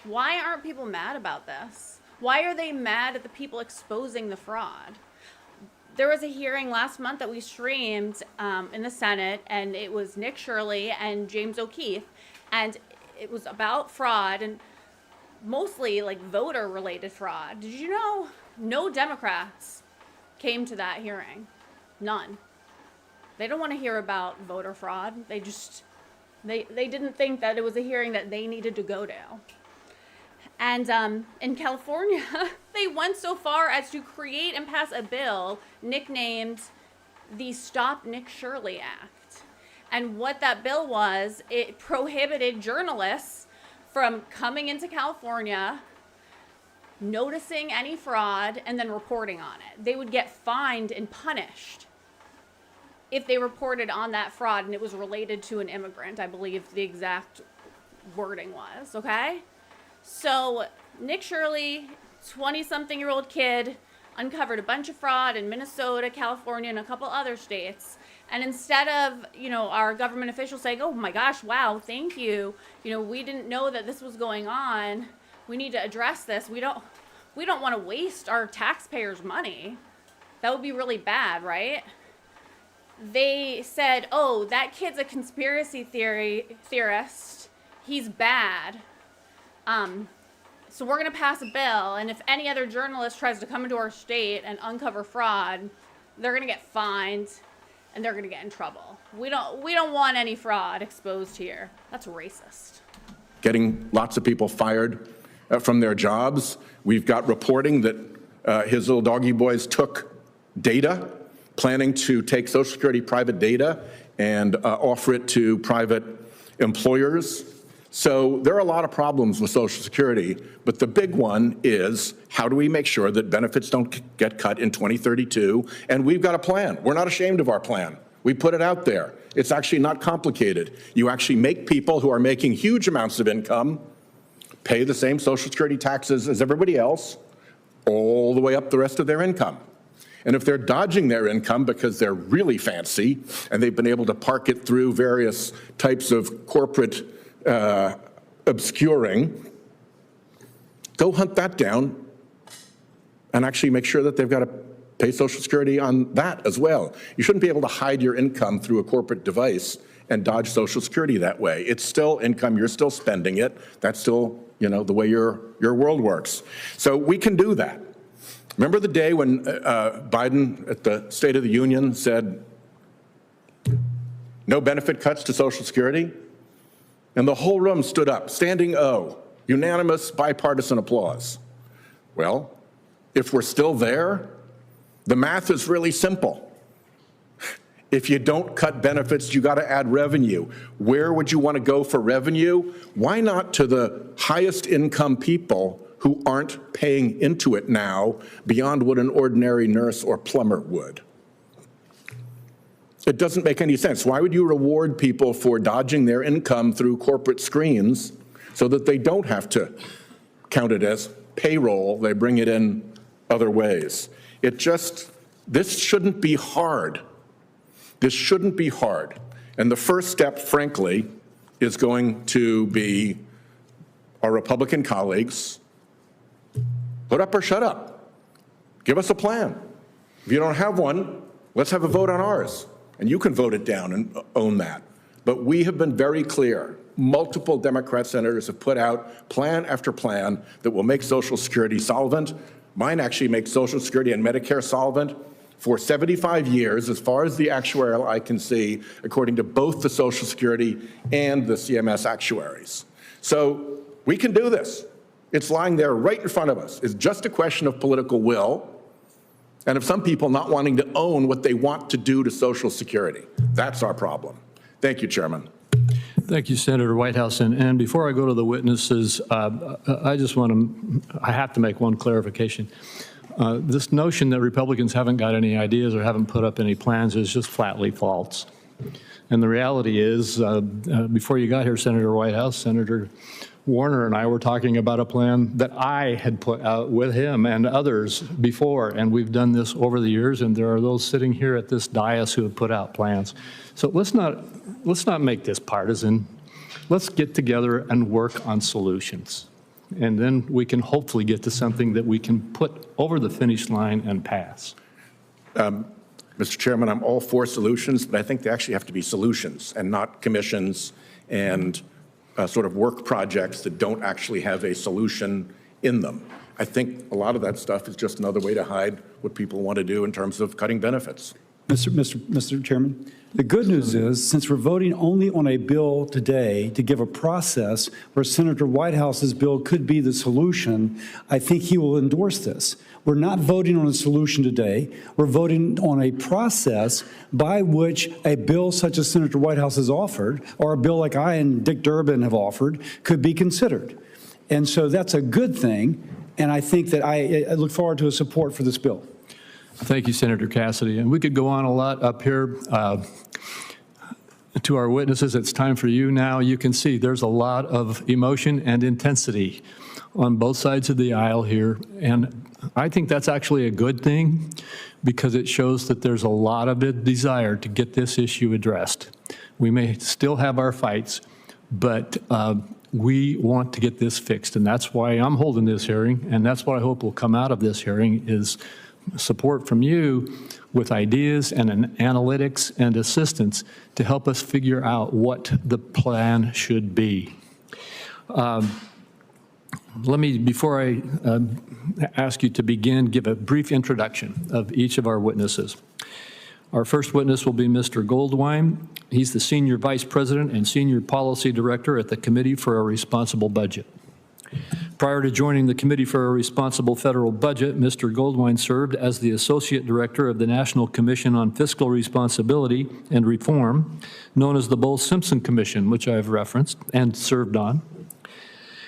Why aren't people mad about this? Why are they mad at the people exposing the fraud? There was a hearing last month that we streamed in the Senate, and it was Nick Shirley and James O'Keefe, and it was about fraud and mostly voter-related fraud. Did you know no Democrats came to that hearing? None. They don't want to hear about voter fraud. They didn't think that it was a hearing that they needed to go to. And in California, they went so far as to create and pass a bill nicknamed the Stop Nick Shirley Act. And what that bill was, it prohibited journalists from coming into California, noticing any fraud, and then reporting on it. They would get fined and punished if they reported on that fraud and it was related to an immigrant, I believe the exact wording was, okay? So Nick Shirley, 20-something-year-old kid, uncovered a bunch of fraud in Minnesota, California, and a couple other states. And instead of, our government officials saying, oh my gosh, wow, thank you. We didn't know that this was going on. We need to address this. We don't want to waste our taxpayers' money. That would be really bad, right? They said, oh, that kid's a conspiracy theorist. He's bad. So we're going to pass a bill, and if any other journalist tries to come into our state and uncover fraud, they're going to get fined, and they're going to get in trouble. We don't want any fraud exposed here. That's racist. Getting lots of people fired from their jobs. We've got reporting that his little doggy boys took data, planning to take Social Security private data and offer it to private employers. So there are a lot of problems with Social Security, but the big one is how do we make sure that benefits don't get cut in 2032? And we've got a plan. We're not ashamed of our plan. We put it out there. It's actually not complicated. You actually make people who are making huge amounts of income pay the same Social Security taxes as everybody else, all the way up the rest of their income. And if they're dodging their income because they're really fancy and they've been able to park it through various types of corporate obscuring, go hunt that down and actually make sure that they've got to pay Social Security on that as well. You shouldn't be able to hide your income through a corporate device and dodge Social Security that way. It's still income, you're still spending it. That's still, the way your world works. So we can do that. Remember the day when Biden at the State of the Union said, no benefit cuts to Social Security? And the whole room stood up, standing O, unanimous bipartisan applause. Well, if we're still there, the math is really simple. If you don't cut benefits, you got to add revenue. Where would you want to go for revenue? Why not to the highest income people who aren't paying into it now beyond what an ordinary nurse or plumber would? It doesn't make any sense. Why would you reward people for dodging their income through corporate screens so that they don't have to count it as payroll? They bring it in other ways. This shouldn't be hard. This shouldn't be hard. And the first step, frankly, is going to be our Republican colleagues. Put up or shut up. Give us a plan. If you don't have one, let's have a vote on ours. And you can vote it down and own that. But we have been very clear. Multiple Democrat senators have put out plan after plan that will make Social Security solvent. Mine actually makes Social Security and Medicare solvent for 75 years, as far as the actuarial eye can see, according to both the Social Security and the CMS actuaries. So we can do this. It's lying there right in front of us. It's just a question of political will and of some people not wanting to own what they want to do to Social Security. That's our problem. Thank you, Chairman. Thank you, Senator Whitehouse. And before I go to the witnesses, I have to make one clarification. This notion that Republicans haven't got any ideas or haven't put up any plans is just flatly false. And the reality is, before you got here, Senator Whitehouse, Senator Warner and I were talking about a plan that I had put out with him and others before, and we've done this over the years, and there are those sitting here at this dais who have put out plans. So let's not make this partisan. Let's get together and work on solutions. And then we can hopefully get to something that we can put over the finish line and pass. Mr. Chairman, I'm all for solutions, but I think they actually have to be solutions and not commissions and sort of work projects that don't actually have a solution in them. I think a lot of that stuff is just another way to hide what people want to do in terms of cutting benefits. Mr. Chairman, the good news is, since we're voting only on a bill today to give a process where Senator Whitehouse's bill could be the solution, I think he will endorse this. We're not voting on a solution today. We're voting on a process by which a bill such as Senator Whitehouse has offered, or a bill like I and Dick Durbin have offered, could be considered. And so that's a good thing, and I think that I look forward to a support for this bill. Thank you, Senator Cassidy. And we could go on a lot up here. To our witnesses, it's time for you now. You can see there's a lot of emotion and intensity on both sides of the aisle here. And I think that's actually a good thing because it shows that there's a lot of a desire to get this issue addressed. We may still have our fights, but we want to get this fixed. And that's why I'm holding this hearing. And that's what I hope will come out of this hearing is support from you with ideas and analytics and assistance to help us figure out what the plan should be. Let me, before I ask you to begin, give a brief introduction of each of our witnesses. Our first witness will be Mr. Goldwine. He's the Senior Vice President and Senior Policy Director at the Committee for a Responsible Budget. Prior to joining the Committee for a Responsible Federal Budget, Mr. Goldwine served as the Associate Director of the National Commission on Fiscal Responsibility and Reform, known as the Bowles-Simpson Commission, which I've referenced and served on,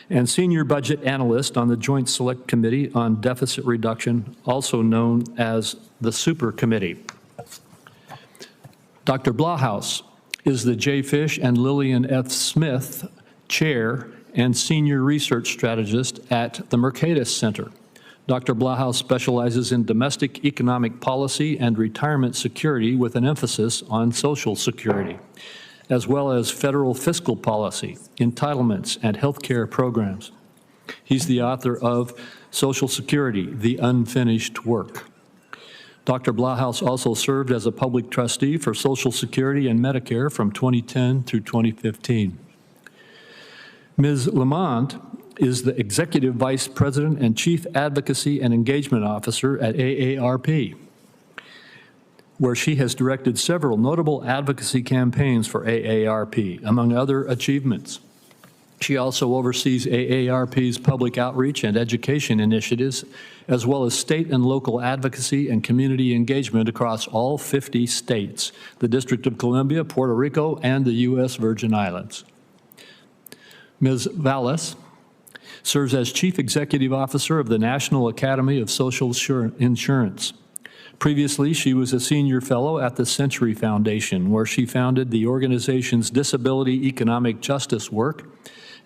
and Senior Budget Analyst on the Joint Select Committee on Deficit Reduction, also known as the Super Committee. Dr. Blahhaus is the J. Fish and Lillian F. Smith Chair and Senior Research Strategist at the Mercatus Center. Dr. Blahhaus specializes in domestic economic policy and retirement security with an emphasis on Social Security, as well as federal fiscal policy, entitlements, and health care programs. He's the author of Social Security, The Unfinished Work. Dr. Blahhaus also served as a public trustee for Social Security and Medicare from 2010 through 2015. Ms. Lamont is the Executive Vice President and Chief Advocacy and Engagement Officer at AARP, where she has directed several notable advocacy campaigns for AARP, among other achievements. She also oversees AARP's public outreach and education initiatives, as well as state and local advocacy and community engagement across all 50 states, the District of Columbia, Puerto Rico, and the U.S. Virgin Islands. Ms. Valles serves as Chief Executive Officer of the National Academy of Social Insurance. Previously, she was a senior fellow at the Century Foundation, where she founded the organization's disability economic justice work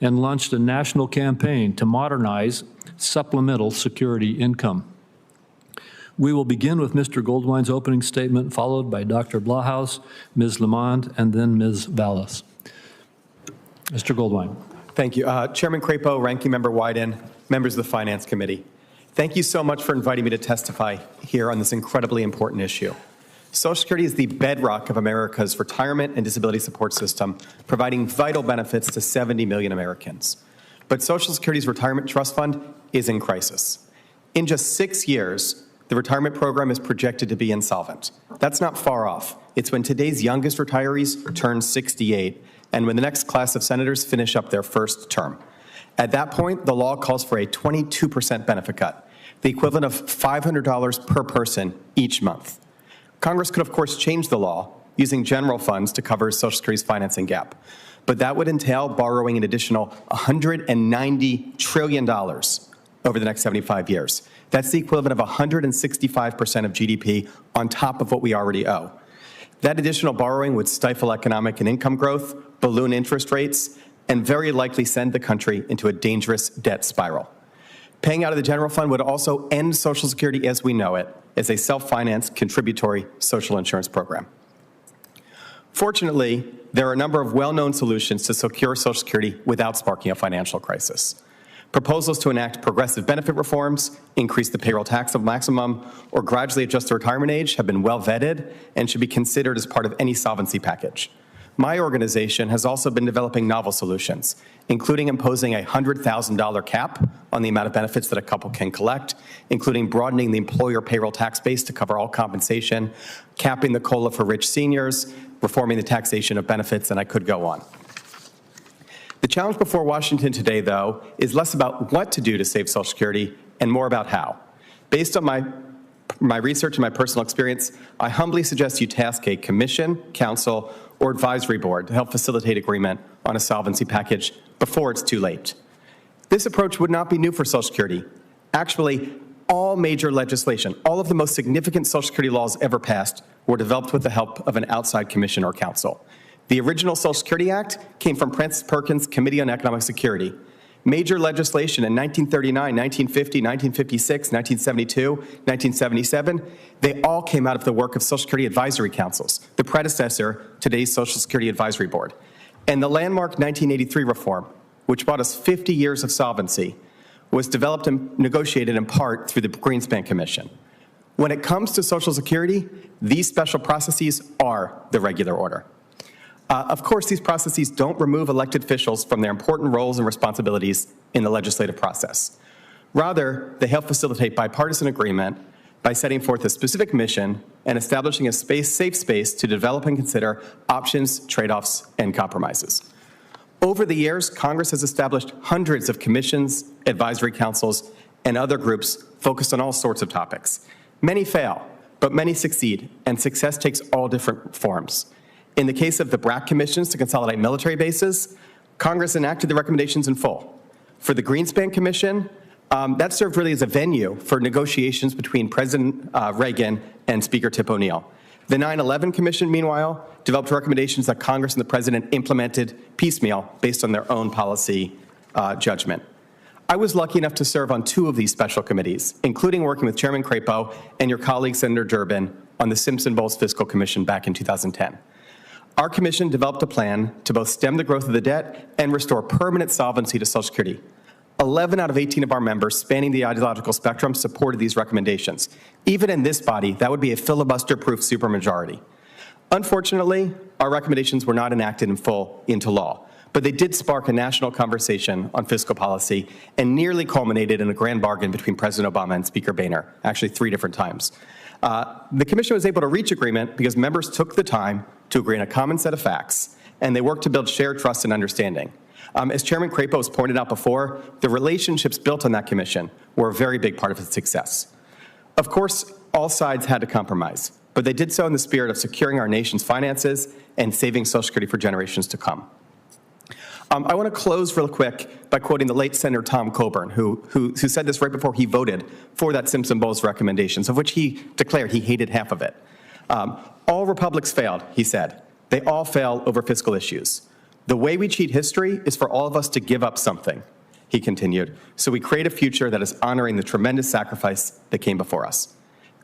and launched a national campaign to modernize supplemental security income. We will begin with Mr. Goldwine's opening statement, followed by Dr. Blahhaus, Ms. Lamont, and then Ms. Valles. Mr. Goldwine. Thank you. Chairman Crapo, Ranking Member Wyden, members of the Finance Committee. Thank you so much for inviting me to testify here on this incredibly important issue. Social Security is the bedrock of America's retirement and disability support system, providing vital benefits to 70 million Americans. But Social Security's retirement trust fund is in crisis. In just 6 years, the retirement program is projected to be insolvent. That's not far off. It's when today's youngest retirees turn 68 and when the next class of senators finish up their first term. At that point, the law calls for a 22% benefit cut, the equivalent of $500 per person each month. Congress could, of course, change the law using general funds to cover Social Security's financing gap, but that would entail borrowing an additional $190 trillion over the next 75 years. That's the equivalent of 165% of GDP on top of what we already owe. That additional borrowing would stifle economic and income growth, balloon interest rates, and very likely send the country into a dangerous debt spiral. Paying out of the general fund would also end Social Security as we know it as a self-financed contributory social insurance program. Fortunately, there are a number of well-known solutions to secure Social Security without sparking a financial crisis. Proposals to enact progressive benefit reforms, increase the payroll tax maximum, or gradually adjust the retirement age have been well vetted and should be considered as part of any solvency package. My organization has also been developing novel solutions, including imposing a $100,000 cap on the amount of benefits that a couple can collect, including broadening the employer payroll tax base to cover all compensation, capping the COLA for rich seniors, reforming the taxation of benefits, and I could go on. The challenge before Washington today, though, is less about what to do to save Social Security and more about how. Based on my research and my personal experience, I humbly suggest you task a commission, council, or advisory board to help facilitate agreement on a solvency package before it's too late. This approach would not be new for Social Security. Actually, all major legislation, all of the most significant Social Security laws ever passed were developed with the help of an outside commission or council. The original Social Security Act came from Francis Perkins' Committee on Economic Security. Major legislation in 1939, 1950, 1956, 1972, 1977, they all came out of the work of Social Security Advisory Councils, the predecessor to today's Social Security Advisory Board. And the landmark 1983 reform, which brought us 50 years of solvency, was developed and negotiated in part through the Greenspan Commission. When it comes to Social Security, these special processes are the regular order. Of course, these processes don't remove elected officials from their important roles and responsibilities in the legislative process. Rather, they help facilitate bipartisan agreement by setting forth a specific mission and establishing a safe space to develop and consider options, trade-offs, and compromises. Over the years, Congress has established hundreds of commissions, advisory councils, and other groups focused on all sorts of topics. Many fail, but many succeed, and success takes all different forms. In the case of the BRAC commissions to consolidate military bases, Congress enacted the recommendations in full. For the Greenspan Commission, that served really as a venue for negotiations between President Reagan and Speaker Tip O'Neill. The 9/11 Commission, meanwhile, developed recommendations that Congress and the President implemented piecemeal based on their own policy judgment. I was lucky enough to serve on 2 of these special committees, including working with Chairman Crapo and your colleague, Senator Durbin, on the Simpson-Bowles Fiscal Commission back in 2010. Our commission developed a plan to both stem the growth of the debt and restore permanent solvency to Social Security. 11 out of 18 of our members spanning the ideological spectrum supported these recommendations. Even in this body, that would be a filibuster-proof supermajority. Unfortunately, our recommendations were not enacted in full into law, but they did spark a national conversation on fiscal policy and nearly culminated in a grand bargain between President Obama and Speaker Boehner, actually 3 different times. The commission was able to reach agreement because members took the time to agree on a common set of facts, and they worked to build shared trust and understanding. As Chairman Crapo has pointed out before, the relationships built on that commission were a very big part of its success. Of course, all sides had to compromise, but they did so in the spirit of securing our nation's finances and saving Social Security for generations to come. I want to close real quick by quoting the late Senator Tom Coburn, who said this right before he voted for that Simpson-Bowles recommendations, of which he declared he hated half of it. All republics failed, he said. They all fail over fiscal issues. The way we cheat history is for all of us to give up something, he continued, so we create a future that is honoring the tremendous sacrifice that came before us.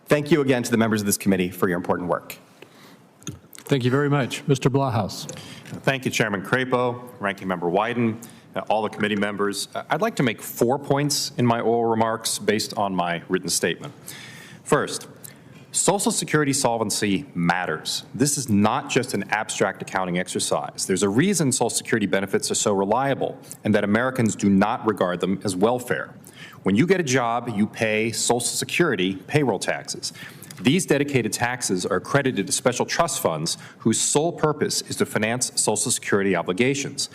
Thank you again to the members of this committee for your important work. Thank you very much. Mr. Blahous. Thank you, Chairman Crapo, Ranking Member Wyden, all the committee members. I'd like to make 4 points in my oral remarks based on my written statement. First, Social Security solvency matters. This is not just an abstract accounting exercise. There's a reason Social Security benefits are so reliable and that Americans do not regard them as welfare. When you get a job, you pay Social Security payroll taxes. These dedicated taxes are credited to special trust funds whose sole purpose is to finance Social Security obligations.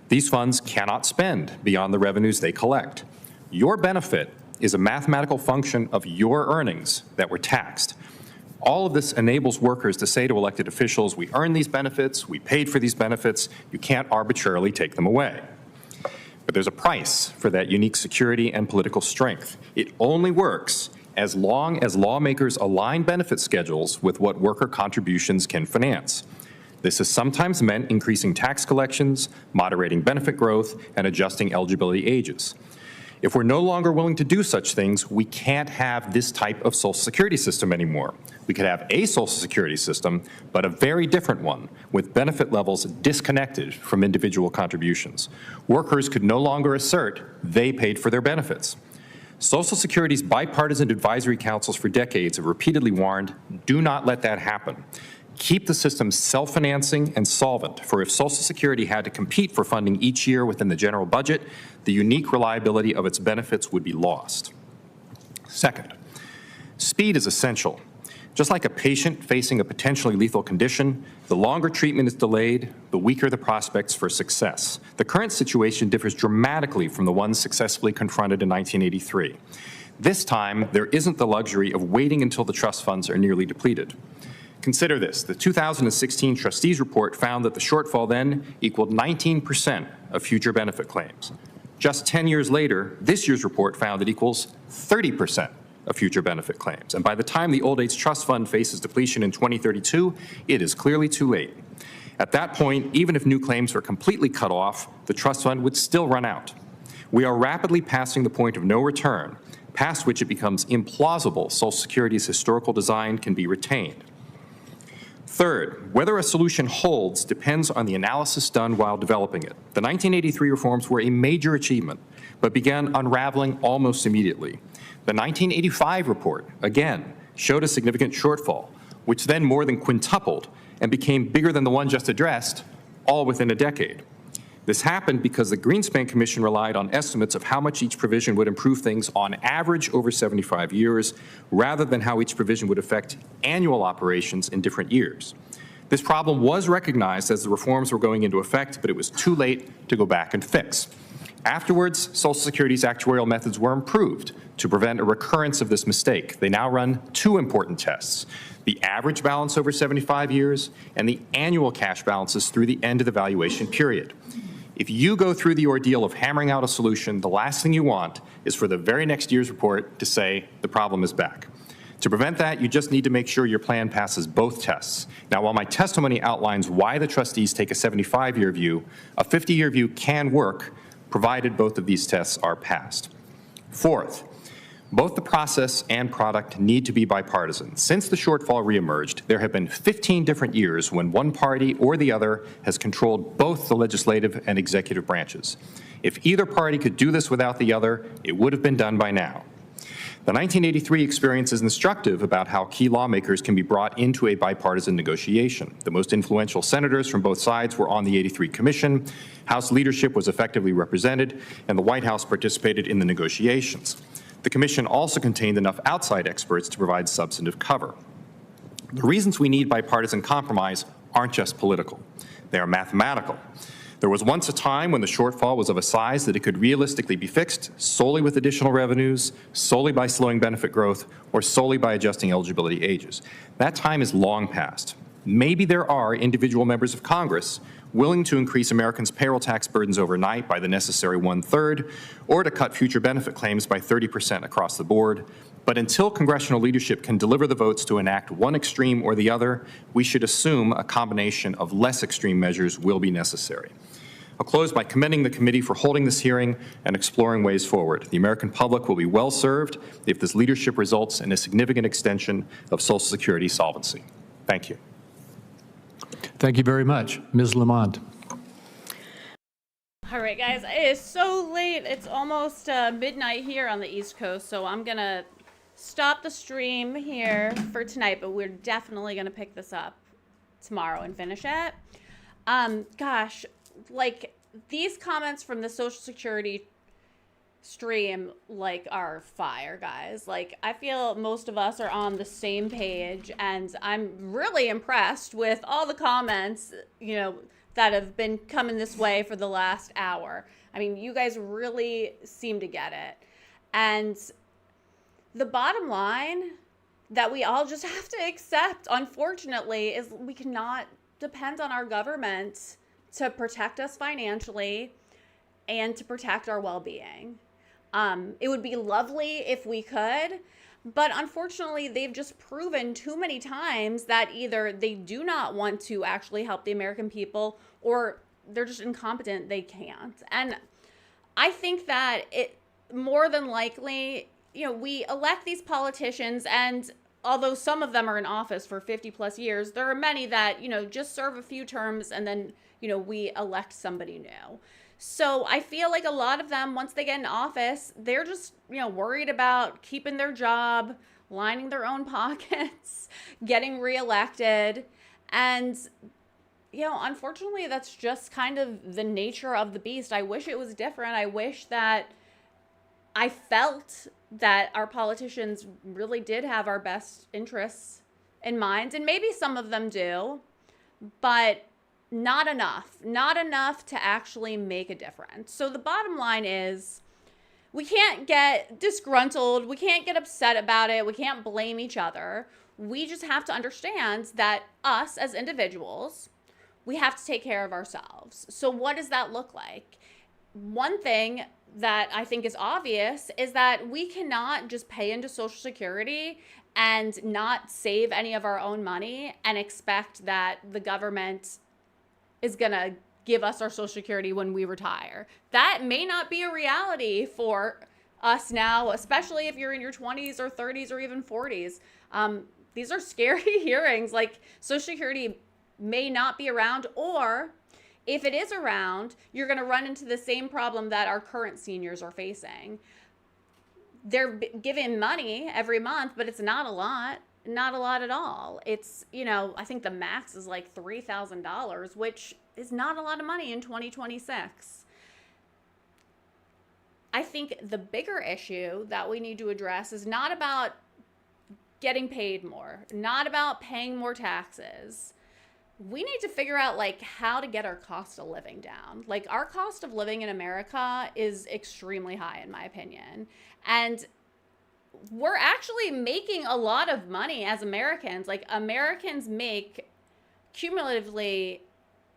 These funds cannot spend beyond the revenues they collect. Your benefit is a mathematical function of your earnings that were taxed. All of this enables workers to say to elected officials, we earned these benefits, we paid for these benefits, you can't arbitrarily take them away. But there's a price for that unique security and political strength. It only works as long as lawmakers align benefit schedules with what worker contributions can finance. This has sometimes meant increasing tax collections, moderating benefit growth, and adjusting eligibility ages. If we're no longer willing to do such things, we can't have this type of Social Security system anymore. We could have a Social Security system, but a very different one, with benefit levels disconnected from individual contributions. Workers could no longer assert they paid for their benefits. Social Security's bipartisan advisory councils for decades have repeatedly warned, do not let that happen. Keep the system self-financing and solvent, for if Social Security had to compete for funding each year within the general budget, the unique reliability of its benefits would be lost. Second, speed is essential. Just like a patient facing a potentially lethal condition, the longer treatment is delayed, the weaker the prospects for success. The current situation differs dramatically from the one successfully confronted in 1983. This time, there isn't the luxury of waiting until the trust funds are nearly depleted. Consider this. The 2016 trustees report found that the shortfall then equaled 19% of future benefit claims. Just 10 years later, this year's report found it equals 30% of future benefit claims. And by the time the Old Age Trust Fund faces depletion in 2032, it is clearly too late. At that point, even if new claims were completely cut off, the trust fund would still run out. We are rapidly passing the point of no return, past which it becomes implausible Social Security's historical design can be retained. Third, whether a solution holds depends on the analysis done while developing it. The 1983 reforms were a major achievement, but began unraveling almost immediately. The 1985 report, again, showed a significant shortfall, which then more than quintupled and became bigger than the one just addressed, all within a decade. This happened because the Greenspan Commission relied on estimates of how much each provision would improve things on average over 75 years, rather than how each provision would affect annual operations in different years. This problem was recognized as the reforms were going into effect, but it was too late to go back and fix. Afterwards, Social Security's actuarial methods were improved to prevent a recurrence of this mistake. They now run two important tests: the average balance over 75 years and the annual cash balances through the end of the valuation period. If you go through the ordeal of hammering out a solution, the last thing you want is for the very next year's report to say the problem is back. To prevent that, you just need to make sure your plan passes both tests. Now, while my testimony outlines why the trustees take a 75-year view, a 50-year view can work, provided both of these tests are passed. Fourth, both the process and product need to be bipartisan. Since the shortfall reemerged, there have been 15 different years when one party or the other has controlled both the legislative and executive branches. If either party could do this without the other, it would have been done by now. The 1983 experience is instructive about how key lawmakers can be brought into a bipartisan negotiation. The most influential senators from both sides were on the 83 Commission, House leadership was effectively represented, and the White House participated in the negotiations. The Commission also contained enough outside experts to provide substantive cover. The reasons we need bipartisan compromise aren't just political. They are mathematical. There was once a time when the shortfall was of a size that it could realistically be fixed solely with additional revenues, solely by slowing benefit growth, or solely by adjusting eligibility ages. That time is long past. Maybe there are individual members of Congress willing to increase Americans' payroll tax burdens overnight by the necessary 1/3, or to cut future benefit claims by 30% across the board. But until congressional leadership can deliver the votes to enact one extreme or the other, we should assume a combination of less extreme measures will be necessary. I'll close by commending the committee for holding this hearing and exploring ways forward. The American public will be well served if this leadership results in a significant extension of Social Security solvency. Thank you. Thank you very much. Ms. Lamont. All right, guys, it is so late. It's almost midnight here on the East Coast, so I'm going to stop the stream here for tonight, but we're definitely going to pick this up tomorrow and finish it. Gosh, like, these comments from the Social Security stream, like, are fire, guys. Like, I feel most of us are on the same page, and I'm really impressed with all the comments, you know, that have been coming this way for the last hour. I mean, you guys really seem to get it. And the bottom line that we all just have to accept, unfortunately, is we cannot depend on our government to protect us financially and to protect our well-being. It would be lovely if we could, but unfortunately, they've just proven too many times that either they do not want to actually help the American people, or they're just incompetent, they can't. And I think that it more than likely, we elect these politicians, and although some of them are in office for 50 plus years, there are many that, just serve a few terms and then, we elect somebody new. So I feel like a lot of them, once they get in office, they're just, worried about keeping their job, lining their own pockets, getting reelected. And, unfortunately, that's just kind of the nature of the beast. I wish it was different. I wish that I felt that our politicians really did have our best interests in mind. And maybe some of them do, but not enough to actually make a difference. So the bottom line is, we can't get disgruntled. We can't get upset about it. We can't blame each other. We just have to understand that us as individuals, we have to take care of ourselves. So what does that look like? One thing that I think is obvious is that we cannot just pay into Social Security and not save any of our own money and expect that the government is going to give us our Social Security when we retire. That may not be a reality for us now, especially if you're in your 20s or 30s or even 40s. These are scary hearings. Like, Social Security may not be around, or if it is around, you're going to run into the same problem that our current seniors are facing. They're given money every month, but it's not a lot. Not a lot at all. It's, I think the max is like $3,000, which is not a lot of money in 2026. I think the bigger issue that we need to address is not about getting paid more, not about paying more taxes. We need to figure out how to get our cost of living down. Our cost of living in America is extremely high, in my opinion. And we're actually making a lot of money as Americans. Americans make cumulatively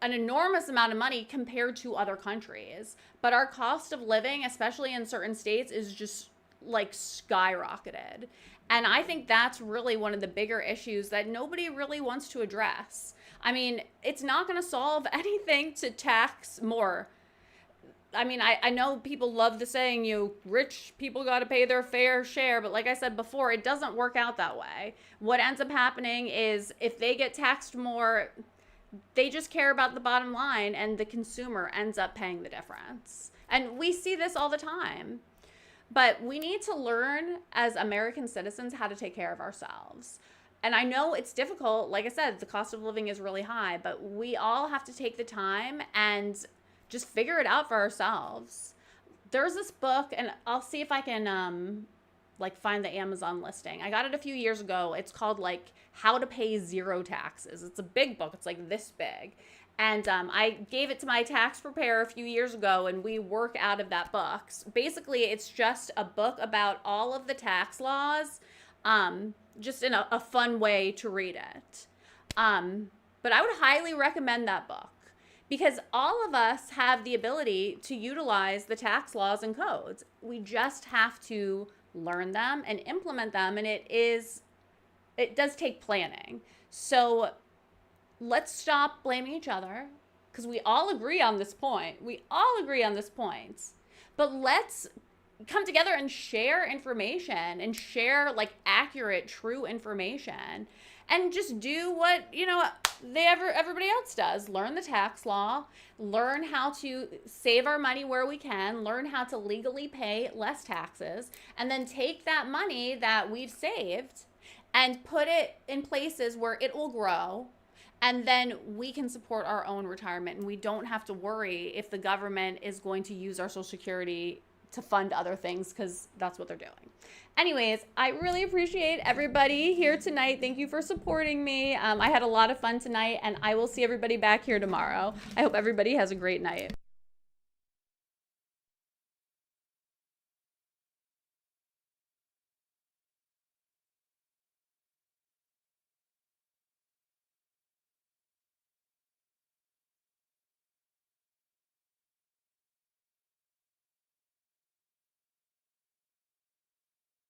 an enormous amount of money compared to other countries. But our cost of living, especially in certain states, is just skyrocketed. And I think that's really one of the bigger issues that nobody really wants to address. I mean, it's not going to solve anything to tax more. I mean, I know people love the saying, rich people got to pay their fair share. But like I said before, it doesn't work out that way. What ends up happening is if they get taxed more, they just care about the bottom line, and the consumer ends up paying the difference. And we see this all the time. But we need to learn as American citizens how to take care of ourselves. And I know it's difficult. Like I said, the cost of living is really high, but we all have to take the time and just figure it out for ourselves. There's this book, and I'll see if I can find the Amazon listing. I got it a few years ago. It's called How to Pay Zero Taxes. It's a big book. It's this big. And I gave it to my tax preparer a few years ago, and we work out of that book. Basically, it's just a book about all of the tax laws, just in a fun way to read it. But I would highly recommend that book, because all of us have the ability to utilize the tax laws and codes. We just have to learn them and implement them, and it does take planning. So let's stop blaming each other, because we all agree on this point. But let's come together and share information and share accurate, true information, and just do what, everybody else does. Learn the tax law, learn how to save our money where we can, learn how to legally pay less taxes, and then take that money that we've saved and put it in places where it will grow. And then we can support our own retirement, and we don't have to worry if the government is going to use our Social Security to fund other things because that's what they're doing. Anyways, I really appreciate everybody here tonight. Thank you for supporting me. I had a lot of fun tonight, and I will see everybody back here tomorrow. I hope everybody has a great night.